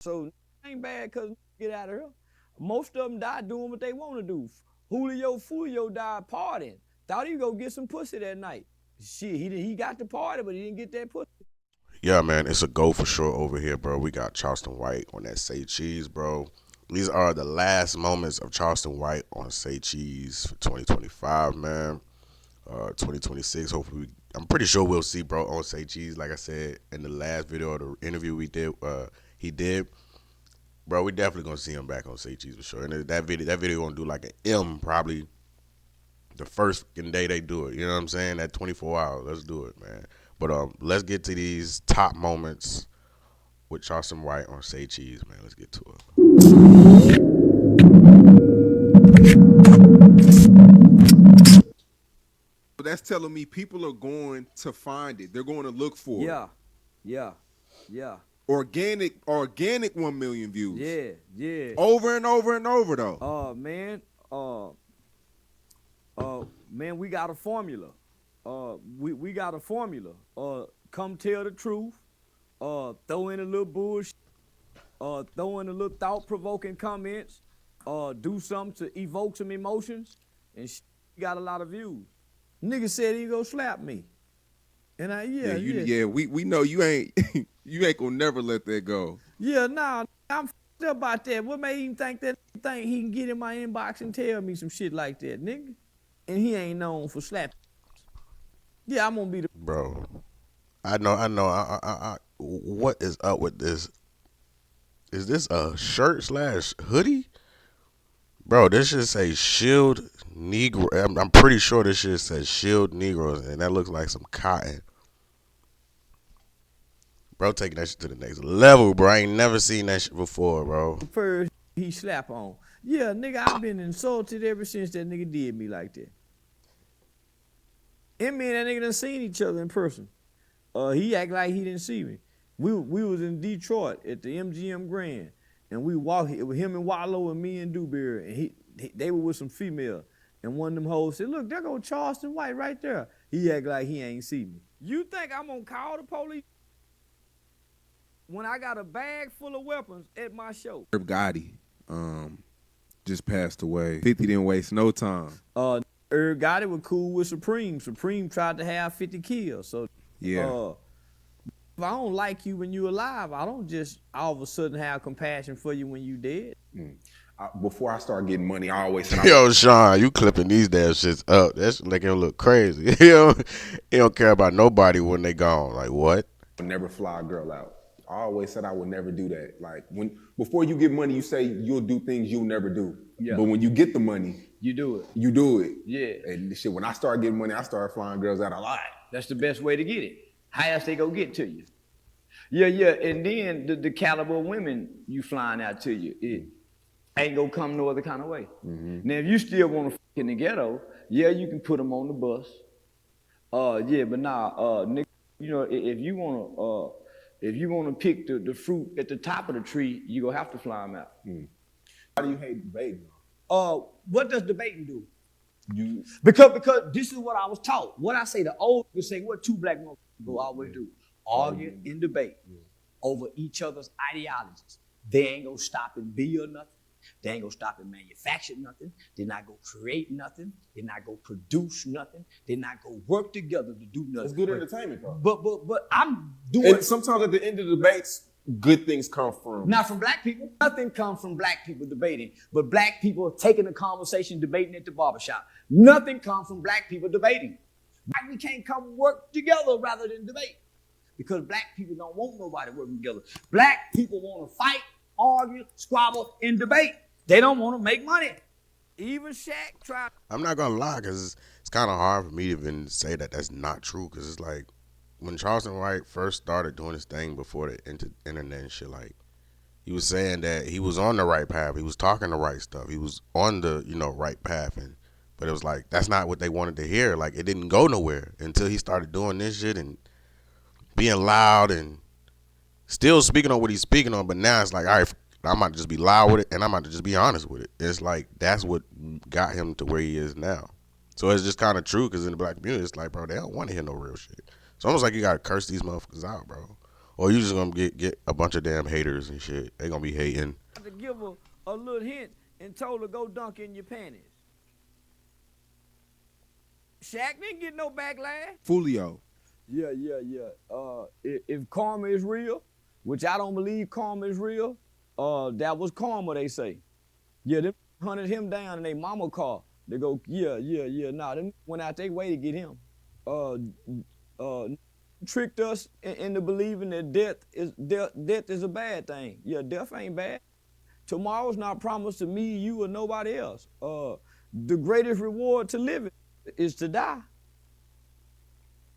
So ain't bad because get out of here. Most of them died doing what they want to do. Julio died partying. Thought he would go get some pussy that night. Shit, he got the party, but he didn't get that pussy. Yeah, man, it's a go for sure over here, bro. We got Charleston White on that Say Cheese, bro. These are the last moments of Charleston White on Say Cheese for 2025, man. 2026. Hopefully, I'm pretty sure we'll see bro on Say Cheese. Like I said in the last video, the interview we did, he did, bro. We definitely gonna see him back on Say Cheese for sure. And that video gonna do like an M probably the first day they do it. You know what I'm saying? That 24 hours. Let's do it, man. But let's get to these top moments with Charleston White on Say Cheese, man. Let's get to it. That's telling me people are going to find it. They're going to look for it. Yeah. Organic 1 million views. Yeah. Over and over and over though. Man, we got a formula. We got a formula. Come tell the truth. Throw in a little bullshit. Throw in a little thought-provoking comments. Do something to evoke some emotions, and got a lot of views. Nigga said he go slap me, and we know you ain't you ain't gonna never let that go. Yeah, nah, I'm f***ed up about that. What made him think he can get in my inbox and tell me some shit like that, nigga? And he ain't known for slap. Yeah, I'm gonna be the bro. I know. What is up with this? Is this a shirt / hoodie? Bro, this should say Shield Negro. I'm pretty sure this shit says Shield Negroes, and that looks like some cotton. Bro, taking that shit to the next level, bro. I ain't never seen that shit before, bro. first he slap on. Yeah, nigga, I've been insulted ever since that nigga did me like that. And me and that nigga done seen each other in person. He act like he didn't see me. We was in Detroit at the MGM Grand. And we walked, it was him and Wallow and me and Dewberry, and they were with some female. And one of them hoes said, look, there go Charleston White right there. He act like he ain't see me. You think I'm gonna call the police when I got a bag full of weapons at my show? Herb Gotti just passed away. 50 didn't waste no time. Herb Gotti was cool with Supreme. Supreme tried to have 50 kills. So yeah. If I don't like you when you alive, I don't just all of a sudden have compassion for you when you dead. Before I start getting money, I always said, Yo, Sean, you clipping these damn shits up. That's making him look crazy. You don't care about nobody when they gone. Like, what? I would never fly a girl out. I always said I would never do that. Like, before you get money, you say you'll do things you'll never do. Yeah. But when you get the money, you do it. You do it. Yeah. And shit, when I started getting money, I started flying girls out a lot. That's the best way to get it. How else they go get to you? Yeah. And then the caliber of women you flying out to you, it ain't gonna come no other kind of way. Mm-hmm. Now, if you still want to f*** in the ghetto, yeah, you can put them on the bus. But nah, nigga, you know, if you wanna pick the fruit at the top of the tree, you gonna have to fly them out. How do you hate debating? What does debating do? Because this is what I was taught. What I say, the old people say, what two black men go always do? Argue and debate over each other's ideologies. They ain't gonna stop and build nothing. They ain't gonna stop and manufacture nothing. They're not gonna create nothing. They're not gonna produce nothing. They're not gonna work together to do nothing. It's good entertainment, though. But I'm doing. And sometimes at the end of the debates, good things come from. Not from black people. Nothing comes from black people debating. But black people taking the conversation, debating at the barbershop. Nothing comes from black people debating. Why we can't come work together rather than debate? Because black people don't want nobody working together. Black people want to fight, argue, squabble, and debate. They don't want to make money. Even Shaq tried. I'm not gonna lie, cause it's kind of hard for me to even say that that's not true. Cause it's like when Charleston White first started doing his thing before the internet and shit, like he was saying that he was on the right path. He was talking the right stuff. He was on the right path, but it was like that's not what they wanted to hear. Like it didn't go nowhere until he started doing this shit and being loud and still speaking on what he's speaking on. But now it's like, all right, I'm about to just be loud with it and I'm about to just be honest with it. It's like that's what got him to where he is now. So it's just kind of true because in the black community, it's like, bro, they don't want to hear no real shit. It's almost like you got to curse these motherfuckers out, bro. Or you just gonna get a bunch of damn haters and shit. They gonna be hating. To give her a little hint and told her go dunk in your panties. Shaq didn't get no backlash. Fulio. Yeah. If karma is real, which I don't believe karma is real, that was karma, they say. Yeah, they hunted him down in their mama car. They go, yeah. Nah, them went out their way to get him. Tricked us into believing that death is a bad thing. Yeah, death ain't bad. Tomorrow's not promised to me, you, or nobody else. The greatest reward to living is to die.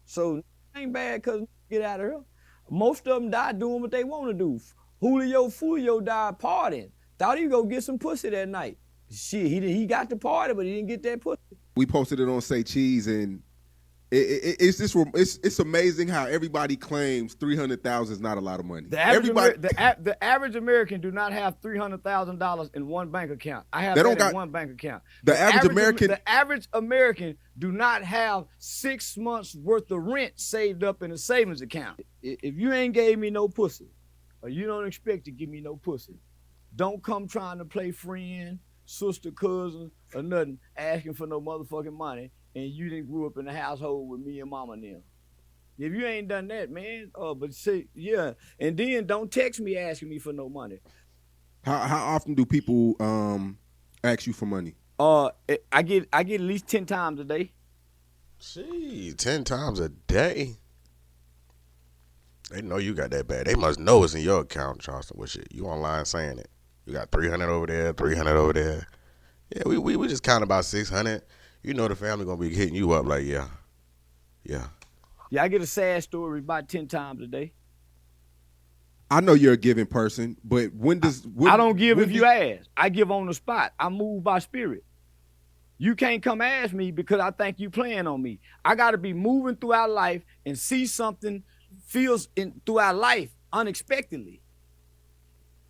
So ain't bad because get out of here. Most of them die doing what they want to do. Fulio died partying. Thought he would go get some pussy that night. Shit, he got the party, but he didn't get that pussy. We posted it on Say Cheese, and it's amazing how everybody claims 300,000 is not a lot of money. The average American do not have $300,000 in one bank account. I have that in one bank account. The average American do not have 6 months worth of rent saved up in a savings account. If you ain't gave me no pussy, or you don't expect to give me no pussy, don't come trying to play friend, sister, cousin, or nothing, asking for no motherfucking money, and you didn't grew up in a household with me and mama and them. If you ain't done that, man, but see, yeah, and then don't text me asking me for no money. How often do people ask you for money? I get at least 10 times a day. Gee, 10 times a day? They know you got that bad. They must know it's in your account, Charleston. What shit? You online saying it. You got 300 over there, 300 over there. Yeah, we just count about 600. You know the family gonna be hitting you up like, yeah. Yeah, I get a sad story about 10 times a day. I know you're a giving person, but I don't give if you ask. I give on the spot. I move by spirit. You can't come ask me because I think you playing on me. I got to be moving throughout life and see something throughout life unexpectedly.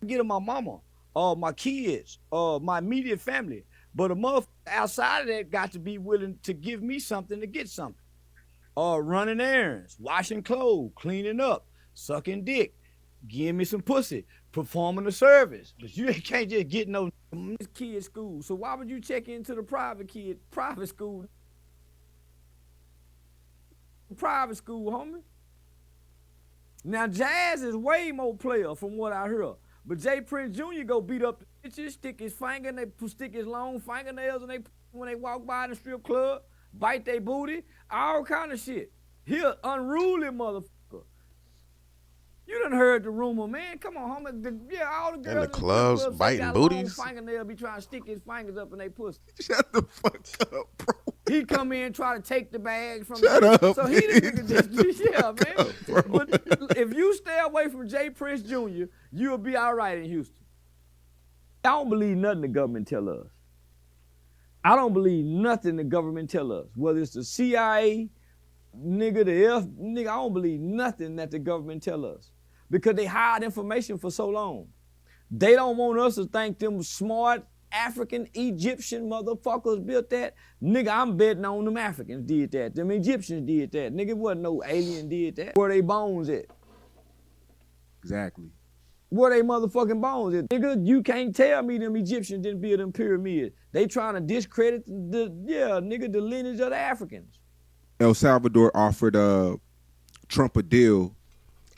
I get to my mama, my kids, my immediate family. But a motherfucker outside of that got to be willing to give me something to get something. Running errands, washing clothes, cleaning up, sucking dick, giving me some pussy, performing a service. But you can't just get no kid school. So why would you check into the private school? Private school, homie. Now Jazz is way more player from what I heard. But Jay Prince Jr. go beat up the bitches, stick his long fingernails when they walk by in the strip club, bite their booty, all kind of shit. He an unruly motherfucker. You done heard the rumor, man. Come on, homie. All the girls in the clubs biting booties. Long fingernail be trying to stick his fingers up in their pussy. Shut the fuck up, bro. He'd come in and try to take the bag from Shut up, so he didn't man. But if you stay away from Jay Prince Jr., you'll be all right in Houston. I don't believe nothing the government tell us. I don't believe nothing the government tell us. Whether it's the CIA, nigga, I don't believe nothing that the government tell us. Because they hide information for so long. They don't want us to think them smart African, Egyptian motherfuckers built that. Nigga, I'm betting on them Africans did that. Them Egyptians did that. Nigga, wasn't no alien did that. Where they bones at? Exactly. Where they motherfucking bones at? Nigga, you can't tell me them Egyptians didn't build them pyramids. They trying to discredit the lineage of the Africans. El Salvador offered Trump a deal.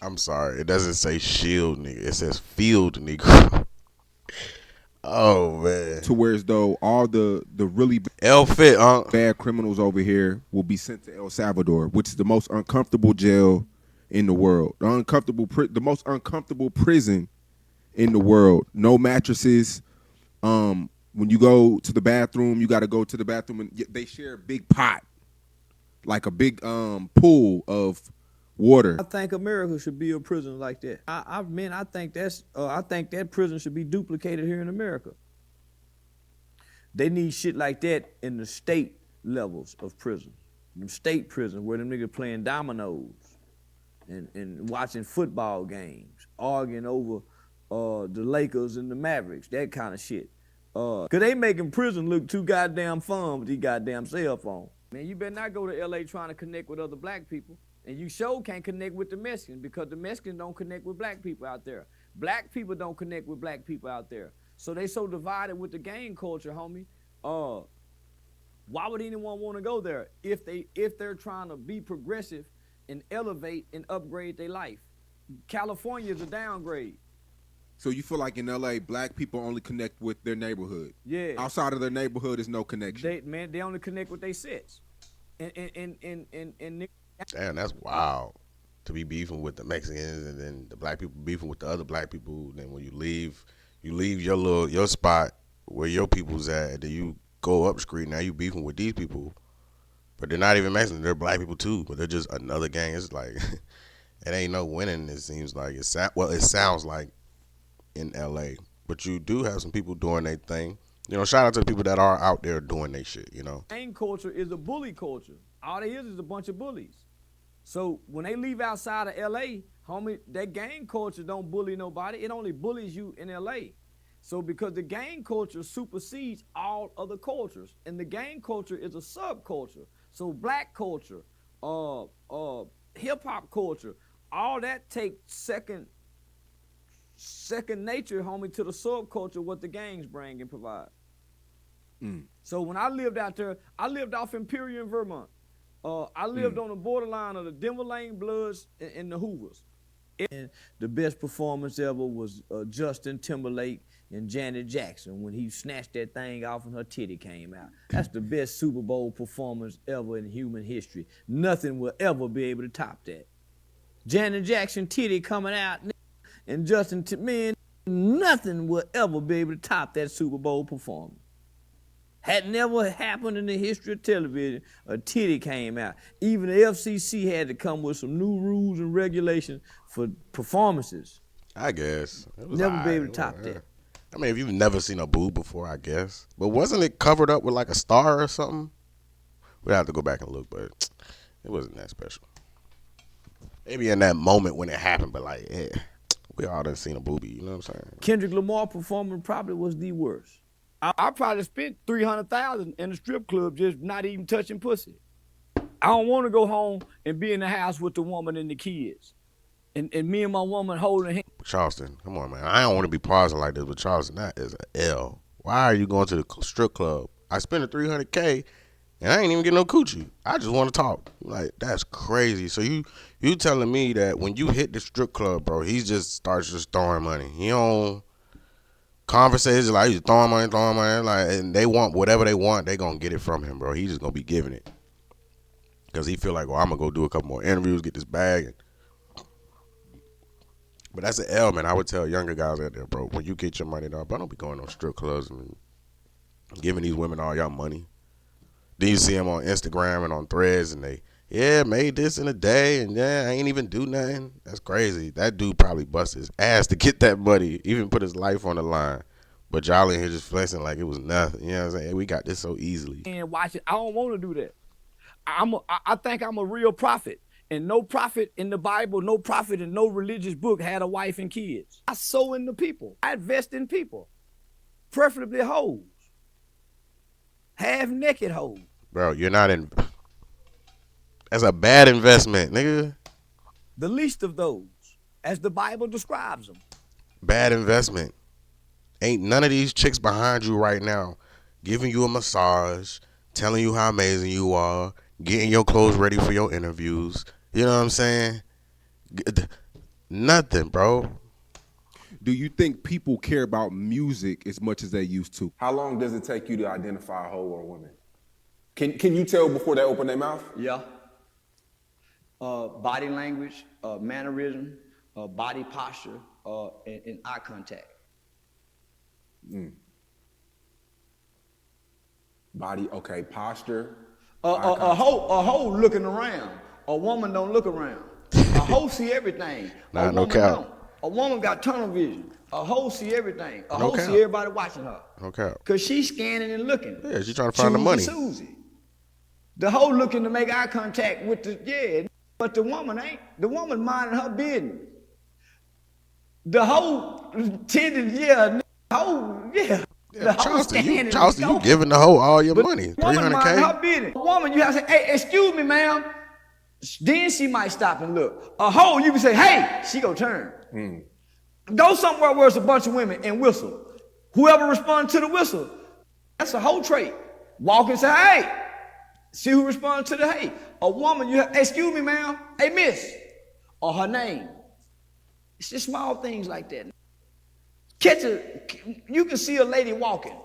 I'm sorry, it doesn't say shield, nigga. It says field, nigga. Oh man. To where as though all the really bad criminals over here will be sent to El Salvador, which is the most uncomfortable jail in the world. The most uncomfortable prison in the world. No mattresses. When you go to the bathroom, you got to go to the bathroom and they share a big pot, like a big pool of water. I think America should be a prison like that. I think that prison should be duplicated here in America. They need shit like that in the state levels of prison. Them state prison where them niggas playing dominoes and watching football games, arguing over the Lakers and the Mavericks, that kind of shit. Cause they making prison look too goddamn fun with these goddamn cell phones. Man, you better not go to LA trying to connect with other black people. And you sure can't connect with the Mexicans because the Mexicans don't connect with black people out there. Black people don't connect with black people out there. So they so divided with the gang culture, homie. Why would anyone want to go there if they're trying to be progressive and elevate and upgrade their life? California is a downgrade. So you feel like in LA, black people only connect with their neighborhood. Yeah. Outside of their neighborhood is no connection. They only connect with their sets. And Damn, that's wild. To be beefing with the Mexicans and then the black people beefing with the other black people. Then when you leave your spot where your people's at, and then you go up street. Now you beefing with these people, but they're not even Mexican. They're black people too, but they're just another gang. It's like it ain't no winning. It seems like it sounds like in LA, but you do have some people doing their thing. You know, shout out to the people that are out there doing their shit. You know, gang culture is a bully culture. All they is a bunch of bullies. So when they leave outside of LA, homie, that gang culture don't bully nobody. It only bullies you in LA. So because the gang culture supersedes all other cultures, and the gang culture is a subculture. So black culture, hip hop culture, all that takes second nature, homie, to the subculture what the gangs bring and provide. So when I lived out there, I lived off Imperial in Vermont. I lived on the borderline of the Denver Lane Bloods and the Hoovers. And the best performance ever was Justin Timberlake and Janet Jackson when he snatched that thing off and her titty came out. That's the best Super Bowl performance ever in human history. Nothing will ever be able to top that. Janet Jackson titty coming out, and Justin, man, nothing will ever be able to top that Super Bowl performance. Had never happened in the history of television. A titty came out. Even the FCC had to come with some new rules and regulations for performances. I guess. It was Never be able to top that. I mean, if you've never seen a boob before, I guess. But wasn't it covered up with like a star or something? We'd have to go back and look, but it wasn't that special. Maybe in that moment when it happened, but like, yeah, we all done seen a boobie, you know what I'm saying? Kendrick Lamar performance probably was the worst. I probably spent $300,000 in a strip club just not even touching pussy. I don't want to go home and be in the house with the woman and the kids. And me and my woman holding hands. Charleston, come on, man. I don't want to be pausing like this, but Charleston, that is an L. Why are you going to the strip club? I spent a $300K and I ain't even get no coochie. I just want to talk. Like, that's crazy. So you telling me that when you hit the strip club, bro, he just starts just throwing money. He don't conversations like he's throwing money, like, and they want whatever they want, they gonna get it from him, bro. He's just gonna be giving it because he feel like, well, I'm gonna go do a couple more interviews, get this bag. But that's an L, man. I would tell younger guys out there, bro, when you get your money, dog, but don't be going to strip clubs and giving these women all your money. Then you see them on Instagram and on Threads, and they, made this in a day, and I ain't even do nothing. That's crazy. That dude probably bust his ass to get that money, even put his life on the line. But y'all in here just flexing like it was nothing. You know what I'm saying? We got this so easily. And watch it. I don't want to do that. I think I'm a real prophet. And no prophet in the Bible, no prophet in no religious book had a wife and kids. I sow in the people. I invest in people. Preferably hoes. Half-naked hoes. Bro, you're not in... That's a bad investment, nigga. The least of those, as the Bible describes them. Bad investment. Ain't none of these chicks behind you right now giving you a massage, telling you how amazing you are, getting your clothes ready for your interviews. You know what I'm saying? Nothing, bro. Do you think people care about music as much as they used to? How long does it take you to identify a hoe or a woman? Can you tell before they open their mouth? Yeah. Body language, mannerism, body posture, and eye contact. Body, okay, posture. A hoe looking around. A woman don't look around. A hoe see everything. Nah, a no woman cap. don't. A woman got tunnel vision. A hoe see everything. A No hoe cap. see everybody watching her. No cap. Cause she's scanning and looking. Yeah, she trying to find the money. Susie. The hoe looking to make eye contact with the, but the woman ain't. The woman minding her business. The hoe tending, the hoe, the hoe standing. Charleston, you giving the hoe all your money. Woman minding her $300K? business. Woman, you have to say, hey, excuse me, ma'am. Then she might stop and look. A hoe, you can say, hey, she go turn. Go somewhere where it's a bunch of women and whistle. Whoever responds to the whistle, that's a hoe trait. Walk and say, hey. See who responds to the hey. A woman, you have, excuse me, ma'am, hey, miss, or her name. It's just small things like that. You can see a lady walking,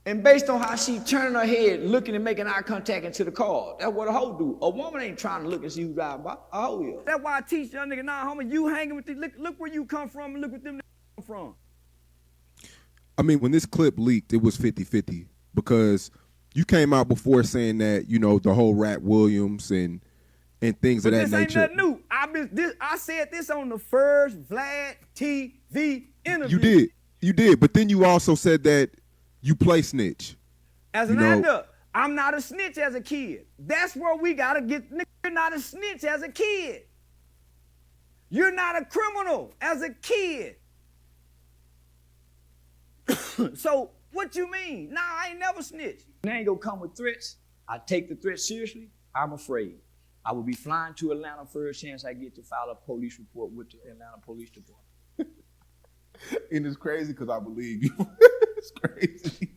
and based on how she turning her head, looking and making eye contact into the car, that's what a hoe do. A woman ain't trying to look and see who's driving by. A hoe is. That's why I teach young nigga, nah, homie, you hanging with these, look where you come from and look where them niggas come from. I mean, when this clip leaked, it was 50-50 because you came out before saying that, you know, the whole Rat Williams and things But of that nature. This ain't nothing new. I said this on the first Vlad TV interview. You did. But then you also said that you play snitch. As an actor, I'm not a snitch as a kid. That's where we gotta get. You're not a snitch as a kid. You're not a criminal as a kid. So what you mean? Nah, I ain't never snitched. They ain't gonna come with threats. I take the threat seriously. I'm afraid. I will be flying to Atlanta first chance I get to file a police report with the Atlanta Police Department. And it's crazy because I believe you. It's crazy.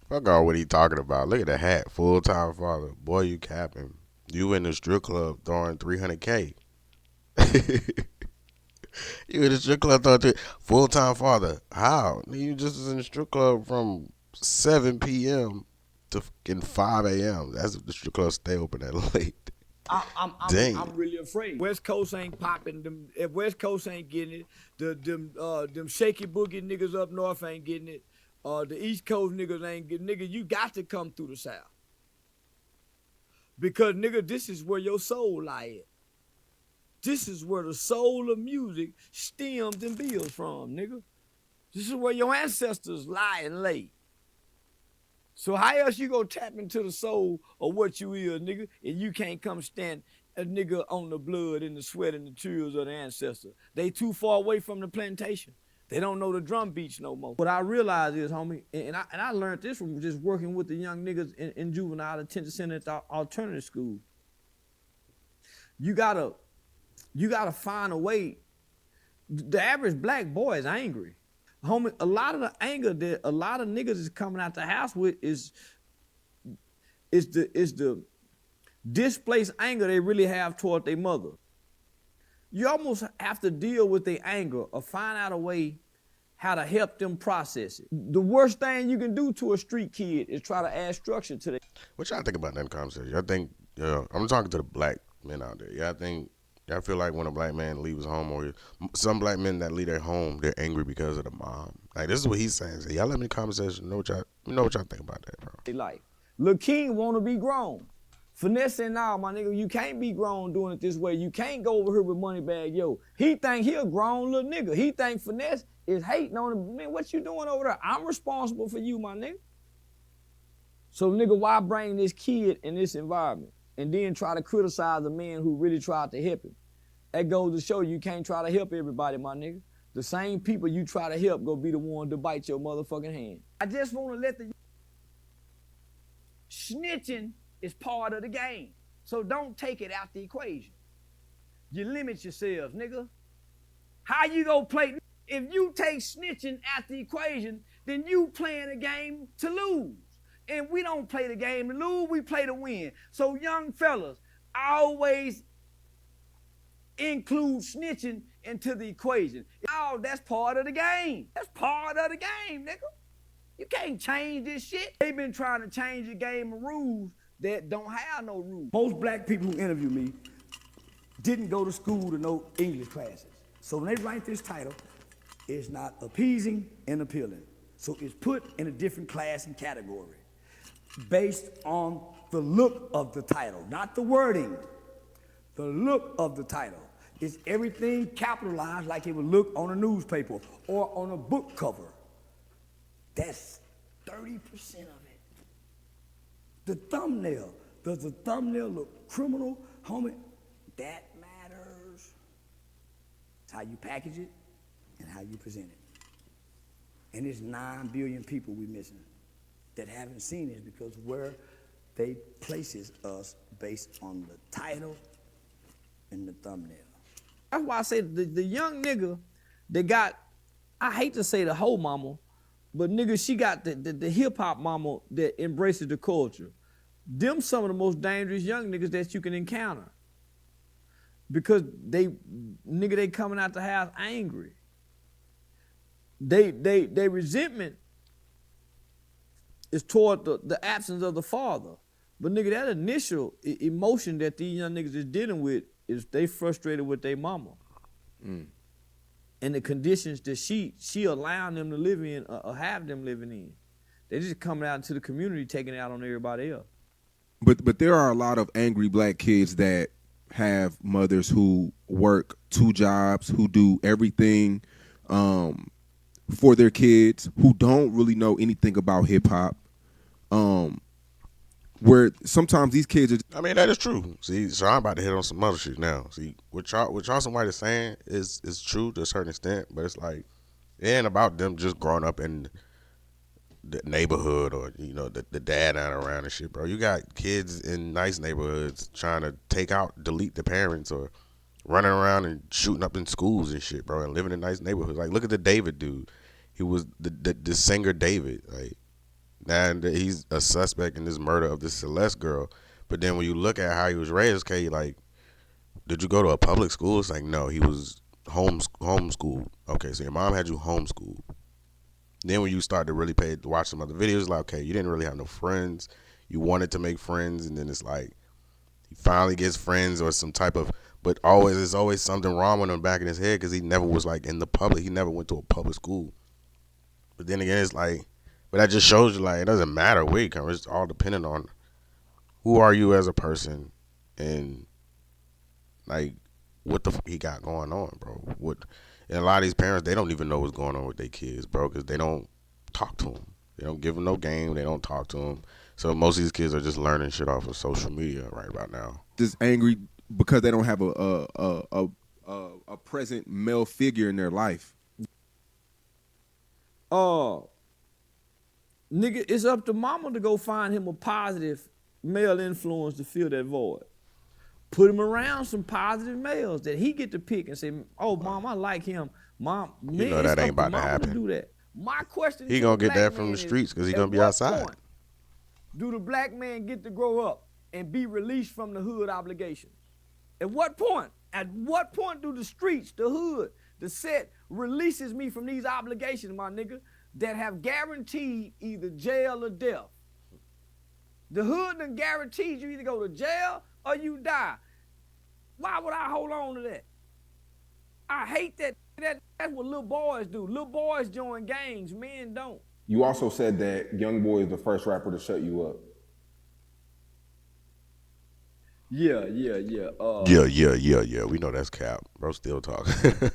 Fuck all what he talking about. Look at the hat. Full-time father. Boy, you capping. You in the strip club throwing $300K. You in the strip club throwing full-time father. How? You just was in the strip club from 7 p.m. to fucking 5 a.m. That's if the strip club stay open that late. I'm really afraid. West Coast ain't popping. If West Coast ain't getting it, them shaky boogie niggas up north ain't getting it. The East Coast niggas ain't getting it. Nigga, you got to come through the South. Because, nigga, this is where your soul lie at. This is where the soul of music stems and builds from, nigga. This is where your ancestors lie and lay. So how else you gonna tap into the soul of what you is, nigga, and you can't come stand a nigga on the blood and the sweat and the tears of the ancestor? They too far away from the plantation. They don't know the drum beats no more. What I realize is, homie, and I learned this from just working with the young niggas in juvenile detention center at the alternative school. You gotta find a way. The average black boy is angry. Homie, a lot of the anger that a lot of niggas is coming out the house with is the displaced anger they really have toward their mother. You almost have to deal with their anger or find out a way how to help them process it. The worst thing you can do to a street kid is try to add structure to them. What y'all think about that conversation? I think, I'm talking to the black men out there. Y'all feel like when a black man leaves home, or some black men that leave their home, they're angry because of the mom. Like, this is what he's saying. So y'all let me conversation. Know what y'all think about that, bro. They like, Lil King want to be grown. Finesse said, nah, my nigga, you can't be grown doing it this way. You can't go over here with Moneybag Yo. He think he a grown little nigga. He think Finesse is hating on him. Man, what you doing over there? I'm responsible for you, my nigga. So, nigga, why bring this kid in this environment and then try to criticize a man who really tried to help him? That goes to show you can't try to help everybody, my nigga. The same people you try to help go be the one to bite your motherfucking hand. I just want to let the snitching is part of the game. So don't take it out the equation. You limit yourselves, nigga. How you gonna play? If you take snitching out the equation, then you playing a game to lose. And we don't play the game to lose, we play to win. So young fellas, always include snitching into the equation. Oh, that's part of the game. That's part of the game, nigga. You can't change this shit. They've been trying to change the game of rules that don't have no rules. Most black people who interview me didn't go to school to know English classes. So when they write this title, it's not appeasing and appealing. So it's put in a different class and category based on the look of the title, not the wording. The look of the title is everything capitalized like it would look on a newspaper or on a book cover. That's 30% of it. The thumbnail. Does the thumbnail look criminal? Homie, that matters. It's how you package it and how you present it. And there's 9 billion people we missing that haven't seen it because where they places us based on the title in the thumbnail. That's why I say the young nigga that got, I hate to say the whole mama, but nigga, she got the hip hop mama that embraces the culture. Them some of the most dangerous young niggas that you can encounter. Because they coming out the house angry. They resentment is toward the absence of the father. But nigga, that initial emotion that these young niggas is dealing with is they frustrated with their mama. And the conditions that she allowing them to live in or have them living in. They just coming out into the community taking it out on everybody else. But there are a lot of angry black kids that have mothers who work 2 jobs, who do everything for their kids, who don't really know anything about hip hop. Where sometimes these kids are. I mean, that is true. See, so I'm about to hit on some other shit now. See, what Charleston White is saying is true to a certain extent, but it's like, it ain't about them just growing up in the neighborhood or, you know, the dad out around and shit, bro. You got kids in nice neighborhoods trying to delete the parents or running around and shooting up in schools and shit, bro, and living in nice neighborhoods. Like, look at the David dude. He was the singer David, like. Now he's a suspect in this murder of this Celeste girl. But then when you look at how he was raised, okay, like, did you go to a public school? It's like, no, he was homeschooled. Okay, so your mom had you homeschooled. Then when you start to really watch some other videos, like, okay, you didn't really have no friends. You wanted to make friends, and then it's like, he finally gets friends or some type of, but there's always something wrong with him back in his head because he never was like in the public. He never went to a public school. But then again, it's like, but that just shows you, like, it doesn't matter where you come. It's all dependent on who are you as a person and, like, what the he got going on, bro. And a lot of these parents, they don't even know what's going on with their kids, bro, because they don't talk to them. They don't give them no game. They don't talk to them. So most of these kids are just learning shit off of social media right about now. Just angry because they don't have a present male figure in their life. Nigga, it's up to mama to go find him a positive male influence to fill that void. Put him around some positive males that he get to pick and say, oh, mom, I like him. Mom, man, you know that ain't about to happen. Do that. My question he gonna get that from the streets because he gonna be outside. Do the black man get to grow up and be released from the hood obligations? At what point? At what point do the streets, the hood, the set releases me from these obligations, my nigga, that have guaranteed either jail or death? The hood done guaranteed you either go to jail or you die. Why would I hold on to that? I hate that. That's what little boys do. Little boys join gangs, men don't. You also said that Young Boy is the first rapper to shut you up. Yeah. Yeah. We know that's cap. Bro, still talking.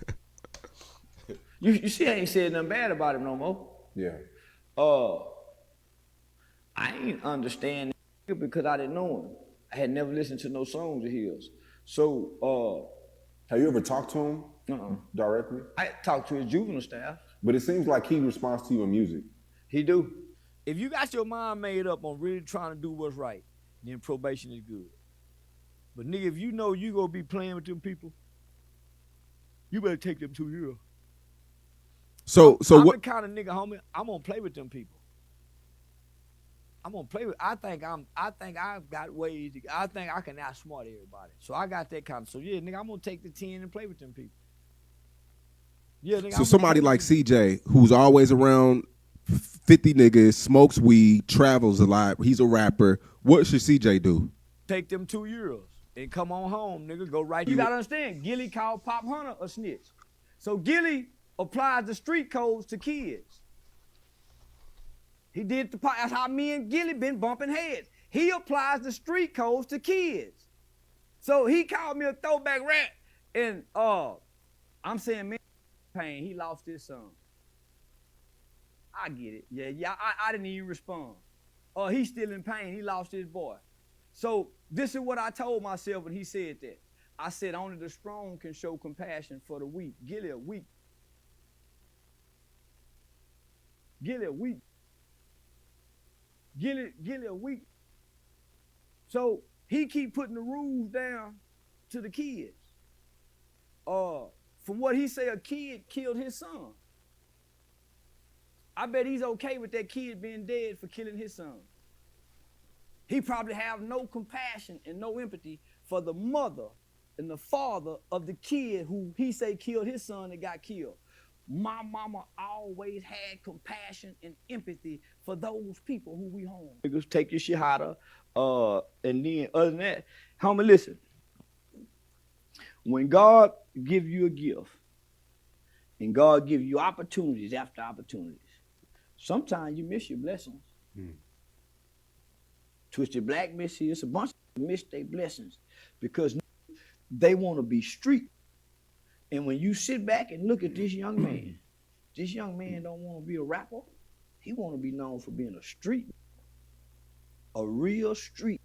You see, I ain't said nothing bad about him no more. Yeah. I ain't understand because I didn't know him. I had never listened to no songs of his. So, have you ever talked to him directly? I talked to his juvenile staff. But it seems like he responds to you in music. He do. If you got your mind made up on really trying to do what's right, then probation is good. But nigga, if you know you gonna be playing with them people, you better take them 2 years. So I'm what the kind of nigga, homie, I'm gonna play with them people. I'm gonna play with. I think I've got ways. I think I can outsmart everybody. So I got that kind of. So yeah, nigga, I'm gonna take the 10 and play with them people. Yeah, nigga. So somebody like CJ, who's always around 50 niggas, smokes weed, travels a lot. He's a rapper. What should CJ do? Take them 2 years and come on home, nigga. Go right. You gotta understand. Gilly called Pop Hunter a snitch. So Gilly applies the street codes to kids. He did that's how me and Gilly been bumping heads. He applies the street codes to kids. So he called me a throwback rat, and I'm saying, man, pain. He lost his son. I get it. Yeah. I didn't even respond. He's still in pain. He lost his boy. So this is what I told myself when he said that. I said only the strong can show compassion for the weak. Gilly a weak. Gilly a weak. Gilly a weak. So he keep putting the rules down to the kids. from what he say, a kid killed his son. I bet he's okay with that kid being dead for killing his son. He probably have no compassion and no empathy for the mother and the father of the kid who he say killed his son that got killed. My mama always had compassion and empathy for those people who we harm. Niggas take your shit harder, and then other than that, homie, listen. When God give you a gift, and God give you opportunities after opportunities, sometimes you miss your blessings. Twisted Black miss it's a bunch of miss their blessings because they want to be street. And when you sit back and look at this young man don't want to be a rapper. He want to be known for being a street, a real street.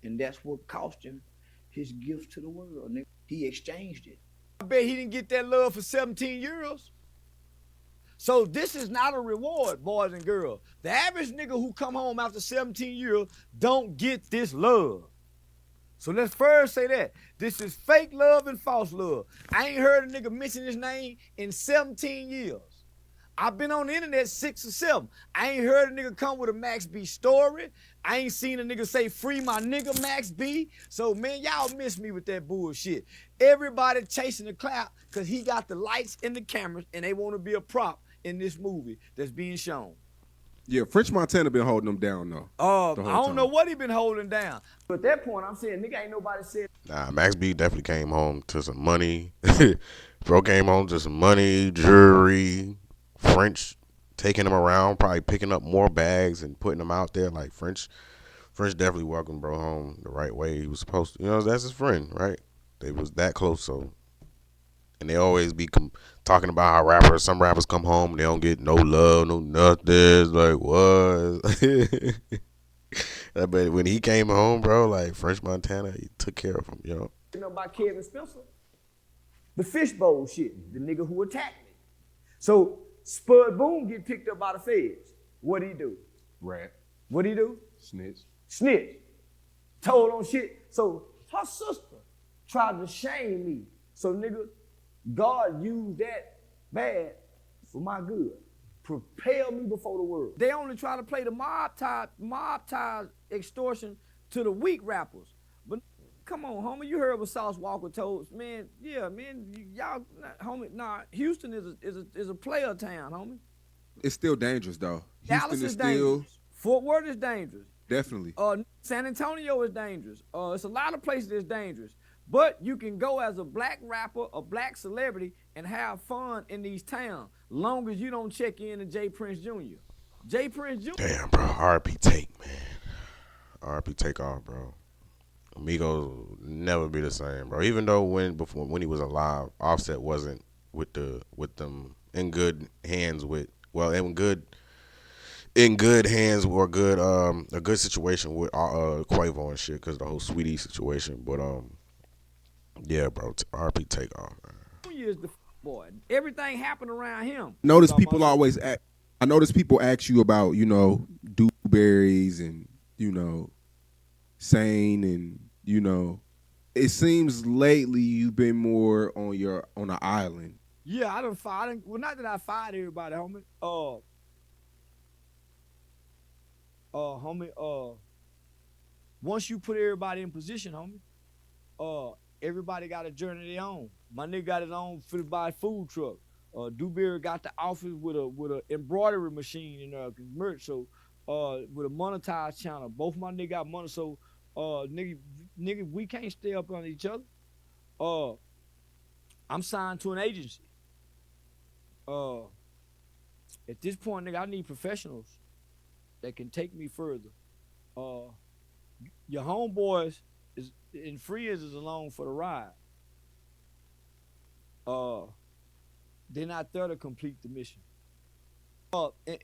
And that's what cost him his gift to the world. He exchanged it. I bet he didn't get that love for 17 years. So this is not a reward, boys and girls. The average nigga who come home after 17 years don't get this love. So let's first say that. This is fake love and false love. I ain't heard a nigga mention his name in 17 years. I've been on the internet 6 or 7. I ain't heard a nigga come with a Max B story. I ain't seen a nigga say free my nigga Max B. So man, y'all miss me with that bullshit. Everybody chasing the clout because he got the lights and the cameras and they want to be a prop in this movie that's being shown. Yeah, French Montana been holding them down though. I don't know what he been holding down. But at that point, I'm saying, nigga, ain't nobody said. Nah, Max B definitely came home to some money. Bro came home to some money, jewelry. French taking him around, probably picking up more bags and putting them out there. Like French definitely welcomed bro home the right way he was supposed to. You know, that's his friend, right? They was that close, so. And they always be talking about how some rappers come home and they don't get no love, no nothing. It's like, what? But when he came home, bro, like French Montana, he took care of him, yo. You know about Kevin Spencer? The fishbowl shit, the nigga who attacked me. So Spud Boom get picked up by the feds. What'd he do? Rat. What'd he do? Snitch. Told on shit. So her sister tried to shame me. So nigga, God used that bad for my good. Propel me before the world. They only try to play the mob tie extortion to the weak rappers. But come on, homie, you heard what Sauce Walker told, man. Yeah, man, y'all, homie. Nah, Houston is a player town, homie. It's still dangerous though. Dallas Houston is still dangerous. Fort Worth is dangerous. Definitely. San Antonio is dangerous. It's a lot of places that's dangerous. But you can go as a black rapper, a black celebrity, and have fun in these towns, long as you don't check in to J. Prince Jr. J. Prince Jr. Damn, bro. R.P. Take, man. R.P. Take off, bro. Amigos will never be the same, bro. Even though when he was alive, Offset wasn't with them in good hands in good hands or a good situation with Quavo and shit because the whole Sweetie situation. But yeah, bro, RP Take off, man. Is the boy. Everything happened around him. Notice people always I notice people ask you about, you know, Dewberries and, you know, Sane and, you know, it seems lately you've been more on an island. Yeah, I done fired. Well, not that I fired everybody, homie. Once you put everybody in position, homie, everybody got a journey of their own. My nigga got his own food truck. Dewberry got the office with a embroidery machine and merch. So with a monetized channel, both my nigga got money. So nigga, we can't stay up on each other. I'm signed to an agency. At this point, nigga, I need professionals that can take me further. Your homeboys and friends is along for the ride. They're not there to complete the mission.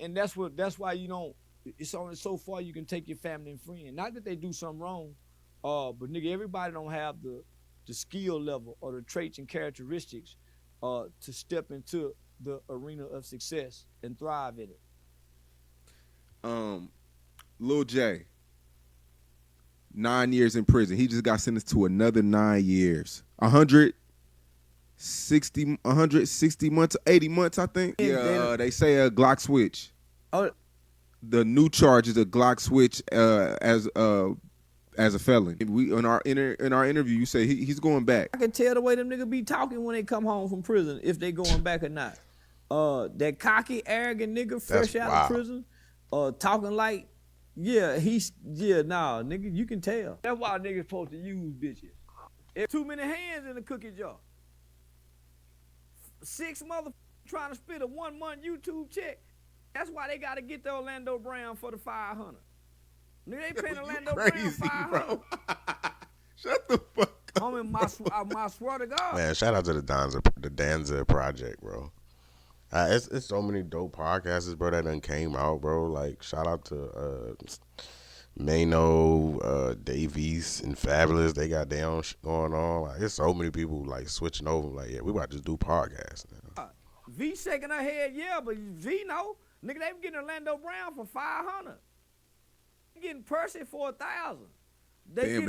And that's why you don't. It's only so far you can take your family and friends. Not that they do something wrong, but nigga, everybody don't have the skill level or the traits and characteristics to step into the arena of success and thrive in it. Lil J, 9 years in prison. He just got sentenced to another 9 years. 100 160 months, 80 months, I think. Yeah, they say a Glock switch. Oh, The new charge is a Glock switch as a felon. We in our interview, you say he's going back. I can tell the way them niggas be talking when they come home from prison, if they going back or not. That cocky, arrogant nigga fresh out of prison, talking like, nigga, you can tell. That's why niggas supposed to use bitches. There's too many hands in the cookie jar. 6 motherfuckers trying to split a 1 month YouTube check. That's why they gotta get the Orlando Brown for the 500. Nigga, they paying Orlando Brown 500. Shut the fuck up. Homie, my swear to God. Man, shout out to the Danza Project, bro. It's so many dope podcasts, bro, that done came out, bro. Like, shout out to Mano, Davies, and Fabulous. They got their own shit going on. Like, there's so many people, like, switching over. Like, yeah, we about to just do podcasts now. V shaking her head, yeah, but V know. Nigga, they getting Orlando Brown for 500. They getting Percy for 1,000. They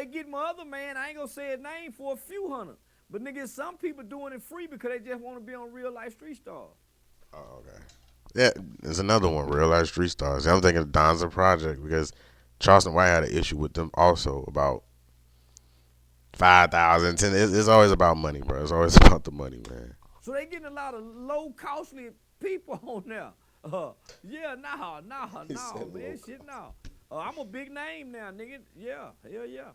get my other man, I ain't gonna say his name, for a few hundred. But nigga, some people doing it free because they just want to be on Real Life Street Stars. Oh, okay. Yeah, there's another one, Real Life Street Stars. I'm thinking of Donza Project because Charleston White had an issue with them also about 5,000, 10. It's always about money, bro. It's always about the money, man. So they getting a lot of low, costly people on there. Nah, man, shit, nah. I'm a big name now, nigga. Yeah, hell yeah.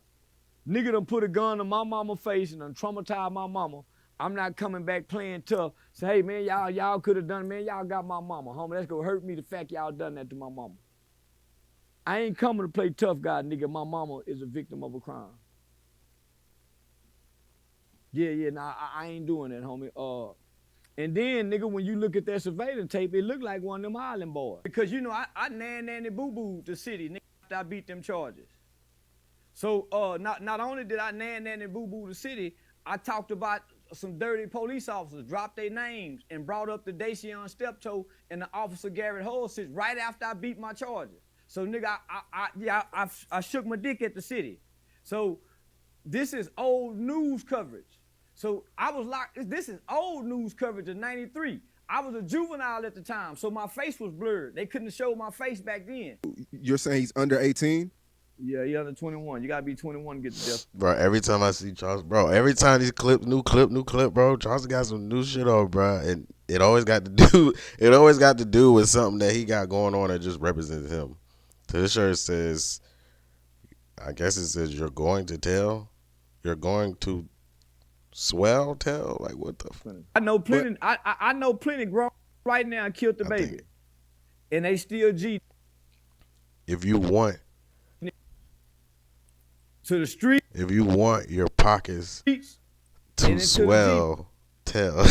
Nigga done put a gun to my mama's face and done traumatized my mama. I'm not coming back playing tough. Say, hey, man, y'all could have done, man, y'all got my mama, homie. That's gonna hurt me the fact y'all done that to my mama. I ain't coming to play tough guy, nigga. My mama is a victim of a crime. Nah, I ain't doing that, homie. And then, nigga, when you look at that surveillance tape, it look like one of them island boys. Because, you know, I nanny boo-boo the city, nigga, after I beat them charges. So, not only did I nanny boo-boo the city, I talked about some dirty police officers, dropped their names, and brought up the Dacian Steptoe and the officer Garrett Holsich right after I beat my charges. So, nigga, I shook my dick at the city. So, this is old news coverage. So I was locked, this is old news coverage of 93. I was a juvenile at the time, so my face was blurred. They couldn't show my face back then. You're saying he's under 18? Yeah, he under 21. You gotta be 21 to get to death. Bro, every time I see Charles, bro, every time these new clip, bro, Charles got some new shit on, bro, and it always got to do with something that he got going on that just represents him. So this shirt says, I guess it says, you're going to tell, swell tell, like what the fuck? I know plenty. I know plenty grown right now killed the baby, and they still G. If you want to the street, if you want your pockets to swell, tell.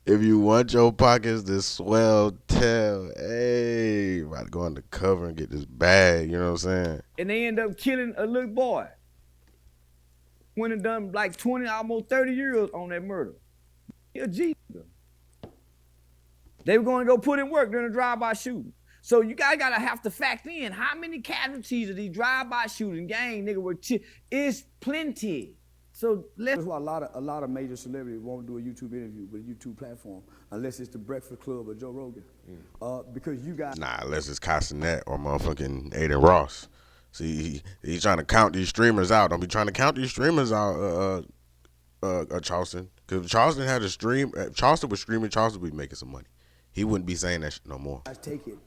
If you want your pockets to swell, tell. Hey, about to go undercover and get this bag. You know what I'm saying? And they end up killing a little boy. Went and done like 20, almost 30 years on that murder. He a G. They were going to go put in work during a drive-by shooting. So you guys gotta have to factor in how many casualties of these drive-by shooting gang nigga were. It's plenty. So that's why a lot of major celebrities won't do a YouTube interview with a YouTube platform unless it's the Breakfast Club or Joe Rogan, because you got unless it's Castanet or motherfucking Aiden Ross. See, he's trying to count these streamers out. Don't be trying to count these streamers out, Charleston. Because if Charleston had a stream, if Charleston was streaming, Charleston would be making some money. He wouldn't be saying that shit no more. I take it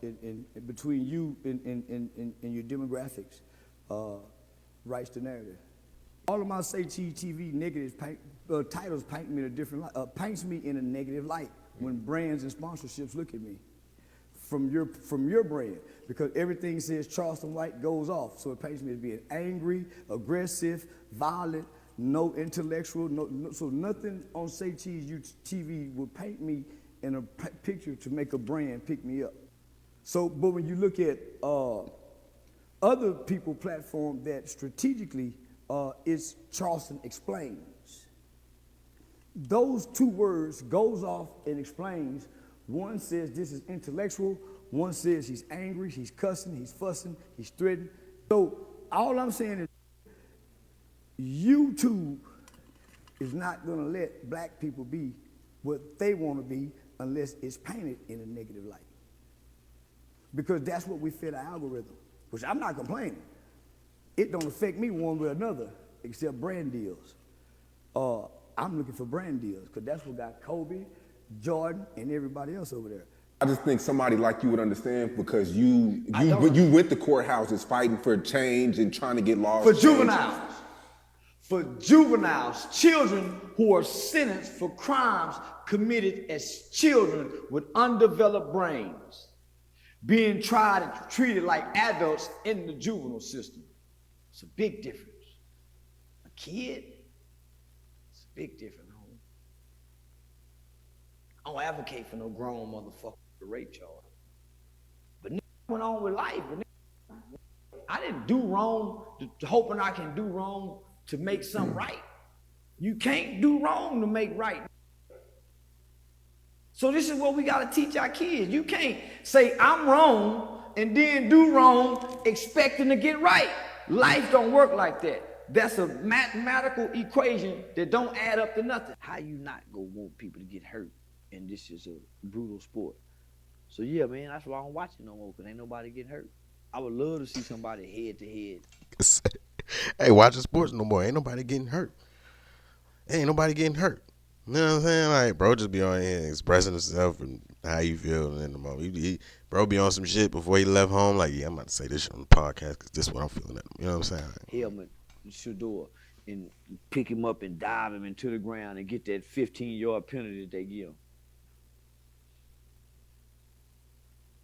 in between you and your demographics, writes the narrative. All of my Say Cheese TV negatives titles paint me in a different light, paints me in a negative light when brands and sponsorships look at me from your brand, because everything says Charleston White goes off, so it paints me as being angry, aggressive, violent, no intellectual, so nothing on Say Cheese TV would paint me in a picture to make a brand pick me up. So, but when you look at other people platform that strategically is Charleston Explains. Those two words, goes off and explains. One says this is intellectual. One says he's angry, he's cussing, he's fussing, he's threatening. So all I'm saying is YouTube is not gonna let black people be what they wanna be unless it's painted in a negative light. Because that's what we fit our algorithm, which I'm not complaining. It don't affect me one way or another except brand deals. I'm looking for brand deals because that's what got Kobe, Jordan, and everybody else over there. I just think somebody like you would understand because you went to courthouses fighting for change and trying to get laws For changed. juveniles. For juveniles, children who are sentenced for crimes committed as children with undeveloped brains, being tried and treated like adults in the juvenile system. It's a big difference. A kid, it's a big difference, homie. I don't advocate for no grown motherfucker with a rape charge. But nigga went on with life. But I didn't do wrong hoping I can do wrong to make something right. You can't do wrong to make right. So this is what we gotta teach our kids. You can't say I'm wrong and then do wrong expecting to get right. Life don't work like that. That's a mathematical equation that don't add up to nothing. How you not gonna want people to get hurt? And this is a brutal sport. So yeah, man, that's why I don't watch it no more, because ain't nobody getting hurt. I would love to see somebody head to head. Hey, watching sports no more. Ain't nobody getting hurt. Ain't nobody getting hurt. You know what I'm saying? Like, bro just be on here expressing himself and how you feel in the moment. Bro be on some shit before he left home. Like, yeah, I'm about to say this shit on the podcast because this is what I'm feeling. You know what I'm saying? Helmet, Shador, and pick him up and dive him into the ground and get that 15-yard penalty that they give him.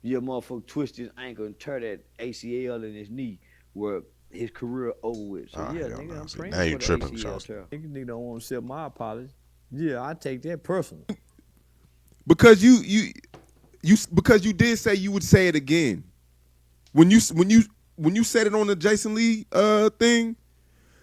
Yeah, motherfucker twist his ankle and tear that ACL in his knee where his career over with. So yeah, nigga, I'm praying now you for the tripping, ACL Charleston. tear. Nigga don't want to accept my apology. Yeah, I take that personal. Because you because you did say you would say it again. When you said it on the Jason Lee thing,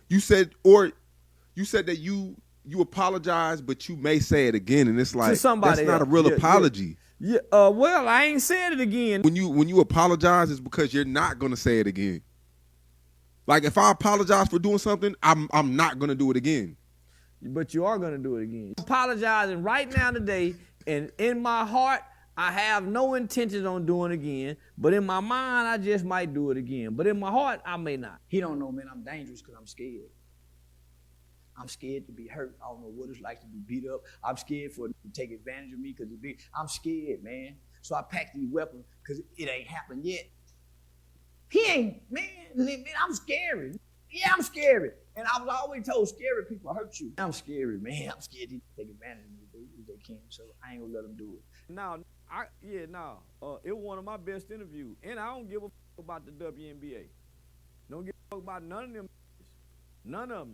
you said that you apologize, but you may say it again, and it's like somebody that's not a else. real Yeah, apology. Yeah, well, I ain't said it again. When you apologize, it's because you're not gonna say it again. Like if I apologize for doing something, I'm not gonna do it again. But you are gonna do it again. I'm apologizing right now today, and in my heart, I have no intentions on doing it again. But in my mind, I just might do it again. But in my heart, I may not. He don't know, man, I'm dangerous because I'm scared. I'm scared to be hurt. I don't know what it's like to be beat up. I'm scared for it to take advantage of me because I'm scared, man. So I pack these weapons because it ain't happened yet. He ain't, man, I'm scary. Yeah, I'm scary. And I was always told scary people hurt you. I'm scary, man. I'm scared to take advantage of me if they can. So I ain't gonna let them do it. It was one of my best interviews. And I don't give a fuck about the WNBA. Don't give a fuck about none of them. None of them.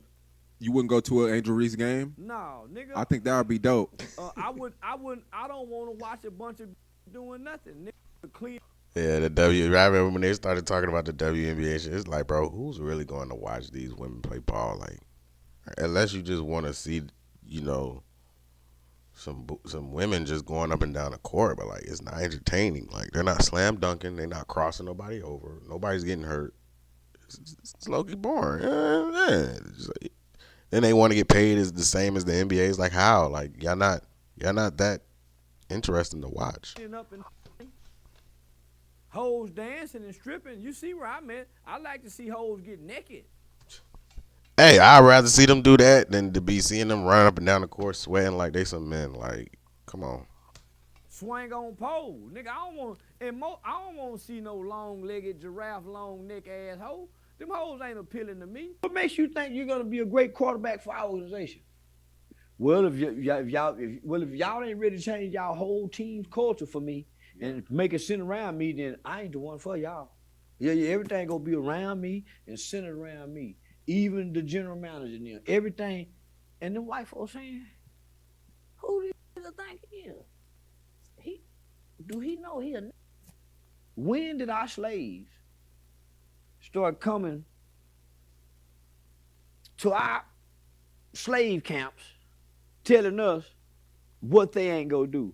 You wouldn't go to an Angel Reese game? No, nigga. I think that would be dope. I don't want to watch a bunch of doing nothing. Nigga, clean. Yeah, I remember when they started talking about the WNBA shit, it's like, bro, who's really going to watch these women play ball? Like, unless you just want to see, you know, some women just going up and down the court, but like, it's not entertaining. Like, they're not slam dunking, they're not crossing nobody over, nobody's getting hurt. It's low-key boring. Yeah. Like, then they want to get paid as the same as the NBA. It's like, how? Like, y'all not that interesting to watch. Up and hoes dancing and stripping. You see where I'm at. I like to see hoes get naked. Hey, I'd rather see them do that than to be seeing them run up and down the court sweating like they some men. Like, come on. Swing on pole. Nigga, I don't want to see no long-legged giraffe, long-neck ass hoe. Them hoes ain't appealing to me. What makes you think you're gonna be a great quarterback for our organization? Well, if y'all ain't ready to change y'all whole team's culture for me and make it center around me, then I ain't the one for y'all. Yeah, everything gonna be around me and centered around me. Even the general manager and them, everything. And them white folks saying, who do you think he is? Do he know he a n-? When did our slaves start coming to our slave camps telling us what they ain't gonna do?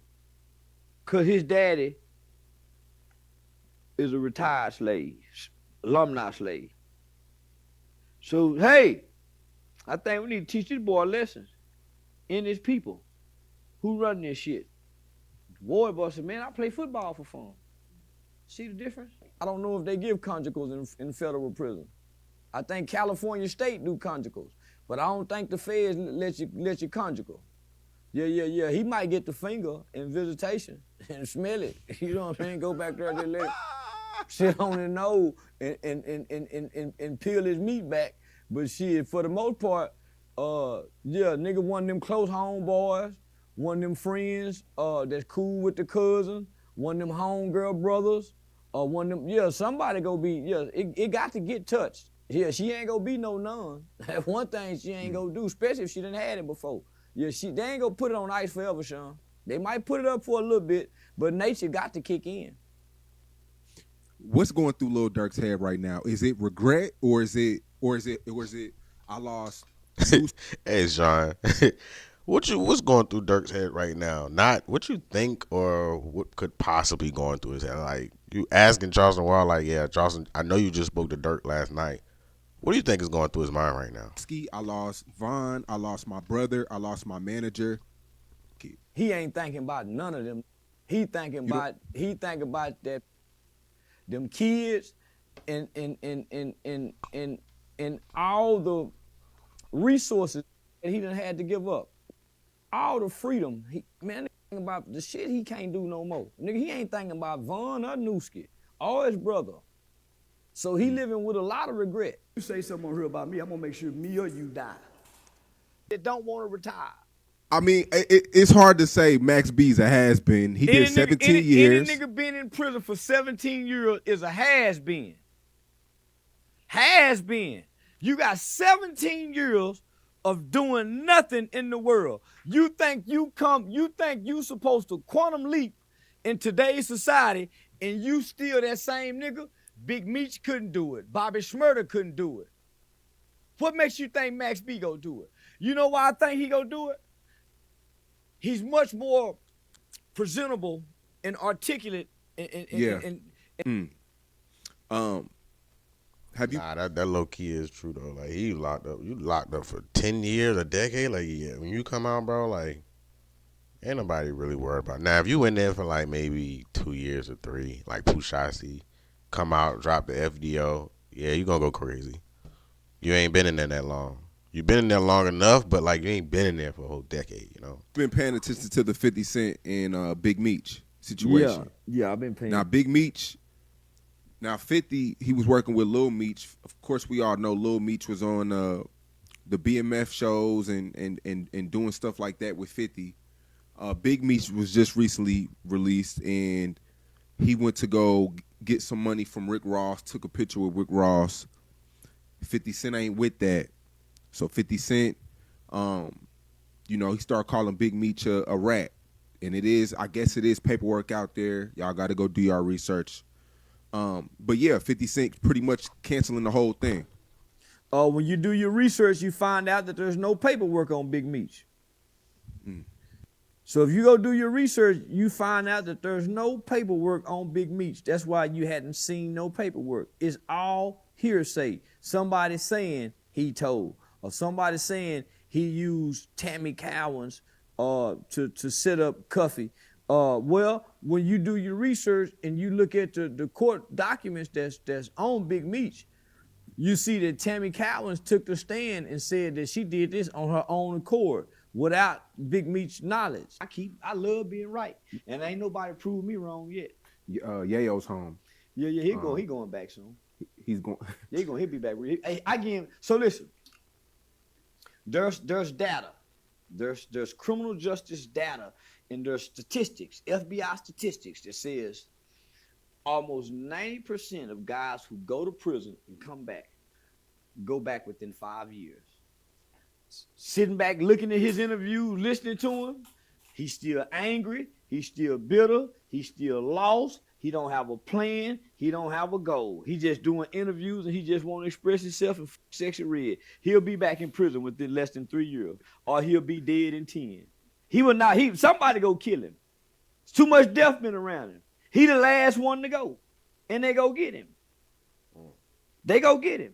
Because his daddy is a retired slave, alumni slave. So, hey, I think we need to teach this boy lessons in his people. Who run this shit? Boy, boy said, man, I play football for fun. See the difference? I don't know if they give conjugals in federal prison. I think California State do conjugals, but I don't think the feds let you conjugal. Yeah. He might get the finger in visitation and smell it. You know what I'm saying? Go back there and just let it sit on his nose and peel his meat back. But shit, for the most part, nigga, one of them close homeboys, one of them friends that's cool with the cousin, one of them homegirl brothers, one of them, somebody gonna be, it got to get touched. Yeah, she ain't gonna be no nun. That's one thing she ain't gonna do, especially if she done had it before. Yeah, they ain't gonna put it on ice forever, Sean. They might put it up for a little bit, but nature got to kick in. What's going through Lil Durk's head right now? Is it regret or is it I lost? Hey, Sean, what's going through Durk's head right now? Not what you think or what could possibly be going through his head. Like, you asking Charleston Wild, like, yeah, Charleston, I know you just spoke to Durk last night. What do you think is going through his mind right now? I lost Vaughn. I lost my brother. I lost my manager. He ain't thinking about none of them. He thinking about that them kids and all the resources that he done had to give up. All the freedom. Man, thinking about the shit he can't do no more. Nigga, he ain't thinking about Vaughn or Newski or his brother. So he living with a lot of regret. You say something on here about me, I'm gonna make sure me or you die. They don't want to retire. I mean, it's hard to say Max B's a has-been. He did 17 years. Any nigga been in prison for 17 years is a has-been. Has-been. You got 17 years of doing nothing in the world. You think you supposed to quantum leap in today's society and you still that same nigga? Big Meech couldn't do it. Bobby Shmurda couldn't do it. What makes you think Max B go do it? You know why I think he go do it? He's much more presentable and articulate. Have you? Nah, that low key is true though. Like, he locked up. You locked up for 10 years, a decade. Like, yeah, when you come out, bro, like, ain't nobody really worried about it. Now, if you in there for like maybe 2 years or 3, like Pushasi, come out, drop the FDO, yeah, you gonna go crazy. You ain't been in there that long. You been in there long enough, but like, you ain't been in there for a whole decade, you know? Been paying attention to the 50 Cent and Big Meech situation. Yeah, I've been paying. Now, Big Meech, now 50, he was working with Lil Meech. Of course, we all know Lil Meech was on the BMF shows and doing stuff like that with 50. Big Meech was just recently released, and he went to go get some money from Rick Ross, took a picture with Rick Ross. 50 Cent ain't with that. So 50 Cent, he started calling Big Meech a rat. And I guess it is paperwork out there. Y'all got to go do your research. But yeah, 50 Cent pretty much canceling the whole thing. When you do your research, you find out that there's no paperwork on Big Meech. So if you go do your research, you find out that there's no paperwork on Big Meech. That's why you hadn't seen no paperwork. It's all hearsay. Somebody saying he told, or somebody saying he used Tammy Cowens to set up Cuffy. Well, when you do your research and you look at the court documents that's on Big Meech, you see that Tammy Cowens took the stand and said that she did this on her own accord without Big Meech's knowledge. I love being right, and ain't nobody proved me wrong yet. Yayo's home. Yeah, he going back soon. He's going. Yeah, he'll be back. Hey, so listen. There's data. There's criminal justice data, and there's statistics, FBI statistics that says almost 90% of guys who go to prison and go back within 5 years. Sitting back, looking at his interview, listening to him, he's still angry, he's still bitter, he's still lost, he don't have a plan, he don't have a goal. He just doing interviews and he just want to express himself in Section Red. He'll be back in prison within less than 3 years, or he'll be dead in 10. Somebody go kill him. It's too much death been around him. He the last one to go, and they go get him. They go get him.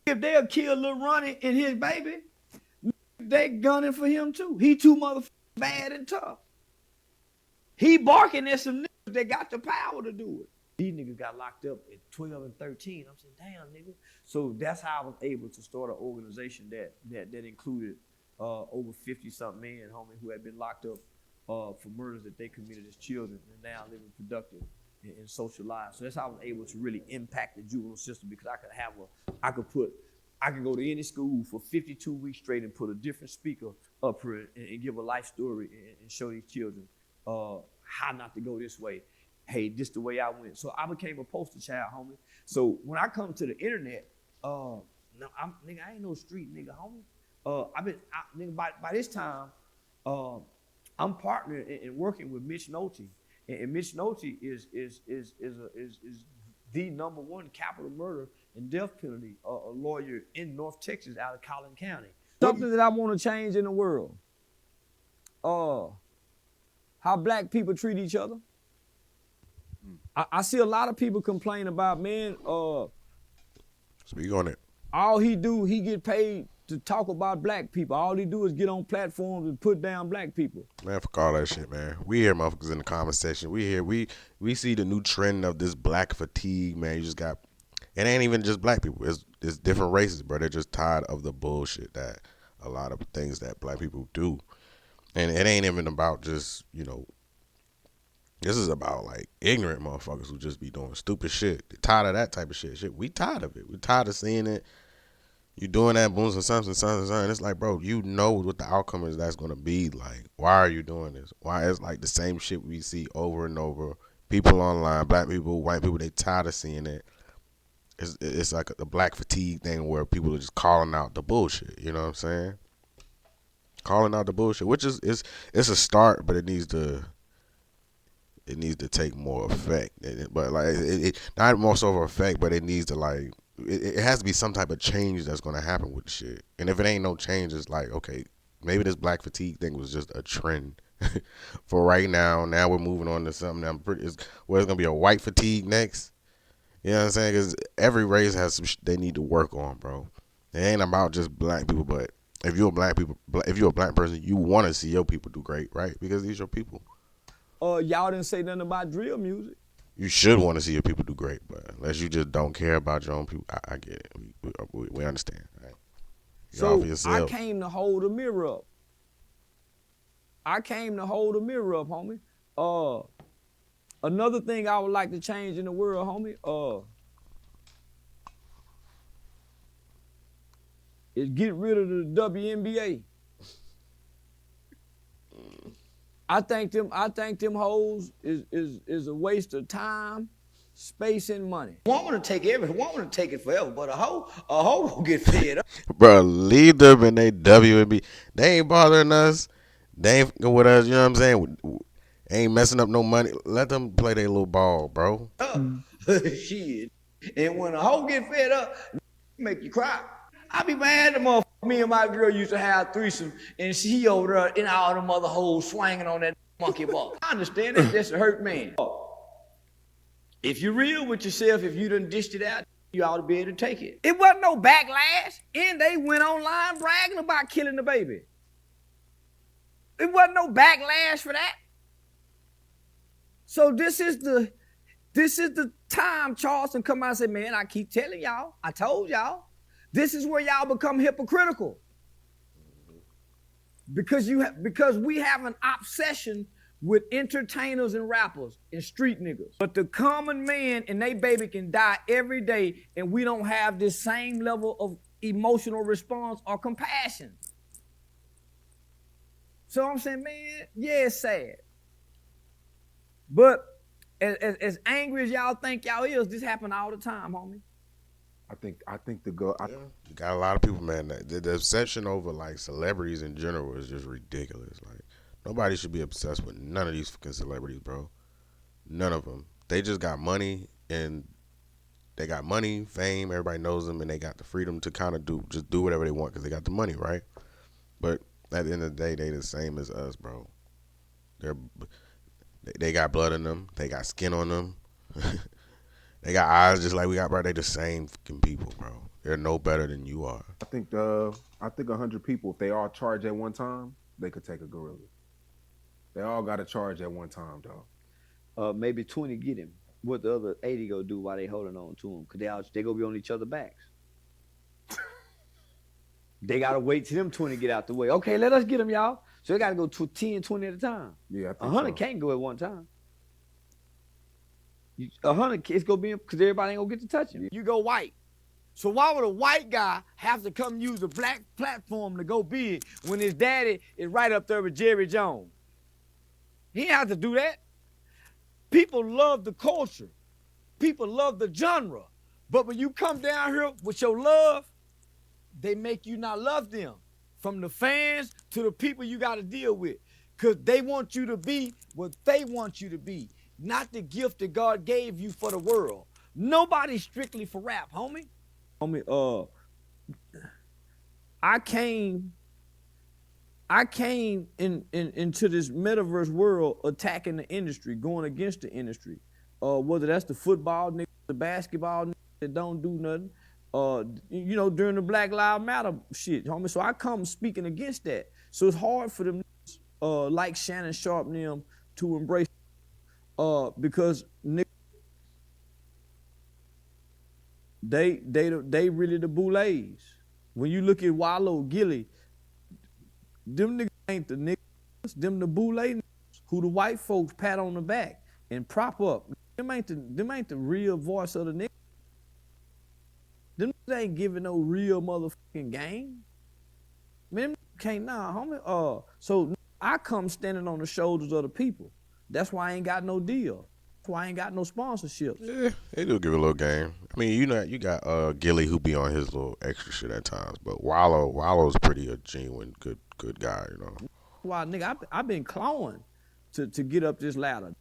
If they'll kill Lil Ronnie and his baby, They gunning for him too. He too motherfucking bad and tough. He barking at some niggas that got the power to do it. These niggas got locked up at 12 and 13. I'm saying, damn, nigga. So that's how I was able to start an organization that included over 50-something men, homie, who had been locked up for murders that they committed as children and now living productive and social lives. So that's how I was able to really impact the juvenile system, because I could go to any school for 52 weeks straight and put a different speaker up here and give a life story and show these children how not to go this way. Hey, this the way I went. So I became a poster child, homie. So when I come to the internet, I ain't no street nigga, homie. Nigga, by this time, I'm partnering and working with Mitch Nolte, and Mitch Nolte is the #1 capital murder and death penalty a lawyer in North Texas, out of Collin County. Something that I want to change in the world. How black people treat each other. I see a lot of people complain about, man, Speak on it. all he get paid to talk about black people. All he do is get on platforms and put down black people. Man, fuck all that shit, man. We hear motherfuckers in the comment section. We see the new trend of this black fatigue, man. You just got, it ain't even just black people. It's different races, bro. They're just tired of the bullshit that a lot of things that black people do. And it ain't even about just, this is about like ignorant motherfuckers who just be doing stupid shit. They're tired of that type of shit. We tired of it. We tired of seeing it. You doing that, booms and something. It's like, bro, you know what the outcome is that's gonna be. Like, why are you doing this? Why? It's like the same shit we see over and over. People online, black people, white people, they tired of seeing it. It's like the black fatigue thing where people are just calling out the bullshit. You know what I'm saying? Calling out the bullshit, which is it's a start, but it needs to take more effect. But like it not more so of effect, but it needs to like it has to be some type of change that's gonna happen with the shit. And if it ain't no change, it's like, okay, maybe this black fatigue thing was just a trend for right now. Now we're moving on to something that it's gonna be a white fatigue next. You know what I'm saying? Because every race has some they need to work on, bro. It ain't about just black people, but if you're a black person, you want to see your people do great, right? Because these are your people. Y'all didn't say nothing about drill music. You should want to see your people do great, but unless you just don't care about your own people, I get it. We understand. Right? So I came to hold a mirror up. Homie. Another thing I would like to change in the world, homie, is get rid of the WNBA. I think them hoes is a waste of time, space, and money. Woman to take it forever, but a hoe will get fed up. Bro, leave them and they WNB. They ain't bothering us. They ain't with us. You know what I'm saying? Ain't messing up no money. Let them play their little ball, bro. Shit. And when a hoe get fed up, make you cry. I be mad at the motherfucker. Me and my girl used to have threesome, and she over there in all them other hoes swinging on that monkey ball. I understand that that's a hurt man. If you're real with yourself, if you done dished it out, you ought to be able to take it. It wasn't no backlash, and they went online bragging about killing the baby. It wasn't no backlash for that. So this is the time Charleston come out and say, man, I keep telling y'all, I told y'all. This is where y'all become hypocritical. Because we have an obsession with entertainers and rappers and street niggas. But the common man and they baby can die every day, and we don't have this same level of emotional response or compassion. So I'm saying, man, yeah, it's sad. But as angry as y'all think y'all is, this happen all the time, homie. I think the go. You got a lot of people, man. The obsession over like celebrities in general is just ridiculous. Like nobody should be obsessed with none of these fucking celebrities, bro. None of them. They just got money, and they got money, fame. Everybody knows them, and they got the freedom to kind of do whatever they want because they got the money, right? But at the end of the day, they the same as us, bro. They got blood in them. They got skin on them. They got eyes just like we got, bro. They the same fucking people, bro. They're no better than you are. I think 100 people, if they all charge at one time, they could take a gorilla. They all got to charge at one time, dog. Maybe 20 get him. What the other 80 go do while they holding on to him? Cause they gonna be on each other's backs. They gotta wait till them 20 get out the way. Okay, let us get them, y'all. So they gotta go to 10, 20 at a time. Yeah, I think 100 so. can't go at one time. 100 it's gonna be because everybody ain't gonna get to touch him. You go white. So why would a white guy have to come use a black platform to go big when his daddy is right up there with Jerry Jones? He didn't have to do that. People love the culture. People love the genre. But when you come down here with your love, they make you not love them. From the fans to the people you got to deal with. Because they want you to be what they want you to be. Not the gift that God gave you for the world. Nobody's strictly for rap, homie. Homie, I came into this metaverse world attacking the industry, going against the industry. Whether that's the football niggas, the basketball niggas that don't do nothing. During the Black Lives Matter shit, homie. So I come speaking against that. So it's hard for them like Shannon Sharp and them to embrace because niggas, they really the boulets. When you look at Wallow, Gilly, them niggas ain't the niggas, them the boulets who the white folks pat on the back and prop up. Them ain't the real voice of the niggas. Them ain't giving no real motherfucking game. Man, them can't homie. So I come standing on the shoulders of the people. That's why I ain't got no deal. That's why I ain't got no sponsorships. Yeah, they do give a little game. I mean, you got Gilly who be on his little extra shit at times, but Wallow's pretty a genuine good guy, you know. Why, nigga, I've been clawing to get up this ladder.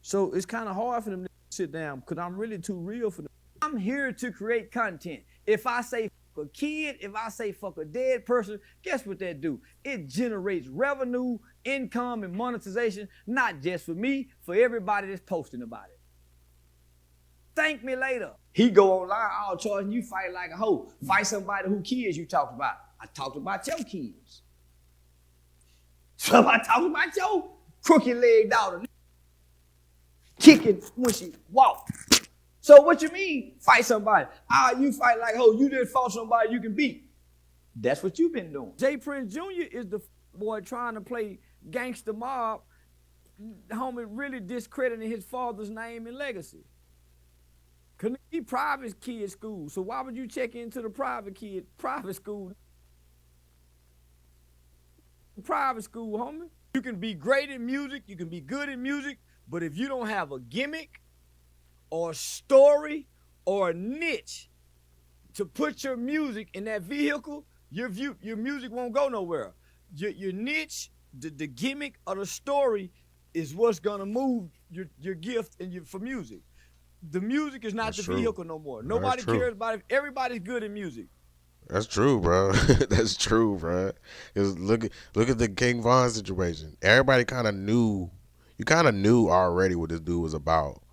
So it's kind of hard for them to sit down because I'm really too real for them. I'm here to create content. If I say fuck a kid, if I say fuck a dead person, guess what that do? It generates revenue, income, and monetization, not just for me, for everybody that's posting about it. Thank me later. He go online all charging you fight like a hoe. Fight somebody who kids you talked about. I talked about your kids. So I talked about your crooked leg daughter kicking when she walked. So what you mean, fight somebody? You fight like, you just fought somebody you can beat. That's what you've been doing. Jay Prince Jr. is the boy trying to play gangster mob, homie, really discrediting his father's name and legacy. Cause he private kid school, so why would you check into the private school? Private school, homie. You can be great in music, you can be good in music, but if you don't have a gimmick, or a story, or a niche to put your music in that vehicle, your music won't go nowhere. Your niche, the gimmick, or the story is what's gonna move your gift and for music. The music is not That's the true. vehicle no more. No, Nobody that's true. cares about it. Everybody's good in music. That's true, bro. That's true, bro. Look at the King Von situation. Everybody kind of knew. You kind of knew already what this dude was about.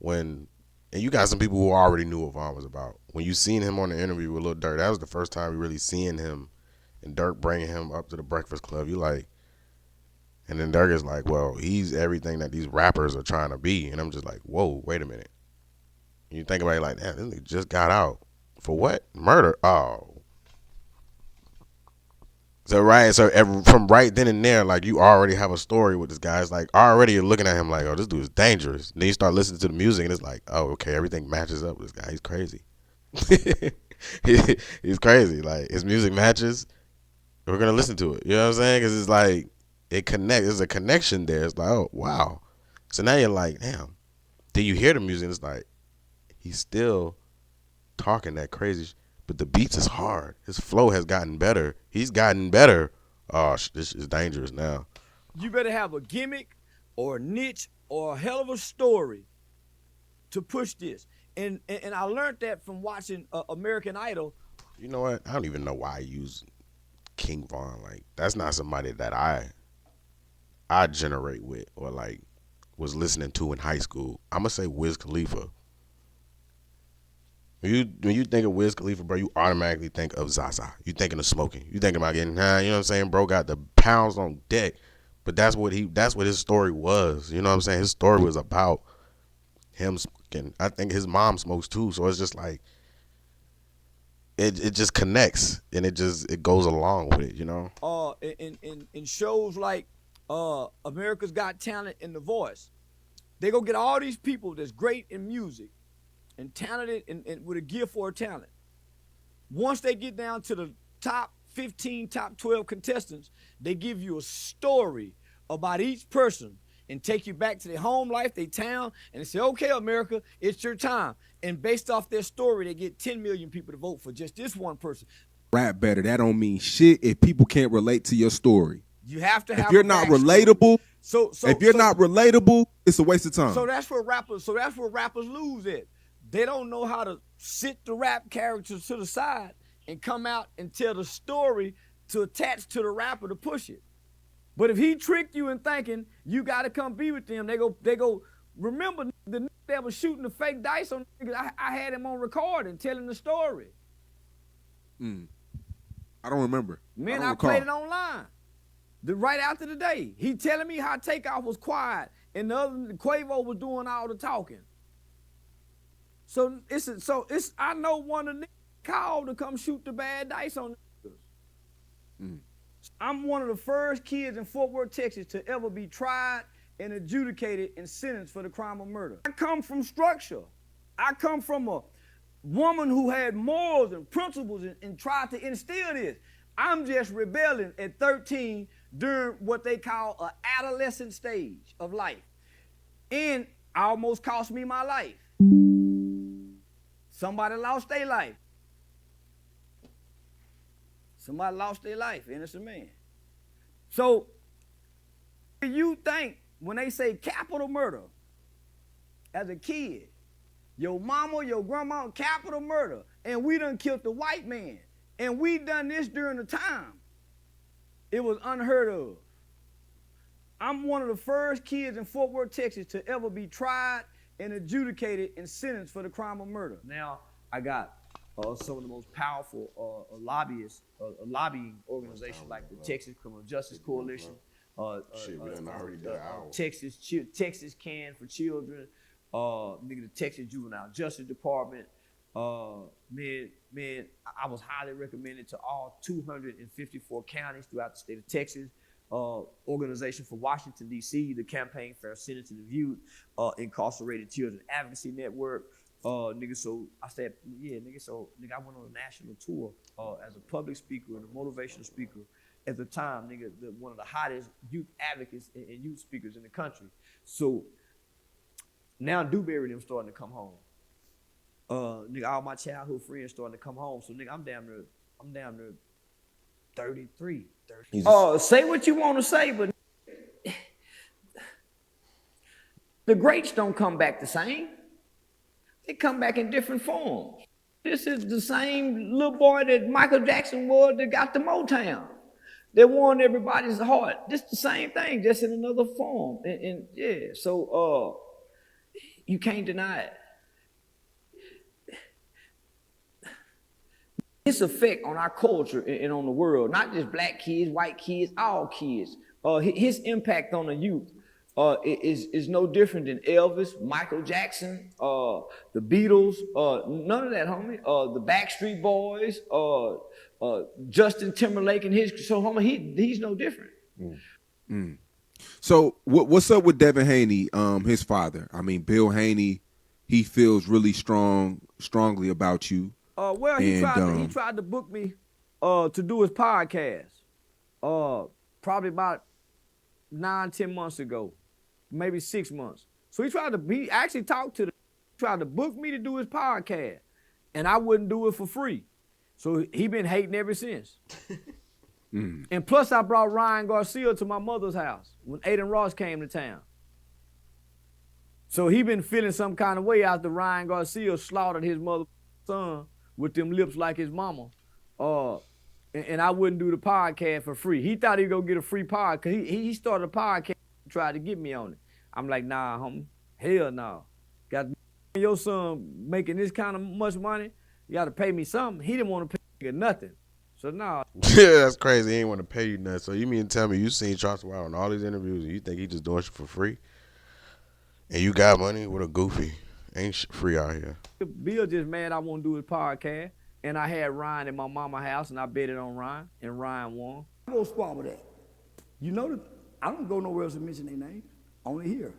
And you got some people who already knew what Von was about. When you seen him on the interview with Lil Durk, that was the first time we really seeing him and Durk bringing him up to the Breakfast Club. And then Durk is like, well, he's everything that these rappers are trying to be. And I'm just like, whoa, wait a minute. And you think about it like, damn, this nigga just got out. For what? Murder? Oh. So from right then and there, like, you already have a story with this guy. It's like, already you're looking at him like, oh, this dude is dangerous. And then you start listening to the music and it's like, oh, okay, everything matches up with this guy. He's crazy. He's crazy. Like, his music matches. We're going to listen to it. You know what I'm saying? Because it's like, it connects. There's a connection there. It's like, oh, wow. So now you're like, damn. Then you hear the music and it's like, he's still talking that crazy but the beats is hard. His flow has gotten better. He's gotten better. Oh, this is dangerous now. You better have a gimmick or a niche or a hell of a story to push this. And I learned that from watching American Idol. You know what? I don't even know why I use King Von. Like, that's not somebody that I generate with or like was listening to in high school. I'm gonna say Wiz Khalifa. When you think of Wiz Khalifa, bro, you automatically think of Zaza. You thinking of smoking. You thinking about getting high. You know what I'm saying? Bro got the pounds on deck. But that's what his story was. You know what I'm saying? His story was about him smoking. I think his mom smokes too. So it's just like it just connects and it goes along with it, you know? In shows like America's Got Talent and The Voice, they go get all these people that's great in music and talented and with a gift for a talent. Once they get down to the top 15, top 12 contestants, they give you a story about each person and take you back to their home life, their town, and they say, okay, America, it's your time. And based off their story, they get 10 million people to vote for just this one person. Rap better. That don't mean shit if people can't relate to your story. You have to have. If you're not relatable, if you're not not relatable, it's a waste of time. So that's where rappers lose it. They don't know how to sit the rap characters to the side and come out and tell the story to attach to the rapper to push it. But if he tricked you in thinking you got to come be with them, they go. Remember the nigga that was shooting the fake dice on niggas? I had him on recording telling the story. I don't remember. Man, I played it online. Right after the day, he telling me how Takeoff was quiet and the other Quavo was doing all the talking. So I know one of the niggas called to come shoot the bad dice on niggas. I'm one of the first kids in Fort Worth, Texas to ever be tried and adjudicated and sentenced for the crime of murder. I come from structure. I come from a woman who had morals and principles and tried to instill this. I'm just rebelling at 13 during what they call an adolescent stage of life. And almost cost me my life. Somebody lost their life. Somebody lost their life, innocent man. So, you think when they say capital murder, as a kid, your mama, your grandma, capital murder, and we done killed the white man, and we done this during the time, it was unheard of. I'm one of the first kids in Fort Worth, Texas to ever be tried and adjudicated and sentenced for the crime of murder. Now, I got some of the most powerful lobbyists, lobbying organizations like the Texas Criminal Justice Coalition, Texas Can for Children, the Texas Juvenile Justice Department. Man, I was highly recommended to all 254 counties throughout the state of Texas. Organization for Washington, D.C., the Campaign for Sentencing of Youth, Incarcerated Children Advocacy Network. So I said, I went on a national tour as a public speaker and a motivational speaker at the time, one of the hottest youth advocates and youth speakers in the country. So now Dewberry and them starting to come home. All my childhood friends starting to come home. So I'm down to 33. Say what you want to say, but the greats don't come back the same. They come back in different forms. This is the same little boy that Michael Jackson was that got the Motown. That won everybody's heart. This the same thing, just in another form. So you can't deny it. Its effect on our culture and on the world, not just black kids, white kids, all kids. His impact on the youth is no different than Elvis, Michael Jackson, the Beatles, none of that, homie. The Backstreet Boys, Justin Timberlake and his. So, homie, he's no different. So, what's up with Devin Haney, his father? I mean, Bill Haney, he feels really strongly about you. He tried to book me to do his podcast probably about 9-10 months ago, maybe 6 months. So he actually tried to book me to do his podcast, and I wouldn't do it for free. So he been hating ever since. And plus I brought Ryan Garcia to my mother's house when Aiden Ross came to town. So he been feeling some kind of way after Ryan Garcia slaughtered his mother's son with them lips like his mama. And I wouldn't do the podcast for free. He thought he'd go get a free podcast. He started a podcast and tried to get me on it. I'm like, nah, homie, hell no. your son making this kind of much money, you got to pay me something. He didn't want to pay nothing. So nah. Yeah, that's crazy. He ain't want to pay you nothing. So you mean to tell me you seen Charleston White on all these interviews and you think he just doing shit for free? And you got money? What a goofy. Ain't shit free out here. Bill just mad I won't do his podcast. And I had Ryan in my mama's house and I betted on Ryan and Ryan won. I go spar with that. You know that I don't go nowhere else to mention their name. Only here.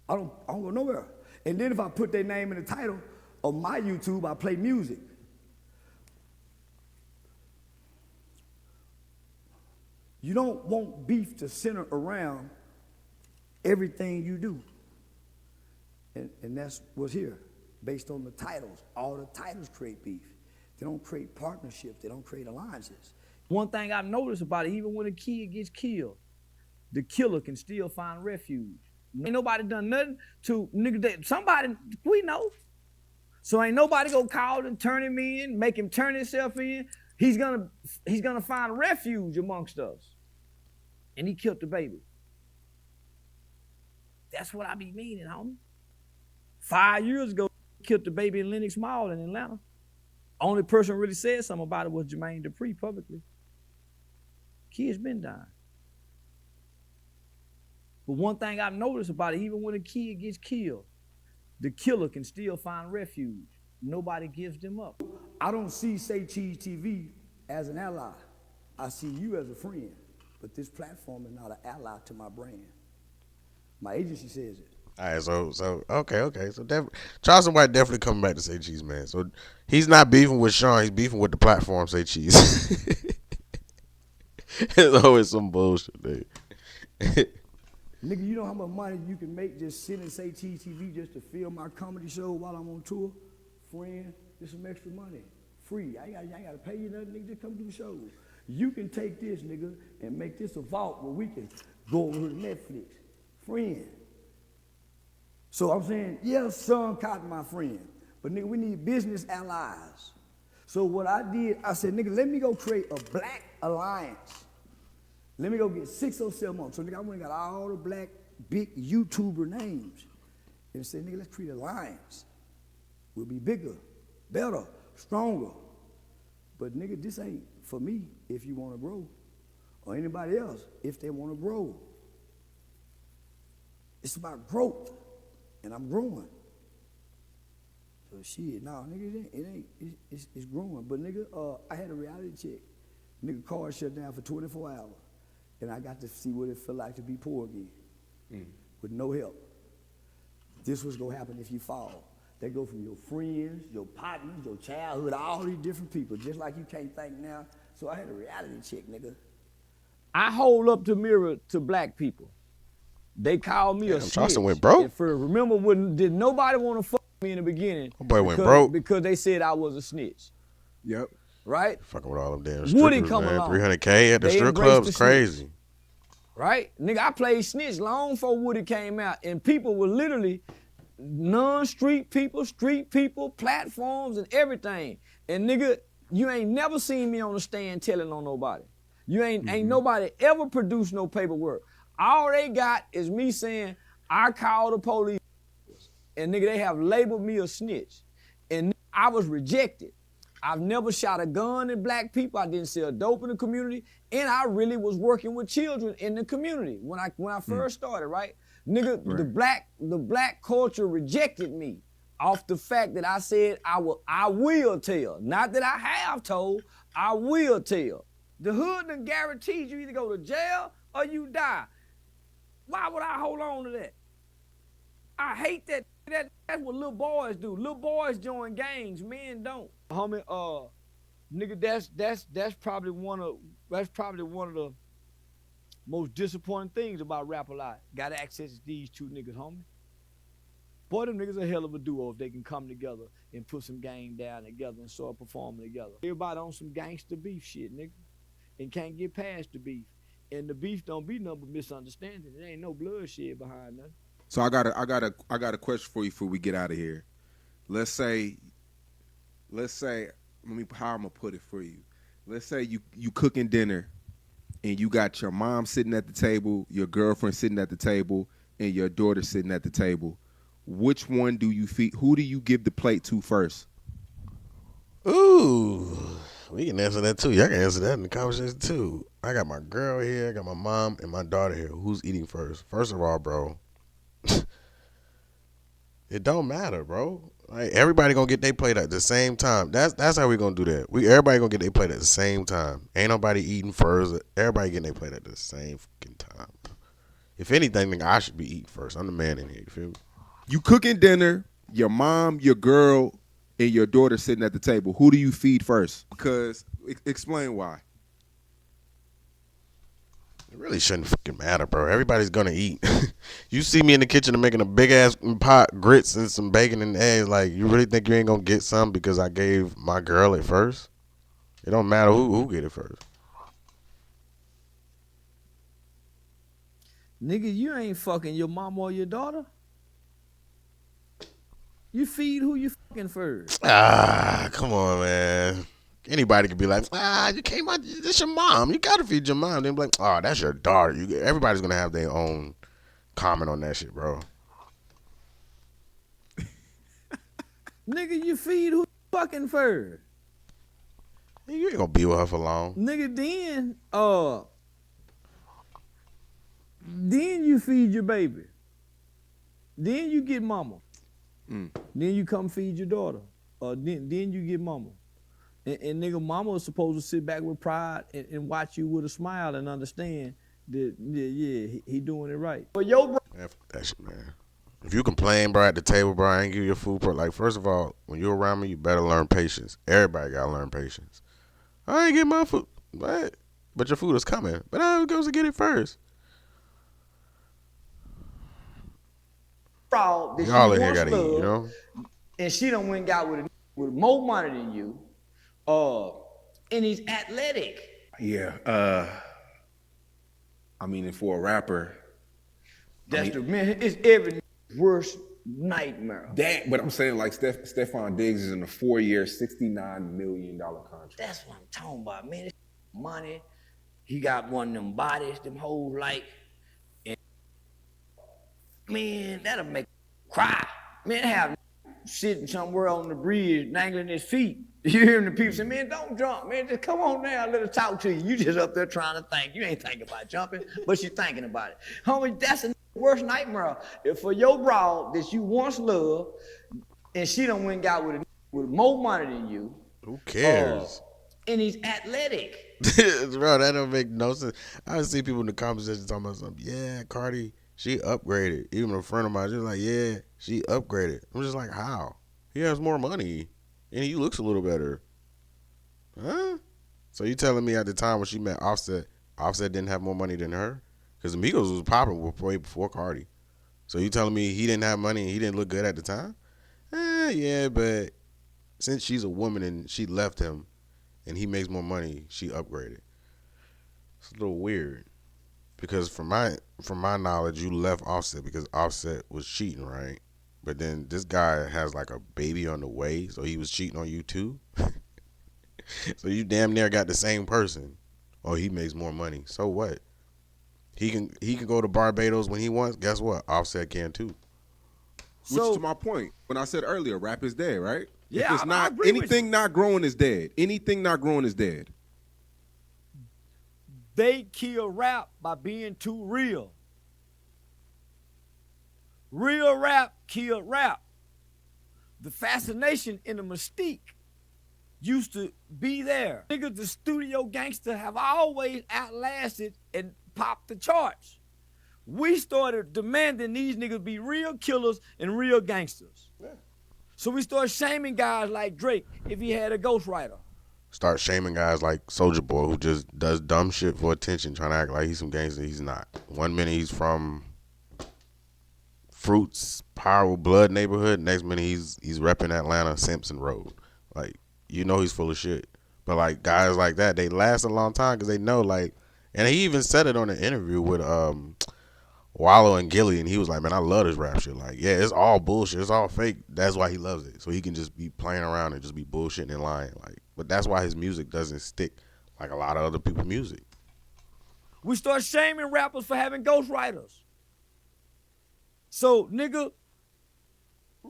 I don't go nowhere. And then if I put their name in the title of my YouTube, I play music. You don't want beef to center around everything you do. And that's what's here, based on the titles. All the titles create beef. They don't create partnerships. They don't create alliances. One thing I've noticed about it, even when a kid gets killed, the killer can still find refuge. Ain't nobody done nothing to nigga. Somebody we know. So ain't nobody gonna call and turn him in, make him turn himself in. He's gonna find refuge amongst us. And he killed the baby. That's what I be meaning, homie. 5 years ago, he killed the baby in Lenox Mall in Atlanta. Only person really said something about it was Jermaine Dupri publicly. Kids been dying. But one thing I've noticed about it, even when a kid gets killed, the killer can still find refuge. Nobody gives them up. I don't see Say Cheese TV as an ally. I see you as a friend. But this platform is not an ally to my brand. My agency says it. All right, so okay. So Charleston White definitely coming back to Say Cheese, man. So he's not beefing with Sean. He's beefing with the platform Say Cheese. There's always some bullshit there. Nigga, you know how much money you can make just sitting Say Cheese TV just to film my comedy show while I'm on tour? Friend, just some extra money. Free. I ain't got to pay you nothing, nigga. Just come do the show. You can take this, nigga, and make this a vault where we can go over to Netflix. Friend. So I'm saying, yeah, Sean Cotton, my friend. But nigga, we need business allies. So what I did, I said, nigga, let me go create a black alliance. Let me go get 6 or 7 months. So nigga, I went and got all the black big YouTuber names. And said, nigga, let's create an alliance. We'll be bigger, better, stronger. But nigga, this ain't for me if you want to grow. Or anybody else if they want to grow. It's about growth. And I'm growing. So shit, nah, nigga, it's growing. But nigga, I had a reality check. Nigga, car shut down for 24 hours. And I got to see what it felt like to be poor again. With no help. This was gonna happen if you fall. They go from your friends, your partners, your childhood, all these different people, just like you can't think now. So I had a reality check, nigga. I hold up the mirror to black people. They call me a snitch. Charleston went broke. Remember when did nobody want to fuck me in the beginning? My boy went broke. Because they said I was a snitch. Yep. Right? Fucking with all them damn Woody strippers, come man. along. $300K at the They strip embraced club the is crazy. Right? Nigga, I played snitch long before Woody came out. And people were literally non-street people, platforms and everything. And nigga, you ain't never seen me on the stand telling on nobody. You ain't nobody ever produced no paperwork. All they got is me saying, I called the police. And nigga, they have labeled me a snitch. And I was rejected. I've never shot a gun at black people. I didn't sell dope in the community. And I really was working with children in the community when I first started, right? Nigga, right. the black culture rejected me off the fact that I said I will tell. Not that I have told, I will tell. The hood done guarantees you either go to jail or you die. Why would I hold on to that? I hate that. That's what little boys do. Little boys join gangs, men don't. Homie, nigga, that's probably one of the most disappointing things about Rap a Lot. Got access to these two niggas, homie. Boy, them niggas a hell of a duo if they can come together and put some game down together and start performing together. Everybody on some gangster beef shit, nigga, and can't get past the beef. And the beef don't be nothing but misunderstanding. There ain't no bloodshed behind nothing. So I got a question for you before we get out of here. Let's say, how I'm gonna put it for you. Let's say you cooking dinner, and you got your mom sitting at the table, your girlfriend sitting at the table, and your daughter sitting at the table. which one do you feed? Who do you give the plate to first? Ooh, we can answer that too. Y'all can answer that in the conversation too. I got my girl here, I got my mom and my daughter here. Who's eating first? First of all, bro, it don't matter, bro. Like, everybody gonna get their plate at the same time. That's how we gonna do that. Everybody gonna get their plate at the same time. Ain't nobody eating first. Everybody getting their plate at the same fucking time. If anything, I should be eating first. I'm the man in here. You feel me? You cooking dinner, your mom, your girl, and your daughter sitting at the table. Who do you feed first? Because explain why. It really shouldn't fucking matter, bro. Everybody's gonna eat. You see me in the kitchen and making a big ass pot, grits and some bacon and eggs. Like, you really think you ain't gonna get some because I gave my girl it first? It don't matter who get it first. Nigga, you ain't fucking your mom or your daughter. You feed who you fucking first. Ah, come on, man. Anybody could be like, you came out, that's your mom. You gotta feed your mom. Then be like, oh, that's your daughter. Everybody's gonna have their own comment on that shit, bro. Nigga, you feed who you fucking first. You ain't gonna be with her for long. Nigga, then you feed your baby. Then you get mama. Then you come feed your daughter. Then you get mama. And nigga, mama is supposed to sit back with pride and watch you with a smile and understand that, yeah, he doing it right. But yo, bro. Man, fuck that shit, man. If you complain, bro, at the table, bro, I ain't give you your food, bro. Like, first of all, when you're around me, you better learn patience. Everybody gotta learn patience. I ain't get my food, but your food is coming. But I was to get it first. Y'all in here gotta eat, you know? And she done went and got with more money than you. And he's athletic. Yeah. I mean, and for a rapper, It's every worst nightmare. but I'm saying, like, Stephon Diggs is in a 4-year, $69 million contract. That's what I'm talking about, man. It's money. He got one of them bodies, them hoes like. And man, that'll make him cry. Man, have sitting somewhere on the bridge, dangling his feet. You hear the people say, man, don't jump, man. Just come on now, let us talk to you. You just up there trying to think. You ain't thinking about jumping, but you're thinking about it. Homie, that's the worst nightmare. If for your broad that you once loved, and she done went and got with more money than you. Who cares? And he's athletic. Bro, that don't make no sense. I see people in the conversation talking about something. Yeah, Cardi, she upgraded. Even a friend of mine, just like, yeah, she upgraded. I'm just like, how? He has more money, and he looks a little better. Huh? So you telling me at the time when she met Offset didn't have more money than her? Because Migos was popping way before Cardi. So you telling me he didn't have money and he didn't look good at the time? Yeah, but since she's a woman and she left him and he makes more money, she upgraded. It's a little weird. Because from my knowledge, you left Offset because Offset was cheating, right? But then this guy has like a baby on the way, so he was cheating on you too. So you damn near got the same person. Oh, he makes more money. So what? He can go to Barbados when he wants. Guess what? Offset can too. Which to my point, when I said earlier, rap is dead, right? Yeah, if it's I not agree with anything not growing is dead. Anything not growing is dead. They kill rap by being too real. Real rap killed rap. The fascination and the mystique used to be there. Niggas, the studio gangster have always outlasted and popped the charts. We started demanding these niggas be real killers and real gangsters. Yeah. So we started shaming guys like Drake if he had a ghostwriter. Start shaming guys like Soulja Boy who just does dumb shit for attention, trying to act like he's some gangster. He's not. 1 minute he's from Fruits, Power Blood neighborhood. Next minute he's repping Atlanta, Simpson Road. Like, you know he's full of shit. But like guys like that, they last a long time because they know, like, and he even said it on an interview with Wallow and Gilly, and he was like, man, I love this rap shit. Like, yeah, it's all bullshit. It's all fake. That's why he loves it. So he can just be playing around and just be bullshitting and lying. Like, but that's why his music doesn't stick like a lot of other people's music. We start shaming rappers for having ghostwriters. So, nigga,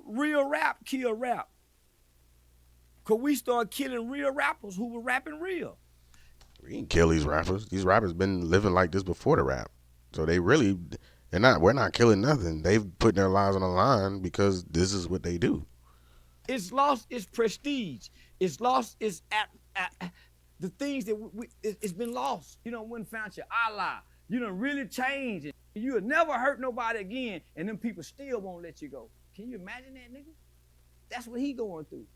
real rap kill rap. Cause we started killing real rappers who were rapping real. We didn't kill these rappers. These rappers been living like this before the rap. So we're not killing nothing. They've put their lives on the line because this is what they do. It's lost its prestige. It's lost its the things that it's been lost. You done went and found your Allah. You done really changed it. You'll never hurt nobody again, and them people still won't let you go. Can you imagine that, nigga? That's what he going through.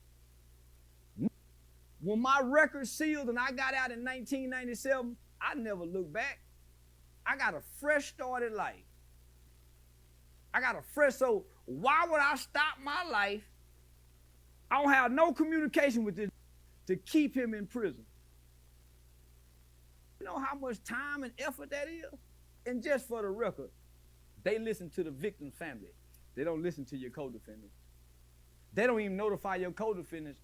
When my record sealed and I got out in 1997, I never looked back. I got a fresh start in life. So why would I stop my life? I don't have no communication with this to keep him in prison. You know how much time and effort that is? And just for the record, they listen to the victim's family. They don't listen to your co-defendants. They don't even notify your co-defendants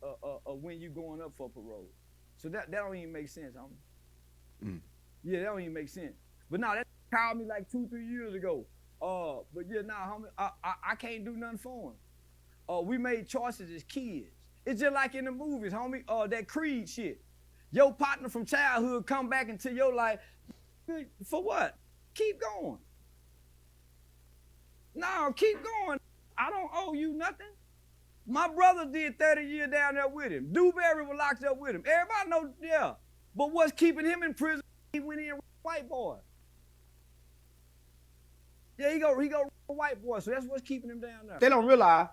when you going up for parole. So that don't even make sense, homie. Yeah, that don't even make sense. But now that called me like 2-3 years ago. But yeah, nah, homie, I can't do nothing for him. We made choices as kids. It's just like in the movies, homie. That Creed shit. Your partner from childhood come back into your life. For what? Keep going. No, keep going. I don't owe you nothing. My brother did 30 years down there with him. Dewberry was locked up with him. Everybody knows, yeah. But what's keeping him in prison? He went in with a white boy. Yeah, he go a white boy. So that's what's keeping him down there. They don't realize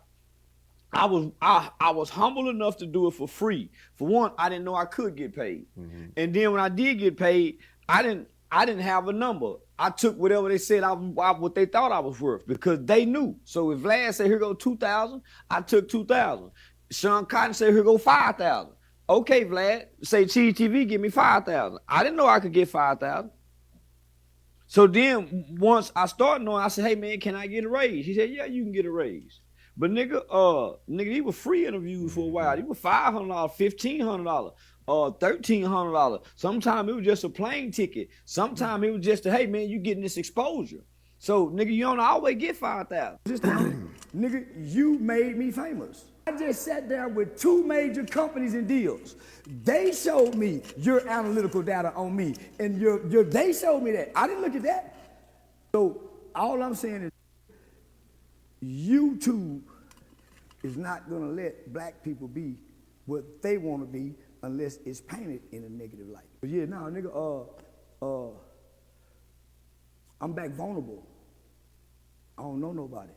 I was humble enough to do it for free. For one, I didn't know I could get paid. Mm-hmm. And then when I did get paid, I didn't have a number. I took whatever they said what they thought I was worth because they knew. So if Vlad said, here go 2,000, I took 2,000. Sean Cotton said, here go 5,000. Okay, Vlad, say Cheese TV, give me 5,000. I didn't know I could get 5,000. So then once I started knowing, I said, hey man, can I get a raise? He said, yeah, you can get a raise. But nigga, these were free interviews for a while. These were $500, $1,500. $1,300. Sometimes it was just a plane ticket. Sometimes it was just hey man, you getting this exposure. So nigga, you don't always get 5,000. Nigga, you made me famous. I just sat down with 2 major companies and deals. They showed me your analytical data on me, and they showed me that. I didn't look at that. So all I'm saying is, YouTube is not gonna let black people be what they want to be unless it's painted in a negative light. But yeah, nah, nigga, I'm back vulnerable. I don't know nobody.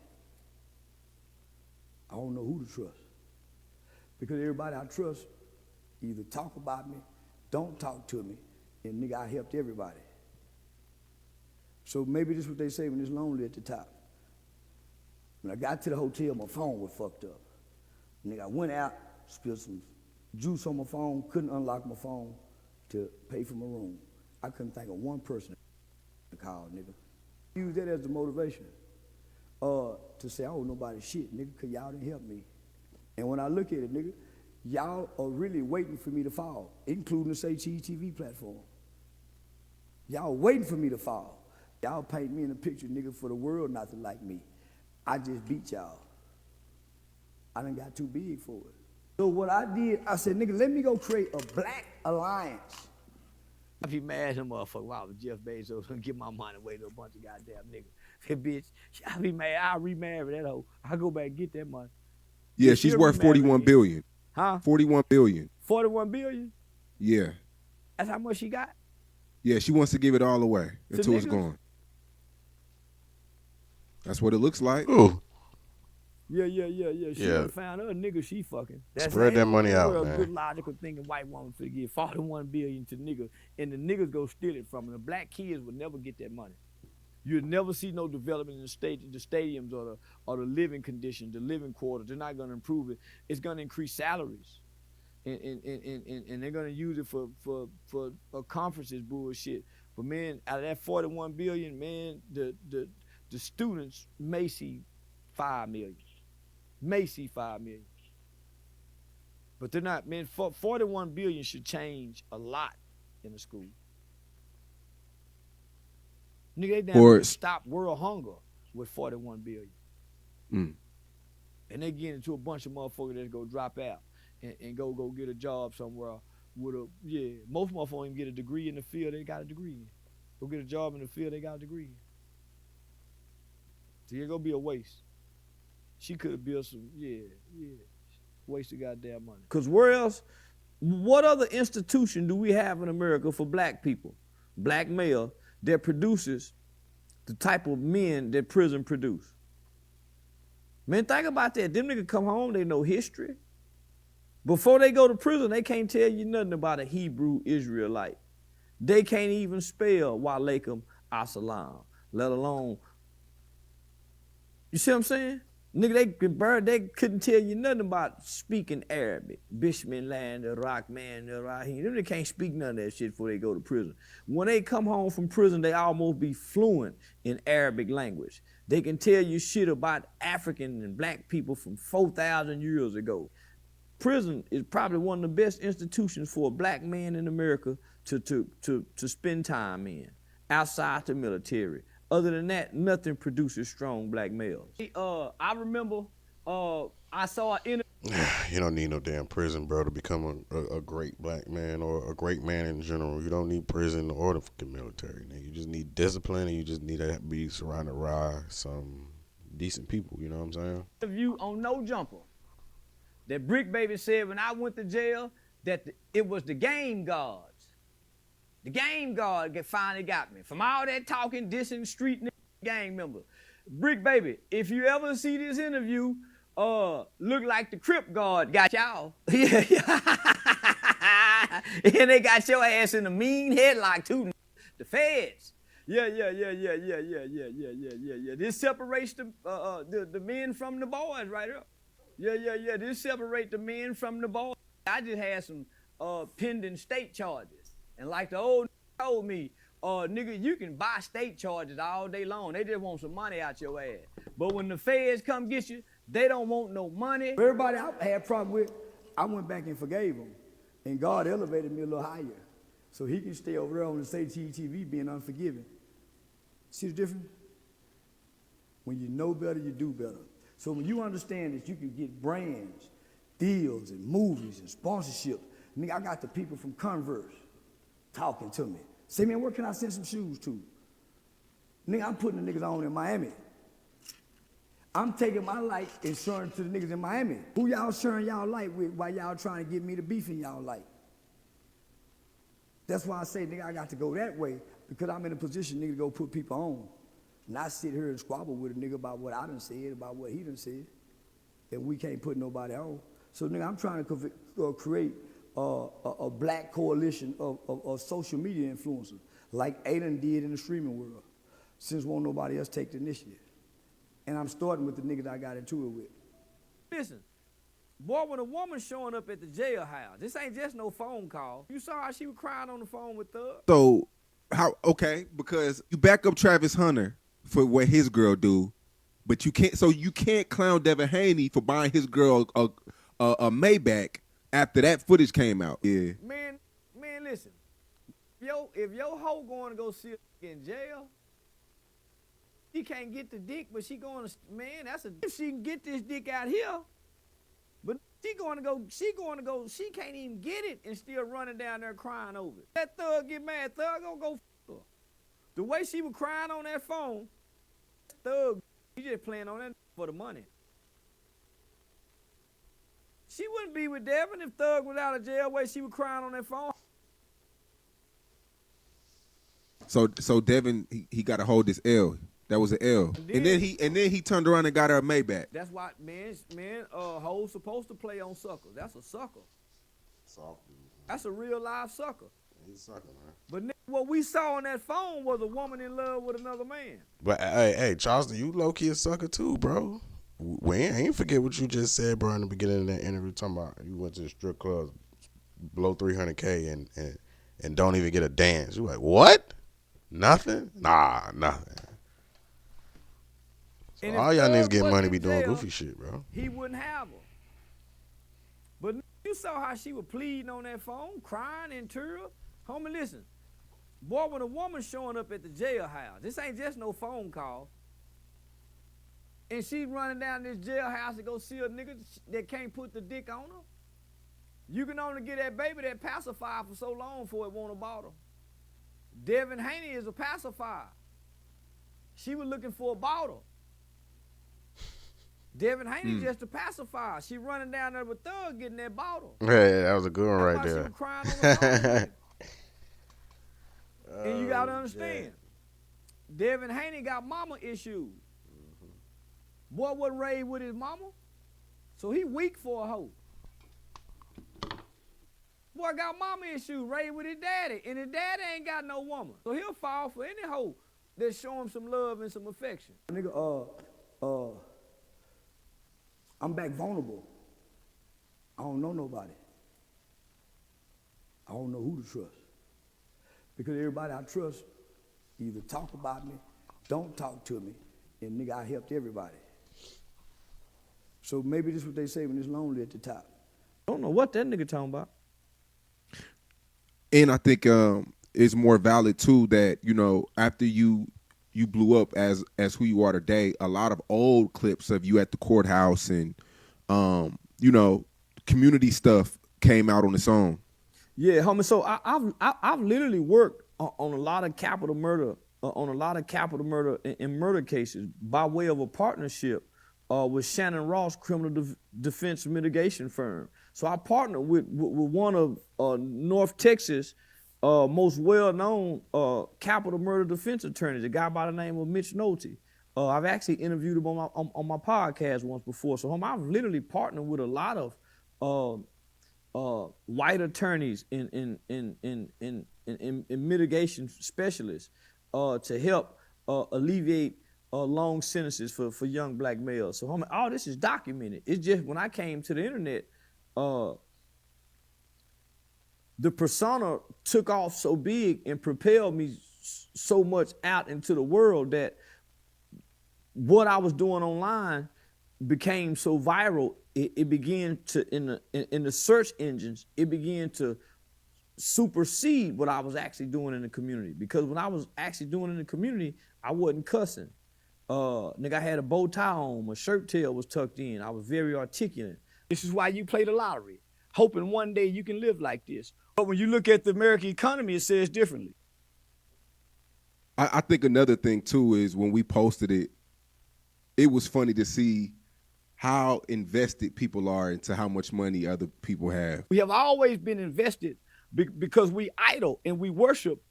I don't know who to trust. Because everybody I trust either talk about me, don't talk to me, and nigga, I helped everybody. So maybe this is what they say when it's lonely at the top. When I got to the hotel, my phone was fucked up. Nigga, I went out, spilled some juice on my phone, couldn't unlock my phone to pay for my room. I couldn't think of one person to call, nigga. Use that as the motivation to say, I owe nobody shit, nigga, because y'all didn't help me. And when I look at it, nigga, y'all are really waiting for me to fall, including the Say Cheese TV platform. Y'all waiting for me to fall. Y'all paint me in a picture, nigga, for the world not to like me. I just beat y'all. I done got too big for it. So what I did, I said, nigga, let me go create a black alliance. I'd be mad at him, motherfucker. Wow, Jeff Bezos gonna give my money away to a bunch of goddamn niggas. That bitch, I'd be mad. I'll remarry that hoe. I'll go back and get that money. Yeah, she's worth 41 billion. Huh? 41 billion. 41 billion? Yeah. That's how much she got? Yeah, she wants to give it all away until it's gone. That's what it looks like. Ooh. Yeah. She done found her nigga she fucking. That's spread that money out, man. A good logical thinking white woman to give 41 billion to niggas, and the niggas go steal it from them. The black kids would never get that money. You'll never see no development in the stadiums or the living conditions, the living quarters. They're not gonna improve it. It's gonna increase salaries. And they're gonna use it for conferences bullshit. But man, out of that 41 billion, man, the students may see 5 million. May see 5 million. But they're not, man, 41 billion should change a lot in the school. Nigga, they down to stop world hunger with 41 billion. And they get into a bunch of motherfuckers that go drop out and go get a job somewhere with most motherfuckers don't even get a degree in the field they got a degree in. Go get a job in the field they got a degree in. So it's gonna be a waste. She could have built some, waste of goddamn money. Cause where else, what other institution do we have in America for black people, black male, that produces the type of men that prison produce? Man, think about that. Them niggas come home, they know history. Before they go to prison, they can't tell you nothing about a Hebrew Israelite. They can't even spell Wa Alaikum Assalam, let alone, you see what I'm saying? Nigga, they couldn't tell you nothing about speaking Arabic. Bismillah, the Rahman, the Rahim. They can't speak none of that shit before they go to prison. When they come home from prison, they almost be fluent in Arabic language. They can tell you shit about African and black people from 4,000 years ago. Prison is probably one of the best institutions for a black man in America to spend time in, outside the military. Other than that, nothing produces strong black males. I remember I saw an interview. You don't need no damn prison, bro, to become a great black man or a great man in general. You don't need prison or the fucking military. You just need discipline, and you just need to be surrounded by some decent people. You know what I'm saying? Interview on No Jumper that Brick Baby said when I went to jail that it was the game guards. The game guard finally got me. From all that talking, dissing street gang member. Brick Baby, if you ever see this interview, look like the Crip guard got y'all. And they got your ass in a mean headlock too. The feds. Yeah. This separates the men from the boys right here. Yeah. This separates the men from the boys. I just had some pending state charges. And like the old told me, nigga, you can buy state charges all day long. They just want some money out your ass. But when the feds come get you, they don't want no money. Everybody I had problem with, I went back and forgave them. And God elevated me a little higher. So he can stay over there on the state TV being unforgiving. See the difference? When you know better, you do better. So when you understand that you can get brands, deals, and movies, and sponsorship, nigga, I got the people from Converse talking to me. Say, man, where can I send some shoes to? Nigga, I'm putting the niggas on in Miami. I'm taking my light and showing to the niggas in Miami. Who y'all sharing y'all light with while y'all trying to get me to beef in y'all light? That's why I say, nigga, I got to go that way because I'm in a position, nigga, to go put people on. Not sit here and squabble with a nigga about what I done said, about what he done said. And we can't put nobody on. So, nigga, I'm trying to create a black coalition of social media influencers like Aiden did in the streaming world, since won't nobody else take the initiative. And I'm starting with the niggas I got into it with. Listen, boy, when a woman showing up at the jailhouse, this ain't just no phone call. You saw how she was crying on the phone with Thug? So, because you back up Travis Hunter for what his girl do, but you can't clown Devin Haney for buying his girl a Maybach after that footage came out. Yeah. Man, listen. If your hoe going to go sit in jail, she can't get the dick, but she going to, man, if she can get this dick out here, but she can't even get it and still running down there crying over it. That Thug get mad, Thug gonna go f her. The way she was crying on that phone, Thug, he just playing on that for the money. She wouldn't be with Devin if Thug was out of jail the way she was crying on that phone. So Devin, he got to hold this L. That was an L. And then he turned around and got her a Maybach. That's why, man, hoes supposed to play on suckers. That's a sucker. That's a real live sucker. He's a sucker, man. But what we saw on that phone was a woman in love with another man. But hey, Charleston, you low key a sucker too, bro. We ain't forget what you just said, bro, in the beginning of that interview, talking about you went to the strip club, blow $300K and don't even get a dance. You like, what? Nothing? Nah, nothing. So all y'all niggas get money be doing goofy shit, bro. He wouldn't have her. But you saw how she was pleading on that phone, crying in tears. Homie, listen. Boy, when a woman showing up at the jailhouse, this ain't just no phone call. and she running down this jailhouse to go see a nigga that can't put the dick on her. You can only get that baby that pacifier for so long before it want a bottle. Devin Haney is a pacifier. She was looking for a bottle. Devin Haney just a pacifier. She running down there with Thug getting that bottle. Yeah, that was a good one That's right why there. she was crying on the phone. And you gotta understand, Devin Haney got mama issues. Boy wasn't raised with his mama, so he weak for a hoe. Boy got mama issues, raised with his daddy, and his daddy ain't got no woman. So he'll fall for any hoe that show him some love and some affection. Nigga, I'm back vulnerable. I don't know nobody. I don't know who to trust. Because everybody I trust either talk about me, don't talk to me, and nigga, I helped everybody. So maybe this is what they say when it's lonely at the top. I don't know what that nigga talking about. And I think it's more valid too that, you know, after you blew up as who you are today, a lot of old clips of you at the courthouse and you know, community stuff came out on its own. Yeah, homie. So I've literally worked on a lot of capital murder, and murder cases by way of a partnership with Shannon Ross Criminal Defense Mitigation Firm. So I partnered with one of North Texas most well-known capital murder defense attorneys, a guy by the name of Mitch Nolte. I've actually interviewed him on my podcast once before. So I've literally partnered with a lot of white attorneys in mitigation specialists to help alleviate long sentences for young black males. So all this is documented. It's just when I came to the internet, the persona took off so big and propelled me so much out into the world that what I was doing online became so viral. It began to in the search engines. It began to supersede what I was actually doing in the community. Because when I was actually doing in the community, I wasn't cussing. Nigga, I had a bow tie on. My shirt tail was tucked in. I was very articulate. This is why you play the lottery, hoping one day you can live like this. But when you look at the American economy, it says differently. I think another thing too is when we posted it, it was funny to see how invested people are into how much money other people have. We have always been invested because we idol and we worship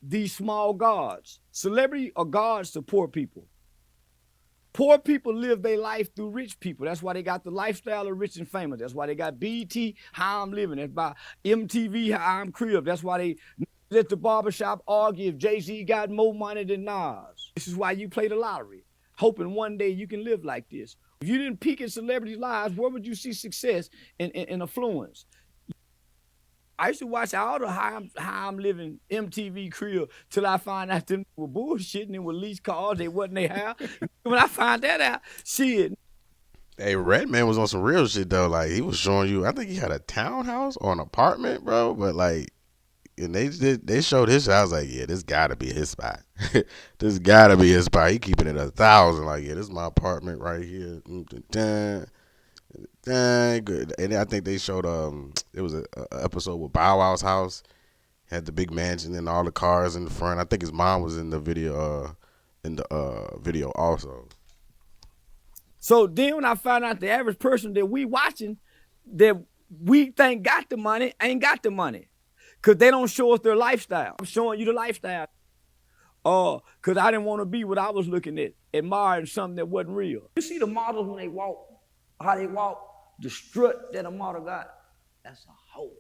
these small gods. Celebrity are gods to poor people. Poor people live their life through rich people. That's why they got the lifestyle of rich and famous. That's why they got BET, How I'm Living. That's by MTV, How I'm Crib. That's why they at the barbershop argue if Jay-Z got more money than Nas. This is why you play the lottery, hoping one day you can live like this. If you didn't peak in celebrities' lives, where would you see success and affluence? I used to watch all the How I'm Living MTV Crib till I find out them were bullshitting and were leased cars. They wasn't they have. When I find that out, shit. Hey, Redman was on some real shit though. Like he was showing you, I think he had a townhouse or an apartment, bro. But like, and they showed his house. Like, yeah, this gotta be his spot. This gotta be his spot. He keeping it 1,000. Like, yeah, this is my apartment right here. Dang good. And I think they showed it was a episode with Bow Wow's house. Had the big mansion and all the cars in the front. I think his mom was in the video video also. So then when I find out the average person that we watching that we think got the money ain't got the money. Cause they don't show us their lifestyle. I'm showing you the lifestyle. Cause I didn't want to be what I was looking at, admiring something that wasn't real. You see the models when they walk, how they walk, the strut that a model got, that's a hoe.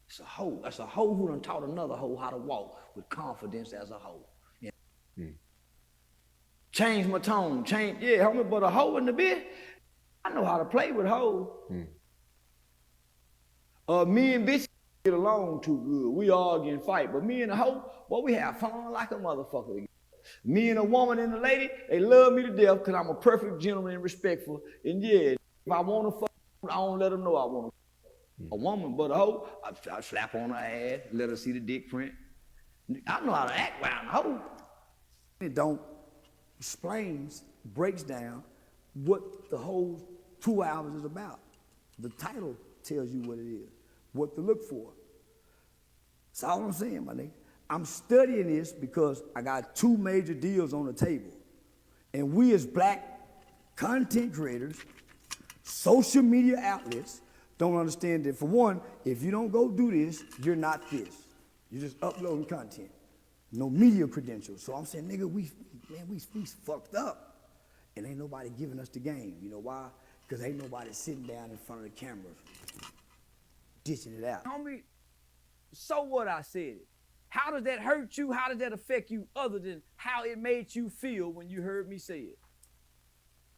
It's a hoe. That's a hoe who done taught another hoe how to walk with confidence as a hoe. Yeah. Change my tone, homie, but a hoe in the bed, I know how to play with hoes. Me and bitch get along too good. We argue and fight, but me and a hoe, boy, we have fun like a motherfucker. Me and a woman and a lady, they love me to death because I'm a perfect gentleman and respectful. And yeah, if I want to fuck, I don't let them know I want to. A woman, but a hoe, I slap on her ass, let her see the dick print. I know how to act around a hoe. It don't explains, breaks down what the whole 2 hours is about. The title tells you what it is, what to look for. That's all I'm saying, my nigga. I'm studying this because I got 2 major deals on the table. And we as black content creators, social media outlets, don't understand that, for one, if you don't go do this, you're not this. You're just uploading content. No media credentials. So I'm saying, nigga, we fucked up. And ain't nobody giving us the game. You know why? Because ain't nobody sitting down in front of the cameras dishing it out. Homie, so what I said it. How does that hurt you? How does that affect you other than how it made you feel when you heard me say it?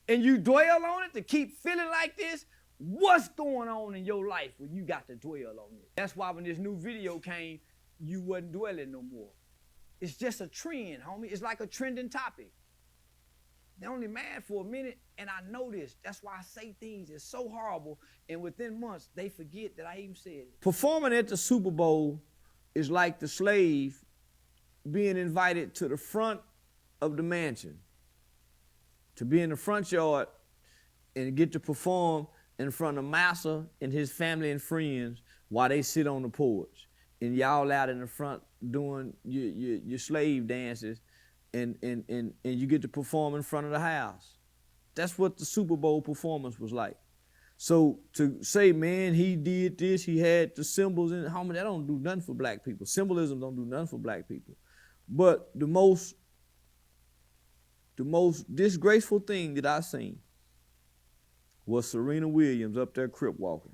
And you dwell on it to keep feeling like this? What's going on in your life when you got to dwell on it? That's why when this new video came, you wasn't dwelling no more. It's just a trend, homie. It's like a trending topic. They only mad for a minute, and I know this. That's why I say things. It's so horrible, and within months, they forget that I even said it. Performing at the Super Bowl is like the slave being invited to the front of the mansion, to be in the front yard and get to perform in front of Massa and his family and friends while they sit on the porch. And y'all out in the front doing your slave dances, and you get to perform in front of the house. That's what the Super Bowl performance was like. So to say, man, he did this, he had the symbols in it, homie, that don't do nothing for black people. Symbolism don't do nothing for black people. But the most disgraceful thing that I seen was Serena Williams up there crip walking.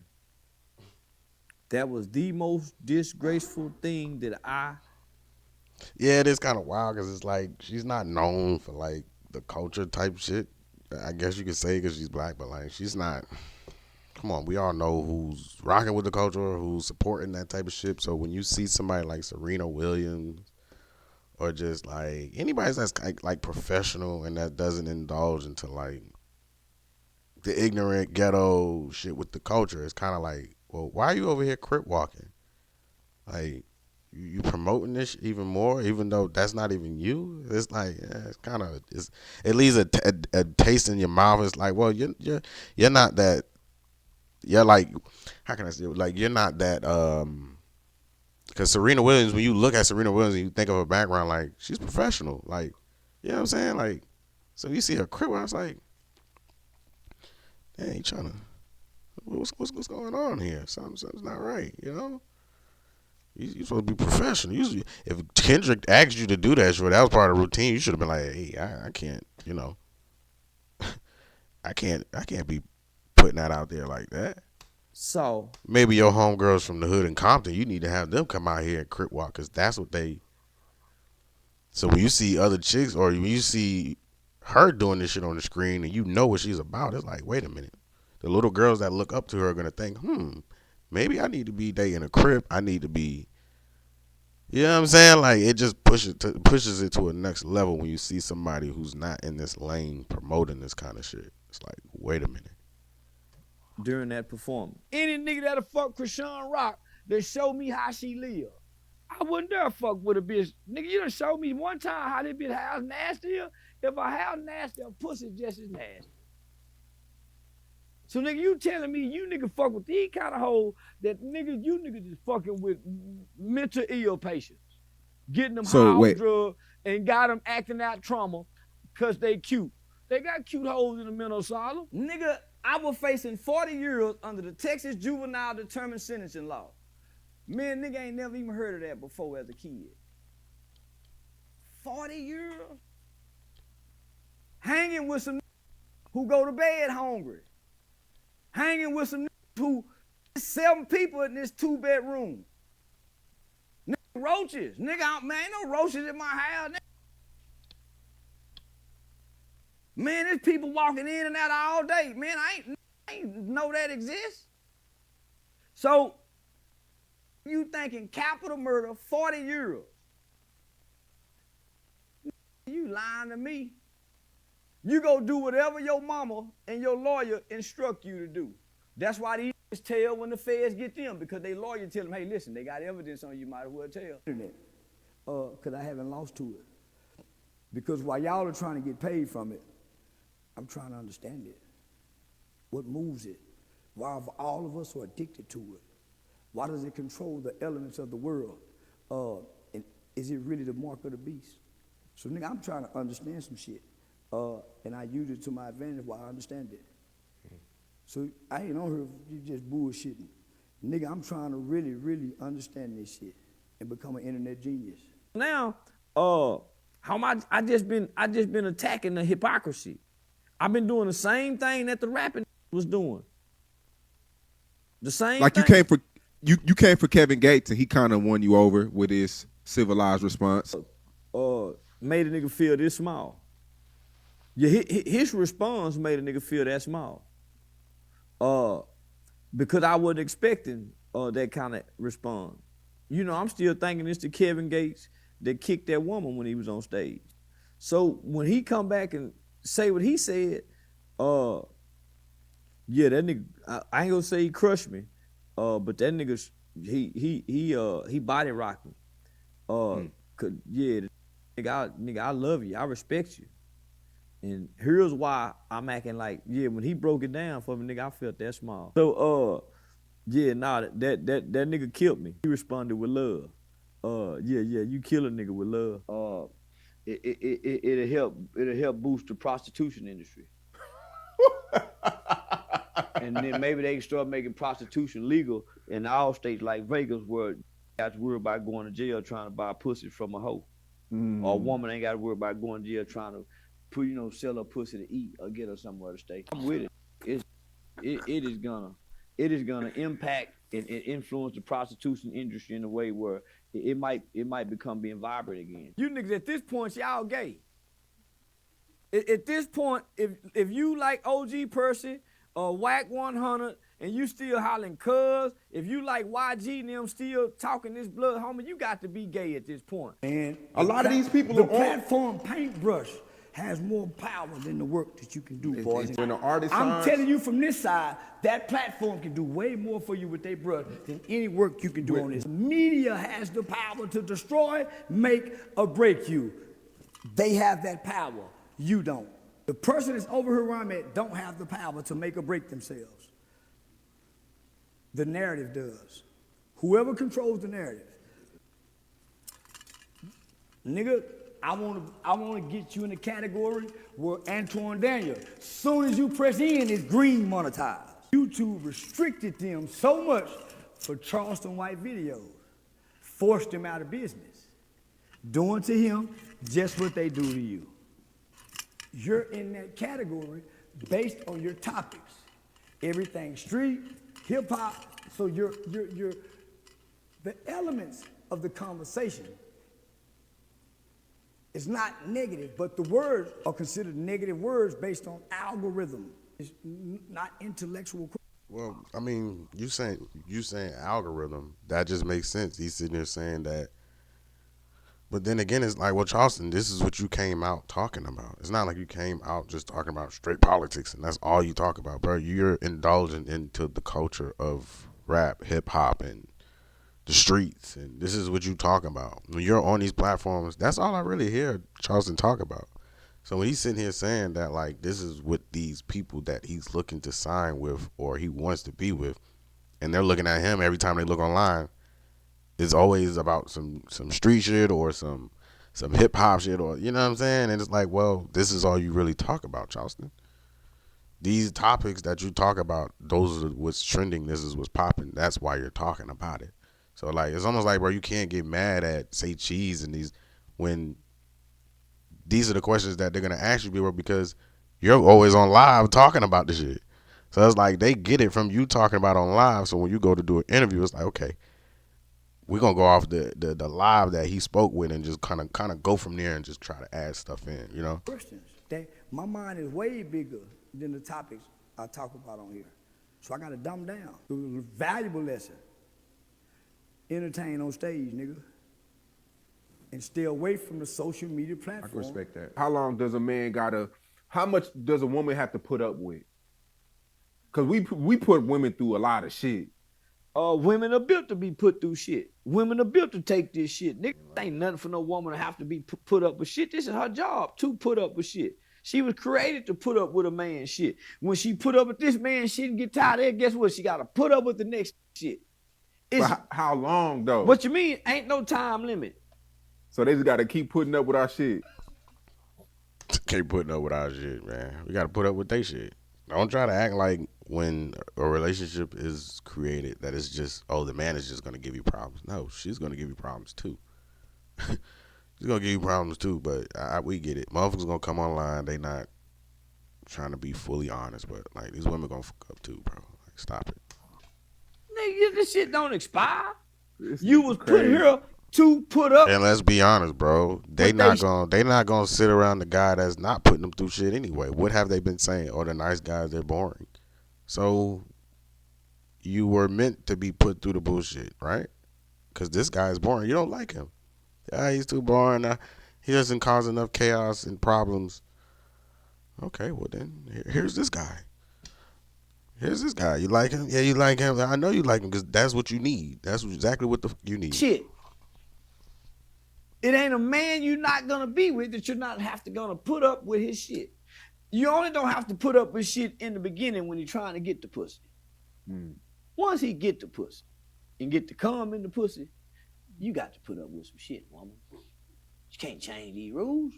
That was the most disgraceful thing that I... Yeah, it is kind of wild because it's like she's not known for like the culture type shit. I guess you could say because she's black, but like she's not... Come on, we all know who's rocking with the culture, who's supporting that type of shit. So when you see somebody like Serena Williams or just like anybody that's like professional and that doesn't indulge into like the ignorant ghetto shit with the culture, it's kind of like, well, why are you over here crip walking? Like, you promoting this even more, even though that's not even you. It's like, yeah, it's kind of, it leaves a taste in your mouth. It's like, well, you're not that. You're like, how can I say it? Like, you're not that, because Serena Williams, when you look at Serena Williams and you think of her background, like, she's professional. Like, you know what I'm saying? Like, so you see her crib, I was like, dang, you trying to, what's going on here? Something's not right, you know? You're supposed to be professional. Usually, if Kendrick asked you to do that, sure, that was part of the routine, you should have been like, hey, I can't, you know, I can't be putting that out there like that. So maybe your homegirls from the hood in Compton, you need to have them come out here and crip walk because that's what they. So when you see other chicks or when you see her doing this shit on the screen and you know what she's about, it's like, wait a minute. The little girls that look up to her are gonna think, maybe I need to be dating a crip. I need to be. You know what I'm saying? Like it just pushes it to a next level when you see somebody who's not in this lane promoting this kind of shit. It's like, wait a minute. During that performance, any nigga that'll fuck Krishan Rock that show me how she live, I wouldn't dare fuck with a bitch. Nigga, you done showed me one time how this bitch house nasty is. If a house nasty, a pussy just as nasty. So nigga, you telling me you nigga fuck with these kind of hoes that nigga, you nigga just fucking with mental ill patients. Getting them high on drugs and got them acting out trauma because they cute. They got cute hoes in the mental asylum. Nigga, I was facing 40 years under the Texas Juvenile Determined Sentencing Law. Man, nigga ain't never even heard of that before as a kid. 40 years? Hanging with some who go to bed hungry. Hanging with some who 7 people in this 2-bedroom. Nigga, roaches. Nigga, man, ain't no roaches in my house. Nigga. Man, there's people walking in and out all day. Man, I ain't know that exists. So, you thinking capital murder, 40 years. You lying to me. You go do whatever your mama and your lawyer instruct you to do. That's why these tell when the feds get them, because they lawyer tell them, hey, listen, they got evidence on you, might as well tell. Because I haven't lost to it. Because while y'all are trying to get paid from it, I'm trying to understand it. What moves it? Why all of us are addicted to it? Why does it control the elements of the world? And is it really the mark of the beast? So nigga, I'm trying to understand some shit. And I use it to my advantage while I understand it. So I ain't on here you just bullshitting. Nigga, I'm trying to really, really understand this shit and become an internet genius. Now, how am I just been attacking the hypocrisy. I've been doing the same thing that the rapping was doing. The same Like thing. you came for Kevin Gates and he kind of won you over with his civilized response. Made a nigga feel this small. Yeah, his response made a nigga feel that small. Because I wasn't expecting that kind of response. You know, I'm still thinking it's the Kevin Gates that kicked that woman when he was on stage. So when he come back and say what he said, yeah, that nigga, I ain't gonna say he crushed me, but that nigga, he body rocked me. Cause yeah, nigga, I love you, I respect you. And here's why I'm acting like, yeah, when he broke it down for me, nigga, I felt that small. So, yeah, nah, that nigga killed me. He responded with love. Yeah, you kill a nigga with love. It'll help boost the prostitution industry. And then maybe they can start making prostitution legal in all states like Vegas, where you got to worry about going to jail trying to buy pussy from a hoe. Or a woman ain't got to worry about going to jail trying to sell her pussy to eat or get her somewhere to stay. I'm with it. It is gonna impact and influence the prostitution industry in a way where it might become being vibrant again. You niggas at this point, y'all gay. At this point, if you like OG Percy or Whack 100 and you still hollering cuz, if you like YG and them still talking this blood, homie, you got to be gay at this point. And A lot of these people the are on- platform paintbrush has more power than the work that you can do, boys. When the artist I'm signs- telling you from this side, that platform can do way more for you with their brush than any work you can do on this. Media has the power to destroy, make, or break you. They have that power. You don't. The person that's over here where I'm at don't have the power to make or break themselves. The narrative does. Whoever controls the narrative. Nigga, I wanna get you in the category where Antoine Daniel, soon as you press in, it's green monetized. YouTube restricted them so much for Charleston White videos, forced him out of business, doing to him just what they do to you. You're in that category based on your topics. Everything street, hip hop, so you're the elements of the conversation. It's not negative, but the words are considered negative words based on algorithm. It's not intellectual. Well, I mean, you saying algorithm, that just makes sense. He's sitting there saying that. But then again, it's like, well, Charleston, this is what you came out talking about. It's not like you came out just talking about straight politics and that's all you talk about, bro. You're indulging into the culture of rap, hip hop, and the streets, and this is what you talk about. When you're on these platforms, that's all I really hear Charleston talk about. So when he's sitting here saying that, like, this is what these people that he's looking to sign with or he wants to be with, and they're looking at him every time they look online, it's always about some street shit or some hip hop shit, or you know what I'm saying? And it's like, well, this is all you really talk about, Charleston. These topics that you talk about, those are what's trending. This is what's popping. That's why you're talking about it. So like, it's almost like, bro, you can't get mad at Say Cheese and these when these are the questions that they're gonna ask you, bro, because you're always on live talking about this shit. So it's like they get it from you talking about on live. So when you go to do an interview, it's like, okay, we're gonna go off the live that he spoke with and just kind of go from there and just try to add stuff in, you know? Questions. My mind is way bigger than the topics I talk about on here. So I gotta dumb down. It was a valuable lesson. Entertain on stage, nigga. And stay away from the social media platform. I can respect that. How long does a man how much does a woman have to put up with? Because we put women through a lot of shit. Women are built to be put through shit. Women are built to take this shit. Nigga, ain't nothing for no woman to have to be put up with shit. This is her job to put up with shit. She was created to put up with a man's shit. When she put up with this man's shit and get tired of it, guess what? She got to put up with the next shit. But how long though? What you mean? Ain't no time limit. So they just got to keep putting up with our shit. Keep putting up with our shit, man. We got to put up with their shit. Don't try to act like when a relationship is created that it's just, oh, the man is just going to give you problems. No, she's going to give you problems too. She's going to give you problems too, but we get it. Motherfuckers going to come online. They not trying to be fully honest, but like these women going to fuck up too, bro. Like, stop it. Nigga, this shit don't expire. You was put here to put up. And let's be honest, bro. They not gonna sit around the guy that's not putting them through shit anyway. What have they been saying? Oh, the nice guys, they're boring. So you were meant to be put through the bullshit, right? Because this guy is boring. You don't like him. Yeah, he's too boring. He doesn't cause enough chaos and problems. Okay, well then, here's this guy. Here's this guy. You like him? Yeah, you like him. I know you like him because that's what you need. That's exactly what you need. Shit. It ain't a man you're not gonna be with that you're not gonna put up with his shit. You only don't have to put up with shit in the beginning when you're trying to get the pussy. Once he get the pussy and get the cum in the pussy, you got to put up with some shit, woman. You can't change these rules.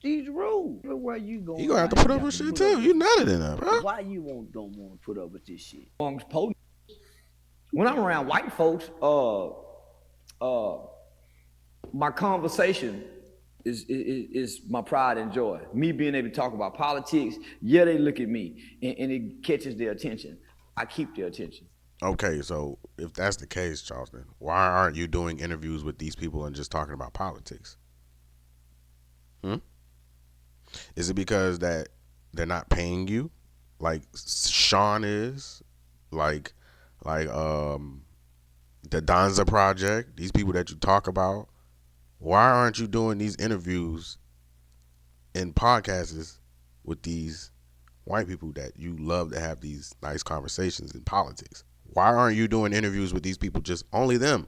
These the rules. Where you going? You gonna have to put up with shit too. You nutted in that, bro. Why you don't want to put up with this shit? When I'm around white folks, my conversation is my pride and joy. Me being able to talk about politics, yeah, they look at me and it catches their attention. I keep their attention. Okay, so if that's the case, Charleston, why aren't you doing interviews with these people and just talking about politics? Is it because that they're not paying you, like Sean is, like the Donza Project? These people that you talk about. Why aren't you doing these interviews and podcasts with these white people that you love to have these nice conversations in politics? Why aren't you doing interviews with these people, just only them?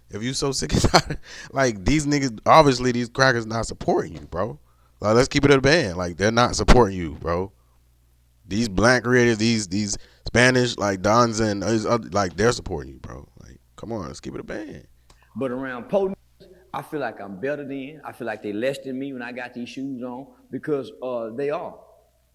If you so sick and tired, like these niggas, obviously these crackers not supporting you, bro. Like, let's keep it a band. Like, they're not supporting you, bro. These black creators, these Spanish, like Donza and these other, like, they're supporting you, bro. Like, come on, let's keep it a band. But around potent, I feel like I'm better than. I feel like they less than me when I got these shoes on because they are.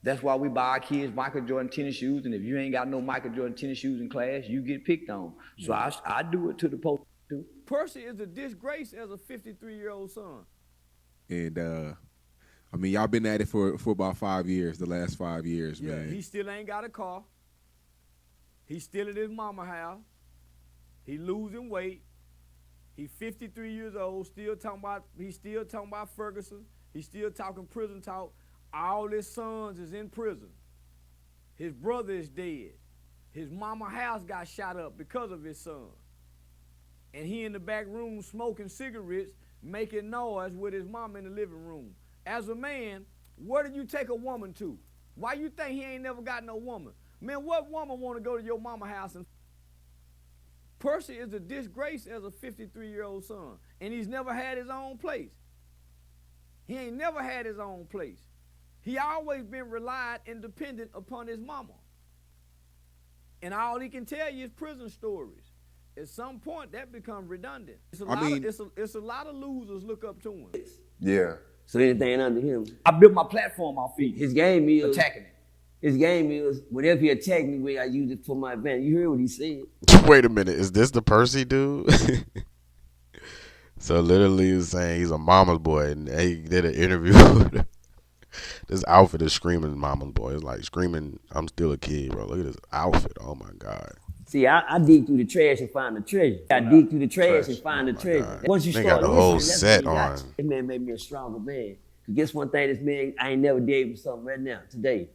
That's why we buy our kids Michael Jordan tennis shoes, and if you ain't got no Michael Jordan tennis shoes in class, you get picked on. So I do it to the potent too. Percy is a disgrace as a 53-year-old son. And I mean, y'all been at it for about 5 years, the last 5 years, man. He still ain't got a car. He's still at his mama house. He losing weight. He's 53 years old, he's still talking about Ferguson. He's still talking prison talk. All his sons is in prison. His brother is dead. His mama house got shot up because of his son. And he in the back room smoking cigarettes, making noise with his mama in the living room. As a man, where do you take a woman to? Why you think he ain't never got no woman? Man, what woman want to go to your mama house and Percy is a disgrace as a 53-year-old son, and he's never had his own place. He ain't never had his own place. He always been relied and dependent upon his mama. And all he can tell you is prison stories. At some point, that becomes redundant. It's a lot of losers look up to him. Yeah. So anything under him. I built my platform off feet. His game is attacking it. His game is whatever he attack me with, I use it for my advantage. You heard what he said. Wait a minute, is this the Percy dude? So literally, he was saying he's a mama's boy, and he did an interview with him. This outfit is screaming mama's boy. It's like screaming, I'm still a kid, bro. Look at this outfit. Oh my God. See, I dig through the trash and find the treasure. I dig through the trash and find the treasure. God. Once you They start got the whole listening, set that's when you on. got. This man made me a stronger man. Cause guess one thing, this man, I ain't never gave him something right now, today.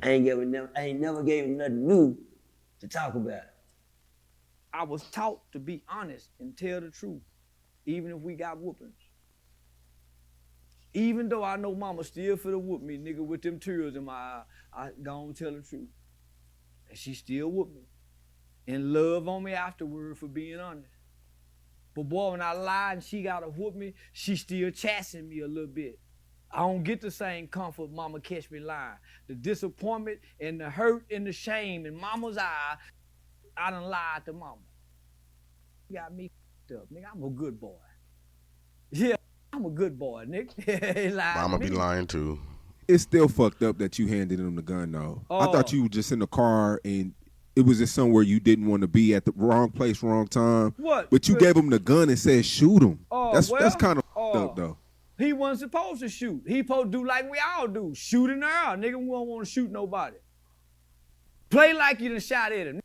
I ain't never gave him nothing new to talk about. I was taught to be honest and tell the truth, even if we got whoopings. Even though I know mama still finna whoop me, nigga, with them tears in my eye, I gon' tell the truth. And she still whoop me. and love on me afterward for being honest. But boy, when I lied and she got to whoop me, she still chasing me a little bit. I don't get the same comfort mama catch me lying. The disappointment and the hurt and the shame in mama's eye, I done lied to mama. You got me up, nigga. I'm a good boy. Yeah, I'm a good boy, nigga. Mama be lying too. It's still fucked up that you handed him the gun, though. I thought you were just in the car and it was just somewhere you didn't want to be, at the wrong place, wrong time. What? But you gave him the gun and said, shoot him. That's kind of fucked up, though. He wasn't supposed to shoot. He supposed to do like we all do. Shoot in the air. Nigga, we don't want to shoot nobody. Play like you done shot at him.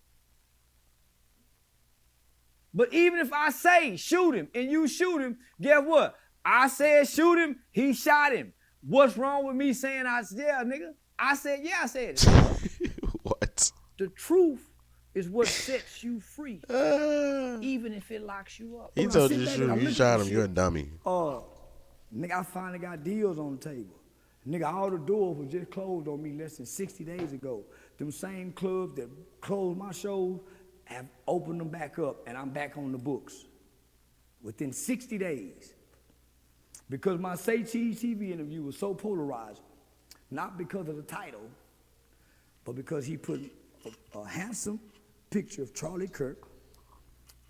But even if I say shoot him and you shoot him, guess what? I said shoot him, he shot him. What's wrong with me saying yeah, nigga? I said, yeah, I said it. What? The truth is what sets you free, even if it locks you up. He told you to shoot him. You shot him. You're a dummy. Nigga, I finally got deals on the table. Nigga, all the doors were just closed on me less than 60 days ago. Them same clubs that closed my shows have opened them back up, and I'm back on the books within 60 days. Because my Say Cheese TV interview was so polarizing, not because of the title, but because he put a handsome picture of Charlie Kirk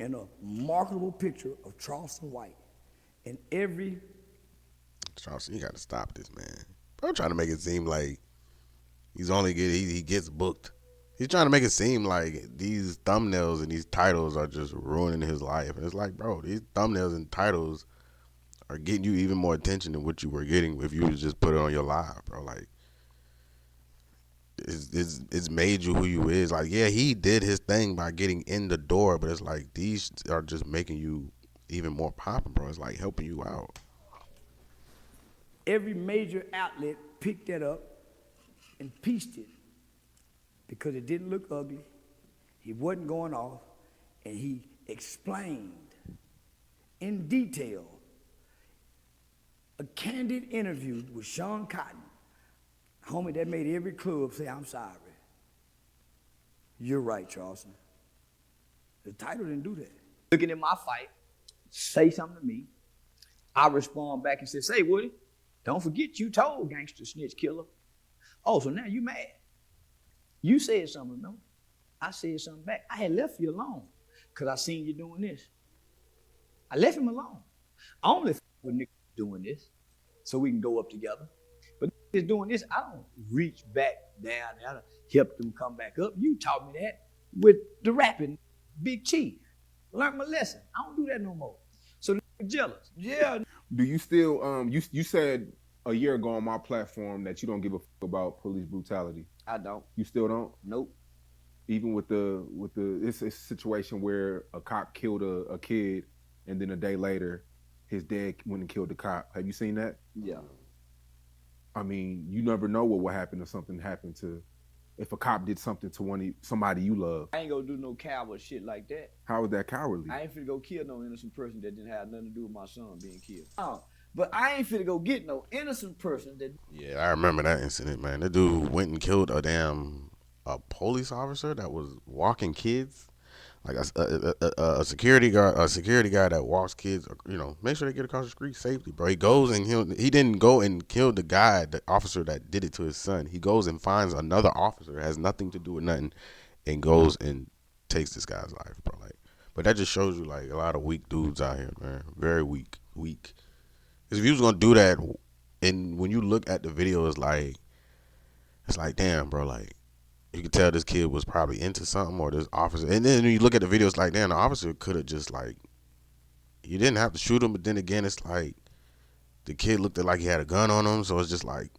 and a marketable picture of Charleston White. And every... Charleston, you got to stop this, man. I'm trying to make it seem like he gets booked. He's trying to make it seem like these thumbnails and these titles are just ruining his life. And it's like, bro, these thumbnails and titles are getting you even more attention than what you were getting if you just put it on your live, bro. Like, it's made you who you is. Like, yeah, he did his thing by getting in the door, but it's like these are just making you even more popping, bro. It's like helping you out. Every major outlet picked that up and pieced it because it didn't look ugly. He wasn't going off, and he explained in detail a candid interview with Sean Cotton, homie that made every club say, I'm sorry. You're right, Charleston. The title didn't do that. Looking at my fight, say something to me. I respond back and say Woody, don't forget you told gangster snitch killer. Oh, so now you mad. You said something, no? I said something back. I had left you alone because I seen you doing this. I left him alone. I only with niggas doing this so we can go up together. But niggas doing this, I don't reach back down there to help them come back up. You taught me that with the rapping Big Chief. Learned my lesson. I don't do that no more. So niggas jealous. Yeah. Do you still you said a year ago on my platform that you don't give a fuck about police brutality? I don't. You still don't? Nope. Even with the it's a situation where a cop killed a kid and then a day later his dad went and killed the cop. Have you seen that? Yeah. I mean, you never know what would happen if something happened to, if a cop did something to somebody you love. I ain't gonna do no coward shit like that. How is that cowardly? I ain't finna go kill no innocent person that didn't have nothing to do with my son being killed. But I ain't finna go get no innocent person that... Yeah, I remember that incident, man. That dude went and killed a police officer that was walking kids. Like a security guard that walks kids, you know, make sure they get across the street safely, bro. He goes and he didn't go and kill the officer that did it to his son. He goes and finds another officer, has nothing to do with nothing, and goes and takes this guy's life, bro. Like, but that just shows you like a lot of weak dudes out here, man. Very weak. Because if you was gonna do that, and when you look at the video, it's like, damn, bro, like. You could tell this kid was probably into something, or this officer. And then when you look at the video, it's like, damn, the officer could have just like, you didn't have to shoot him. But then again, it's like the kid looked like he had a gun on him. So it's just like,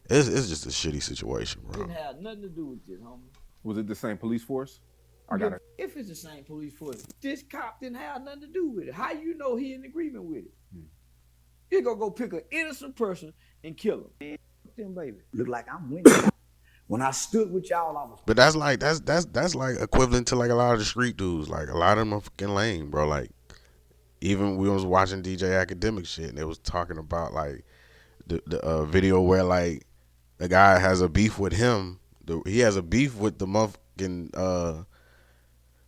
it's just a shitty situation, bro. Didn't have nothing to do with this, homie. Was it the same police force? If it's the same police force, this cop didn't have nothing to do with it. How you know he in agreement with it? You gonna go pick an innocent person and kill him. Man, them baby. Look like I'm winning. When I stood with y'all, I was... But that's like equivalent to like a lot of the street dudes. Like a lot of them are fucking lame, bro. Like even we was watching DJ Academic shit, and they was talking about like the video where like the guy has a beef with him. He has a beef with the motherfucking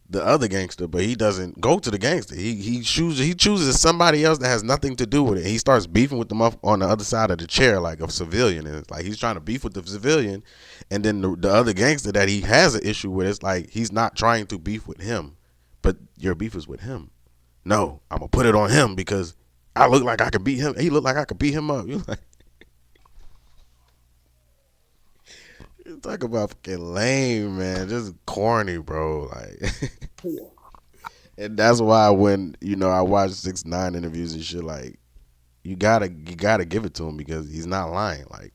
the other gangster, but he doesn't go to the gangster. He chooses somebody else that has nothing to do with it. He starts beefing with them up on the other side of the chair like a civilian. And it's like he's trying to beef with the civilian, and then the other gangster that he has an issue with, it's like he's not trying to beef with him, but your beef is with him. No, I'm gonna put it on him because I look like I could beat him. He look like I could beat him up. You like, you talk about fucking lame, man. Just corny, bro. Like, and that's why when I watch 6ix9ine interviews and shit, like you gotta give it to him because he's not lying. Like,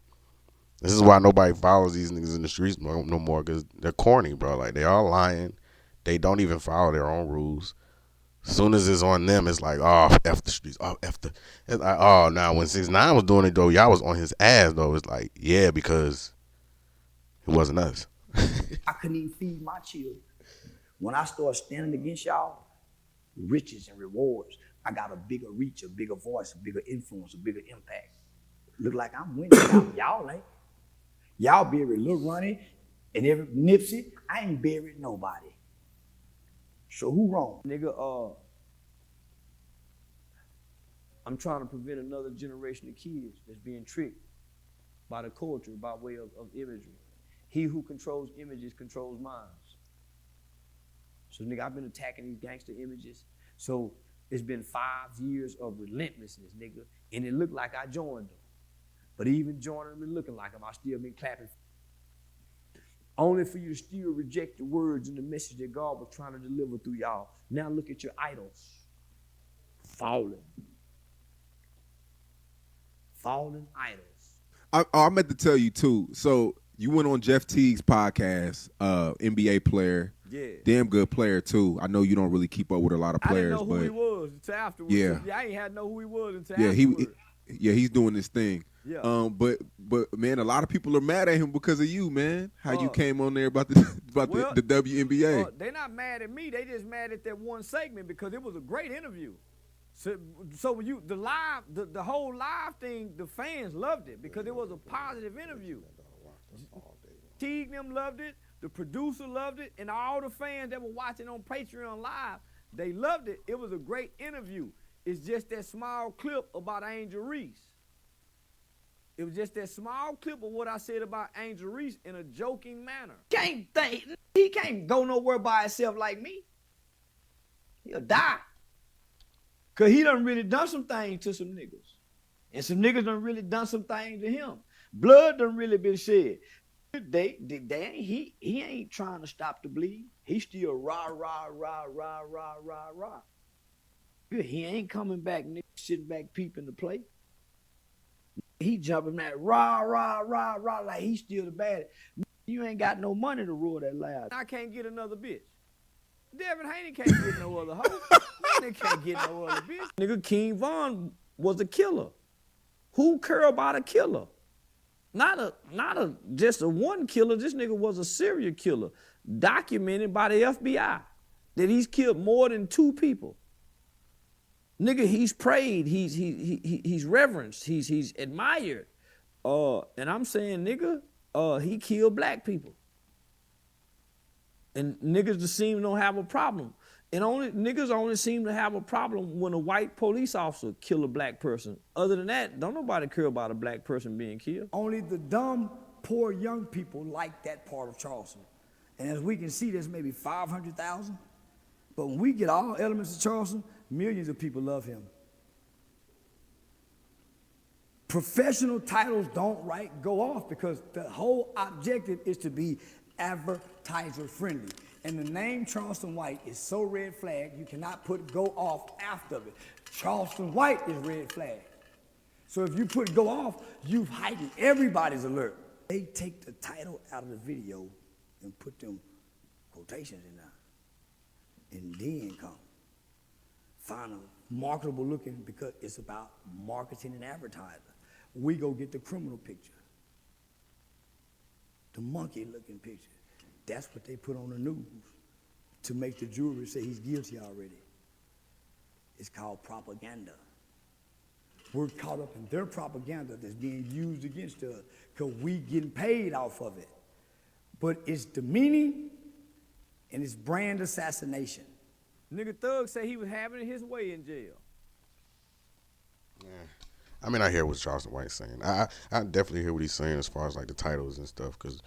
this is why nobody follows these niggas in the streets no more because they're corny, bro. Like, they all lying. They don't even follow their own rules. As soon as it's on them, it's like, oh, F the streets, oh, F the. It's like, oh, now when 6ix9ine was doing it though, y'all was on his ass though. It's like, yeah, because it wasn't us. I couldn't even feed my children. When I started standing against y'all, riches and rewards, I got a bigger reach, a bigger voice, a bigger influence, a bigger impact. Look like I'm winning. Y'all ain't. Y'all buried Lil Ronnie and every Nipsey. I ain't buried nobody. So who wrong? Nigga, I'm trying to prevent another generation of kids that's being tricked by the culture by way of imagery. He who controls images controls minds. So nigga, I've been attacking these gangster images. So it's been 5 years of relentlessness, nigga. And it looked like I joined them. But even joining them and looking like them, I still been clapping. Only for you to still reject the words and the message that God was trying to deliver through y'all. Now look at your idols. Fallen idols. I meant to tell you too. So you went on Jeff Teague's podcast, NBA player. Yeah. Damn good player too. I know you don't really keep up with a lot of players, I didn't know but who he was until afterwards. Yeah. I ain't had to know who he was until yeah, afterwards. he's doing this thing. Yeah. But man, a lot of people are mad at him because of you, man. How you came on there about the WNBA. They're not mad at me. They just mad at that one segment because it was a great interview. So when you the whole live thing, the fans loved it because it was a positive interview. Teague them loved it, the producer loved it, and all the fans that were watching on Patreon Live, they loved it. It was a great interview. It's just that small clip about Angel Reese. It was just that small clip of what I said about Angel Reese in a joking manner. He can't go nowhere by himself like me. He'll die. Cause he done really done some things to some niggas. And some niggas done really done some things to him. Blood done really been shed. He ain't trying to stop the bleed. He still rah. He ain't coming back, nigga, sitting back peeping the play. He jumping that rah, like he still the baddest. You ain't got no money to rule that loud. I can't get another bitch. Devin Haney can't get no other hoe. Nigga can't get no other bitch. Nigga, King Von was a killer. Who care about a killer? Not just a one killer. This nigga was a serial killer, documented by the FBI that he's killed more than 2 people. Nigga, he's prayed, he's reverenced, he's admired. And I'm saying, nigga, he killed black people. And niggas just seem to have a problem. And niggas only seem to have a problem when a white police officer kill a black person. Other than that, don't nobody care about a black person being killed. Only the dumb, poor young people like that part of Charleston. And as we can see, there's maybe 500,000. But when we get all elements of Charleston, millions of people love him. Professional titles don't go off because the whole objective is to be advertiser friendly. And the name Charleston White is so red flag, you cannot put go off after it. Charleston White is red flag. So if you put go off, you've heightened everybody's alert. They take the title out of the video and put them quotations in there. And then come find a marketable looking, because it's about marketing and advertising. We go get the criminal picture, the monkey looking picture. That's what they put on the news to make the jury say he's guilty already. It's called propaganda. We're caught up in their propaganda that's being used against us because we getting paid off of it. But it's demeaning and it's brand assassination. Nigga Thug said he was having it his way in jail. I mean, I hear what Charleston White's saying. I definitely hear what he's saying as far as like the titles and stuff. Because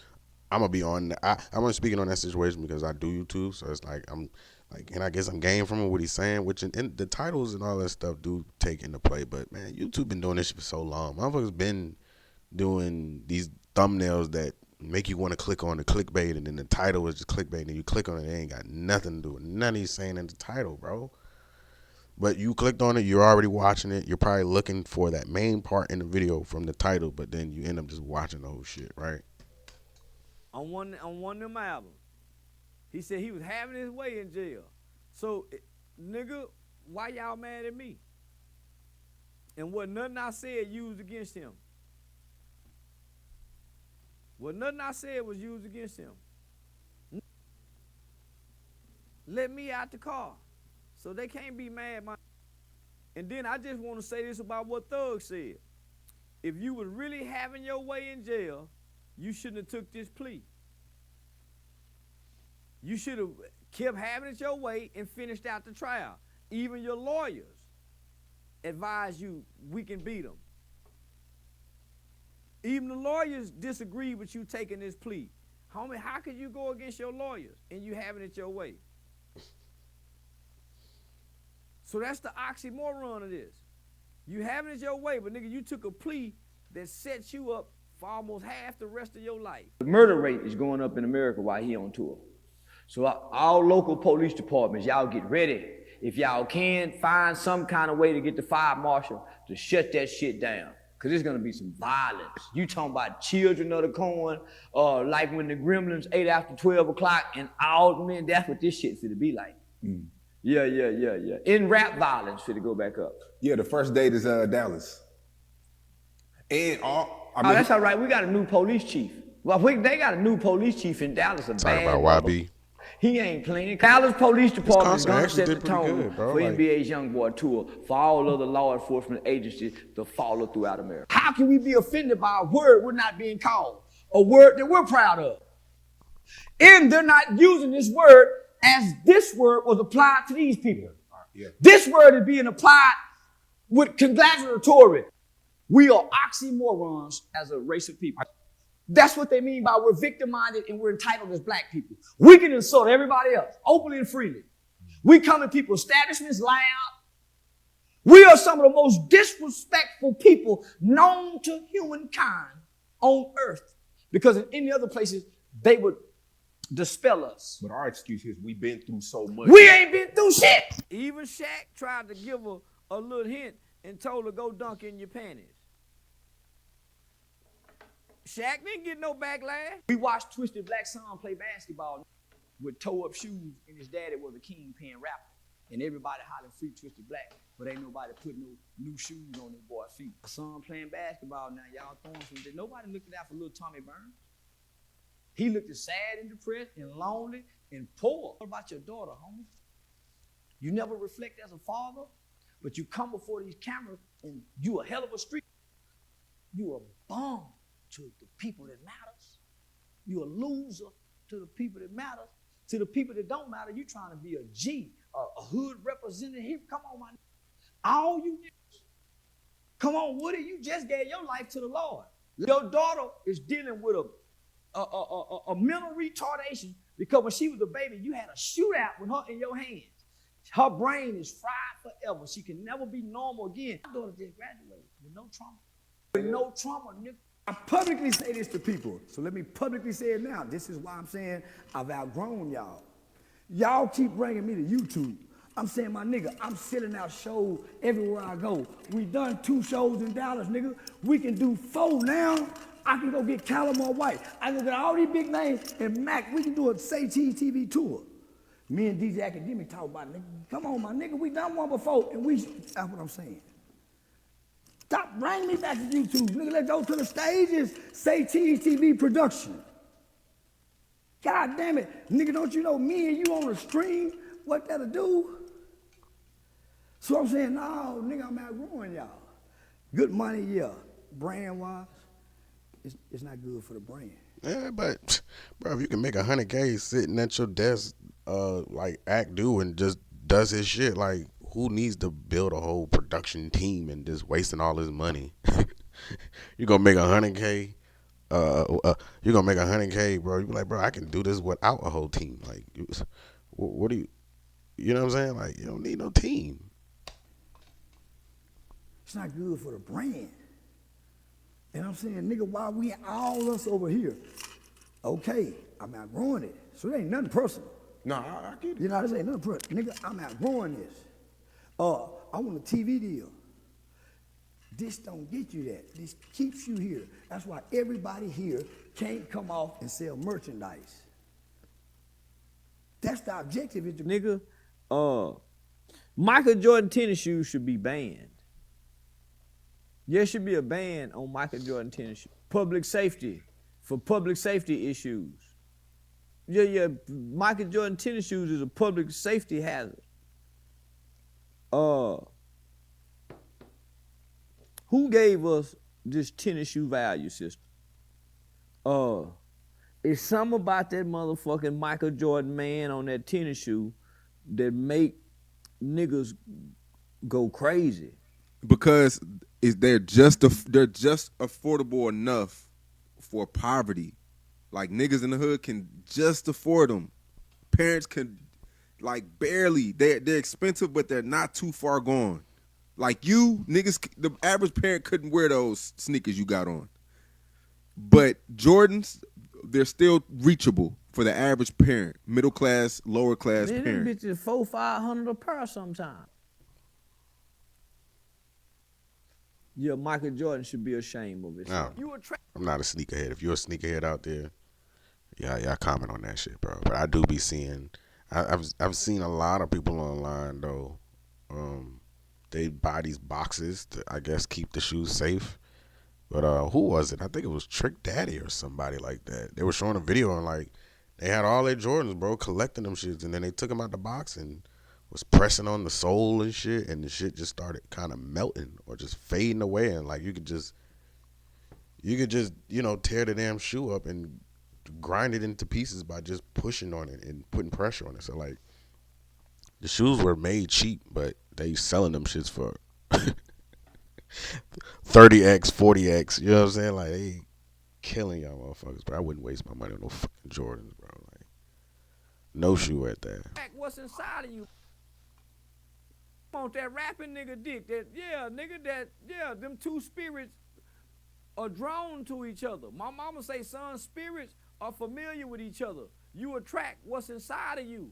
I'm gonna be on. I'm only speaking on that situation because I do YouTube, so it's like I'm like, and I guess I'm gaining from what he's saying, which in the titles and all that stuff do take into play. But man, YouTube been doing this shit for so long. Motherfuckers been doing these thumbnails that make you want to click on the clickbait, and then the title is just clickbait, and you click on it, it ain't got nothing to do with none of you saying in the title, bro. But you clicked on it, you're already watching it, you're probably looking for that main part in the video from the title, but then you end up just watching the whole shit, right? On one of them albums, he said he was having his way in jail. So, nigga, why y'all mad at me? And what nothing I said used against him. What nothing I said was used against him. Let me out the car. So they can't be mad. And then I just want to say this about what Thug said. If you was really having your way in jail, you shouldn't have took this plea. You should have kept having it your way and finished out the trial. Even your lawyers advise you we can beat them. Even the lawyers disagree with you taking this plea. Homie, how could you go against your lawyers and you having it your way? So that's the oxymoron of this. You having it your way, but nigga, you took a plea that sets you up for almost half the rest of your life. The murder rate is going up in America while he on tour. So all local police departments, y'all get ready. If y'all can, find some kind of way to get the fire marshal to shut that shit down. Cause there's gonna be some violence. You talking about children of the corn, like when the gremlins ate after 12 o'clock and all, man, that's what this shit's finna be like. Mm. Yeah. In rap violence finna go back up. Yeah, the first date is Dallas. And that's all right. We got a new police chief. Well, they got a new police chief in Dallas. Talking about YB. He ain't playing. Dallas Police Department is going to set the did pretty tone good, bro. for Like- NBA's Young Boy Tour for all other law enforcement agencies to follow throughout America. How can we be offended by a word we're not being called? A word that we're proud of. And they're not using this word as this word was applied to these people. Yeah. This word is being applied with congratulatory. We are oxymorons as a race of people. That's what they mean by we're victim-minded and we're entitled as black people. We can insult everybody else openly and freely. We come in people's establishments loud. We are some of the most disrespectful people known to humankind on earth, because in any other places, they would dispel us. But our excuse is we've been through so much. We ain't been through shit. Even Shaq tried to give her a little hint and told her go dunk in your panties. Shaq didn't get no backlash. We watched Twisted Black's son play basketball with toe-up shoes, and his daddy was a kingpin rapper. And everybody hollering free Twisted Black, but ain't nobody putting no new shoes on their boy's feet. My son playing basketball now, y'all throwing some. Nobody looking out for little Tommy Burns. He looked as sad and depressed and lonely and poor. What about your daughter, homie? You never reflect as a father, but you come before these cameras and you a hell of a street. You a bum to the people that matters. You a loser to the people that matters. To the people that don't matter, you trying to be a G, a hood representative. Come on, my all you niggas. Come on, Woody, you just gave your life to the Lord. Your daughter is dealing with a mental retardation because when she was a baby, you had a shootout with her in your hands. Her brain is fried forever. She can never be normal again. My daughter just graduated with no trauma. With no trauma, nigga. I publicly say this to people, so let me publicly say it now. This is why I'm saying I've outgrown y'all. Y'all keep bringing me to YouTube. I'm saying, my nigga, I'm selling out shows everywhere I go. We done 2 shows in Dallas, nigga. We can do 4 now. I can go get Calamar White. I can get all these big names, and Mac, we can do a Say Cheese TV tour. Me and DJ Academic talk about it, nigga. Come on, my nigga, we done one before, and that's what I'm saying. Stop bringing me back to YouTube. Nigga, let's go to the stages. Say Cheese TV production. God damn it. Nigga, don't you know me and you on a stream, what that'll do? So I'm saying, no, nigga, I'm outgrowing y'all. Good money, yeah. Brand-wise, it's not good for the brand. Yeah, but bro, if you can make $100K sitting at your desk like act do and just does his shit. Like, who needs to build a whole production team and just wasting all his money? You gonna make $100K. You're gonna make $100K, bro. You be like, bro, I can do this without a whole team. Like, what do you? You know what I'm saying? Like, you don't need no team. It's not good for the brand. And I'm saying, nigga, why we all us over here? Okay, I'm outgrowing it. So it ain't nothing personal. No, I get it. You know, this ain't nothing personal. Nigga, I'm outgrowing this. I want a TV deal. This don't get you that. This keeps you here. That's why everybody here can't come off and sell merchandise. That's the objective. Is to Nigga, Michael Jordan tennis shoes should be banned. There should be a ban on Michael Jordan tennis shoes. Public safety, for public safety issues. Yeah, Michael Jordan tennis shoes is a public safety hazard. Who gave us this tennis shoe value system? It's something about that motherfucking Michael Jordan man on that tennis shoe that make niggas go crazy. Because they're just affordable enough for poverty. Like, niggas in the hood can just afford them. Parents can, like, barely. They're expensive, but they're not too far gone. Like, you niggas, the average parent couldn't wear those sneakers you got on. But Jordans, they're still reachable for the average parent, middle class, lower class Man, parent. them bitches $400-500 a pair sometimes. Yeah, Michael Jordan should be ashamed of it. No, I'm not a sneakerhead. If you're a sneakerhead out there, y'all comment on that shit, bro. But I do be seeing, I've seen a lot of people online though. They buy these boxes to, I guess, keep the shoes safe. But who was it? I think it was Trick Daddy or somebody like that. They were showing a video and like they had all their Jordans, bro, collecting them shits, and then they took them out the box and was pressing on the sole and shit, and the shit just started kind of melting or just fading away, and like you could just tear the damn shoe up and grind it into pieces by just pushing on it and putting pressure on it. So like the shoes were made cheap, but they selling them shits for 30x, 40x. You know what I'm saying? Like, they killing y'all motherfuckers. But I wouldn't waste my money on no fucking Jordans, bro. Like, no shoe at that. What's inside of you? Want that rapping nigga dick? Them two spirits are drawn to each other. My mama say, son, spirits are familiar with each other. You attract what's inside of you.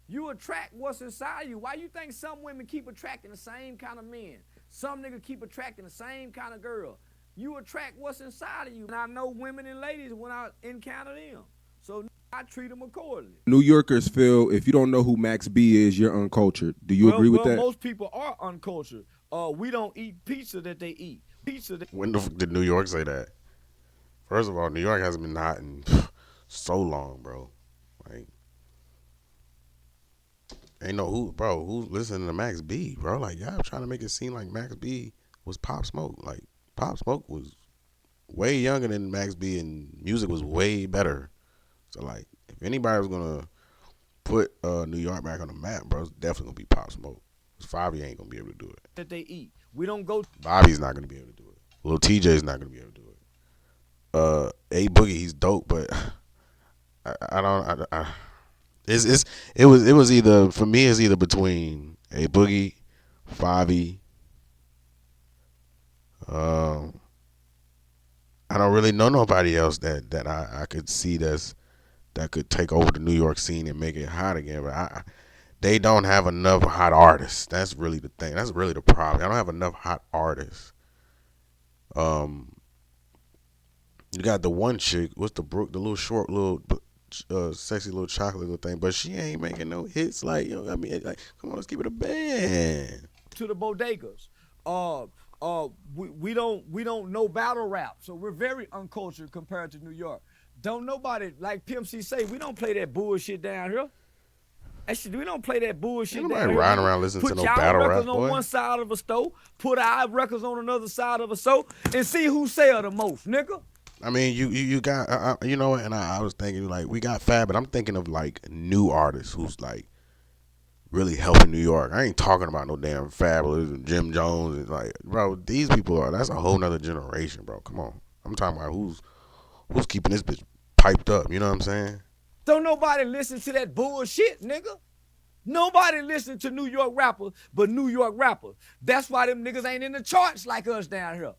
You attract what's inside of you. Why you think some women keep attracting the same kind of men? Some niggas keep attracting the same kind of girl. You attract what's inside of you. And I know women and ladies when I encounter them. So I treat them accordingly. New Yorkers feel if you don't know who Max B is, you're uncultured. Do you agree with that? Most people are uncultured. We don't eat pizza that they eat. When the fuck did New York say that? First of all, New York hasn't been hot in so long, bro. Like, ain't no who's listening to Max B, bro? Like, y'all trying to make it seem like Max B was Pop Smoke. Like, Pop Smoke was way younger than Max B and music was way better. So, like, if anybody was gonna put New York back on the map, bro, it's definitely gonna be Pop Smoke. 'Cause Fabi ain't gonna be able to do it. That they eat. We don't go. Bobby's not gonna be able to do it. Lil TJ's not gonna be able to do it. A Boogie, he's dope, but it was either, for me, it's either between A Boogie, Fabi. I don't really know nobody else that I could see that could take over the New York scene and make it hot again. But they don't have enough hot artists. That's really the thing. That's really the problem. I don't have enough hot artists. You got the one chick, what's the Brooke, the little short, little sexy little chocolate little thing, but she ain't making no hits. Like, you know what I mean? Like, come on, let's keep it a band. To the bodegas. We don't know battle rap, so we're very uncultured compared to New York. Don't nobody, like Pimp C say, we don't play that bullshit down here. Actually, we don't play that bullshit Ain't down nobody here. riding around listening to no Put battle y'all rap, records on boy. one side of a store, put our records on another side of a store, and see who sell the most, nigga. I mean, you got you know what? And I was thinking like we got Fab, but I'm thinking of like new artists who's like really helping New York. I ain't talking about no damn Fabulous and Jim Jones and like, bro, these people that's a whole nother generation, bro. Come on, I'm talking about who's keeping this bitch piped up. You know what I'm saying? Don't nobody listen to that bullshit, nigga. Nobody listen to New York rappers but New York rappers. That's why them niggas ain't in the charts like us down here.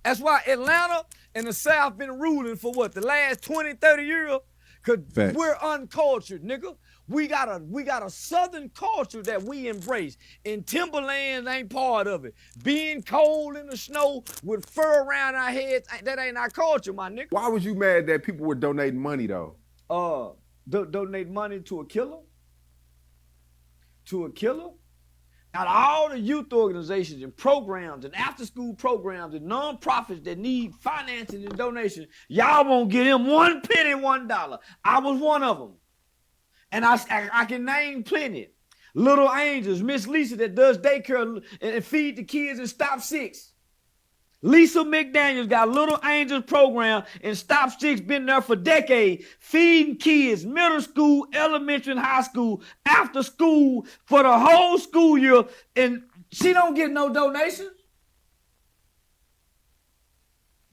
That's why Atlanta and the South been ruling for what, the last 20, 30 years? Cause Facts. we're uncultured, nigga. We got a Southern culture that we embrace, and Timberlands ain't part of it. Being cold in the snow with fur around our heads, that ain't our culture, my nigga. Why was you mad that people were donating money though? Donate money to a killer? To a killer? Out of all the youth organizations and programs and after-school programs and nonprofits that need financing and donation, y'all won't get him one penny, $1. I was one of them. And I can name plenty. Little Angels, Miss Lisa that does daycare and feed the kids in Stop 6. Lisa McDaniels got Little Angels program and Stop 6 been there for decades, feeding kids, middle school, elementary, and high school, after school for the whole school year, and she don't get no donations.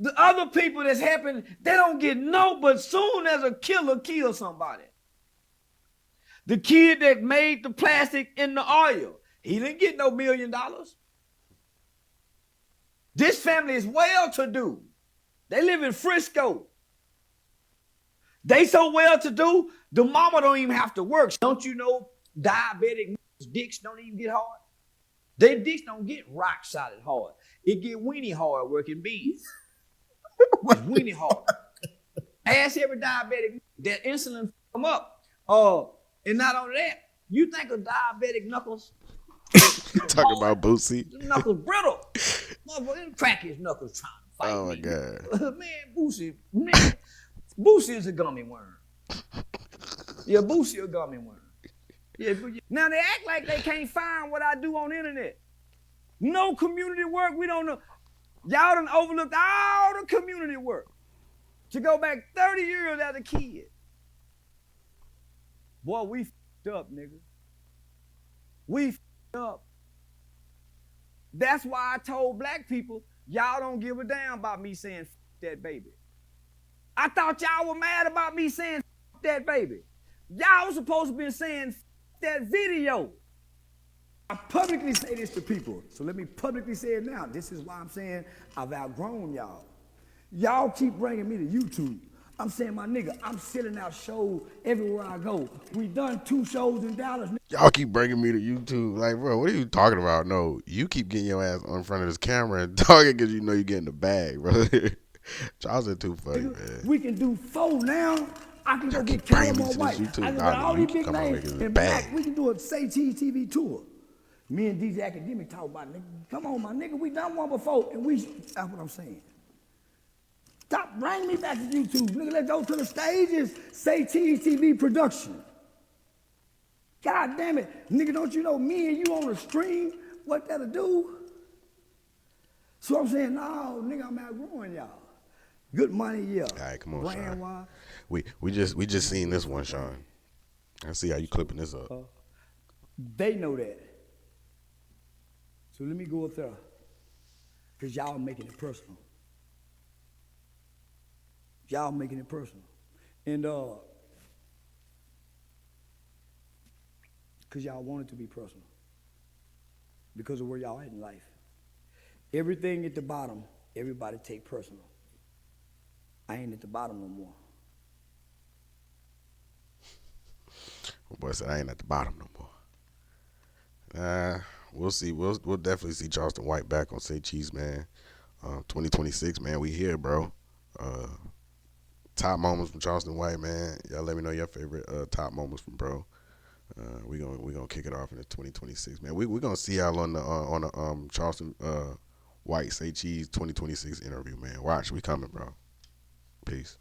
The other people that's helping, they don't get no, but soon as a killer kills somebody. The kid that made the plastic in the oil, he didn't get no $1 million. This family is well-to-do. They live in Frisco. They so well-to-do, the mama don't even have to work. Don't you know diabetic dicks don't even get hard? Their dicks don't get rock-solid hard. It get weenie hard working beans. It's weenie hard. Ask every diabetic that insulin come up. And not only that, you think of diabetic knuckles. Talking about Boosie. Knuckles brittle. Motherfucker, crack his knuckles trying to fight Oh my me. God. Man, Boosie is a gummy worm. Yeah, Boosie a gummy worm. Yeah, now they act like they can't find what I do on the internet. No community work, we don't know. Y'all done overlooked all the community work. To go back 30 years as a kid. Boy, we f***ed up, nigga. We f***ed up. That's why I told black people, y'all don't give a damn about me saying f*** that baby. I thought y'all were mad about me saying f*** that baby. Y'all was supposed to be saying f*** that video. I publicly say this to people, so let me publicly say it now. This is why I'm saying I've outgrown y'all. Y'all keep bringing me to YouTube. I'm saying, my nigga, I'm selling out shows everywhere I go. We done 2 shows in Dallas. Y'all keep bringing me to YouTube. Like, bro, what are you talking about? No, you keep getting your ass on front of this camera and talking because you know you're getting the bag, bro. Charleston too funny, man. We can do 4 now. I can go get bringing me Callum to White. this YouTube. I can Nah, get all you these keep big coming out names with this and bag. black. We can do a Say Cheese TV tour. Me and DJ Academic talk about it. Nigga, come on, my nigga. We done one before, and that's what I'm saying. Stop bringing me back to YouTube. Nigga, let's go to the stages. Say Cheese TV production. God damn it. Nigga, don't you know me and you on the stream, what that'll do? So I'm saying, no, nigga, I'm outgrowing y'all. Good money, yeah. All right, come on, Brand Sean. wise. We just seen this one, Sean. I see how you clipping this up. They know that. So let me go up there. Because y'all making it personal. Y'all making it personal. And because y'all want it to be personal. Because of where y'all at in life. Everything at the bottom, everybody take personal. I ain't at the bottom no more. My boy said I ain't at the bottom no more. We'll see. We'll definitely see Charleston White back on Say Cheese, man. 2026, man. We here, bro. Top moments from Charleston White, man. Y'all let me know your favorite top moments from bro. We gonna kick it off in the 2026, man. We gonna see y'all on the Charleston White Say Cheese 2026 interview, man. Watch, we coming, bro. Peace.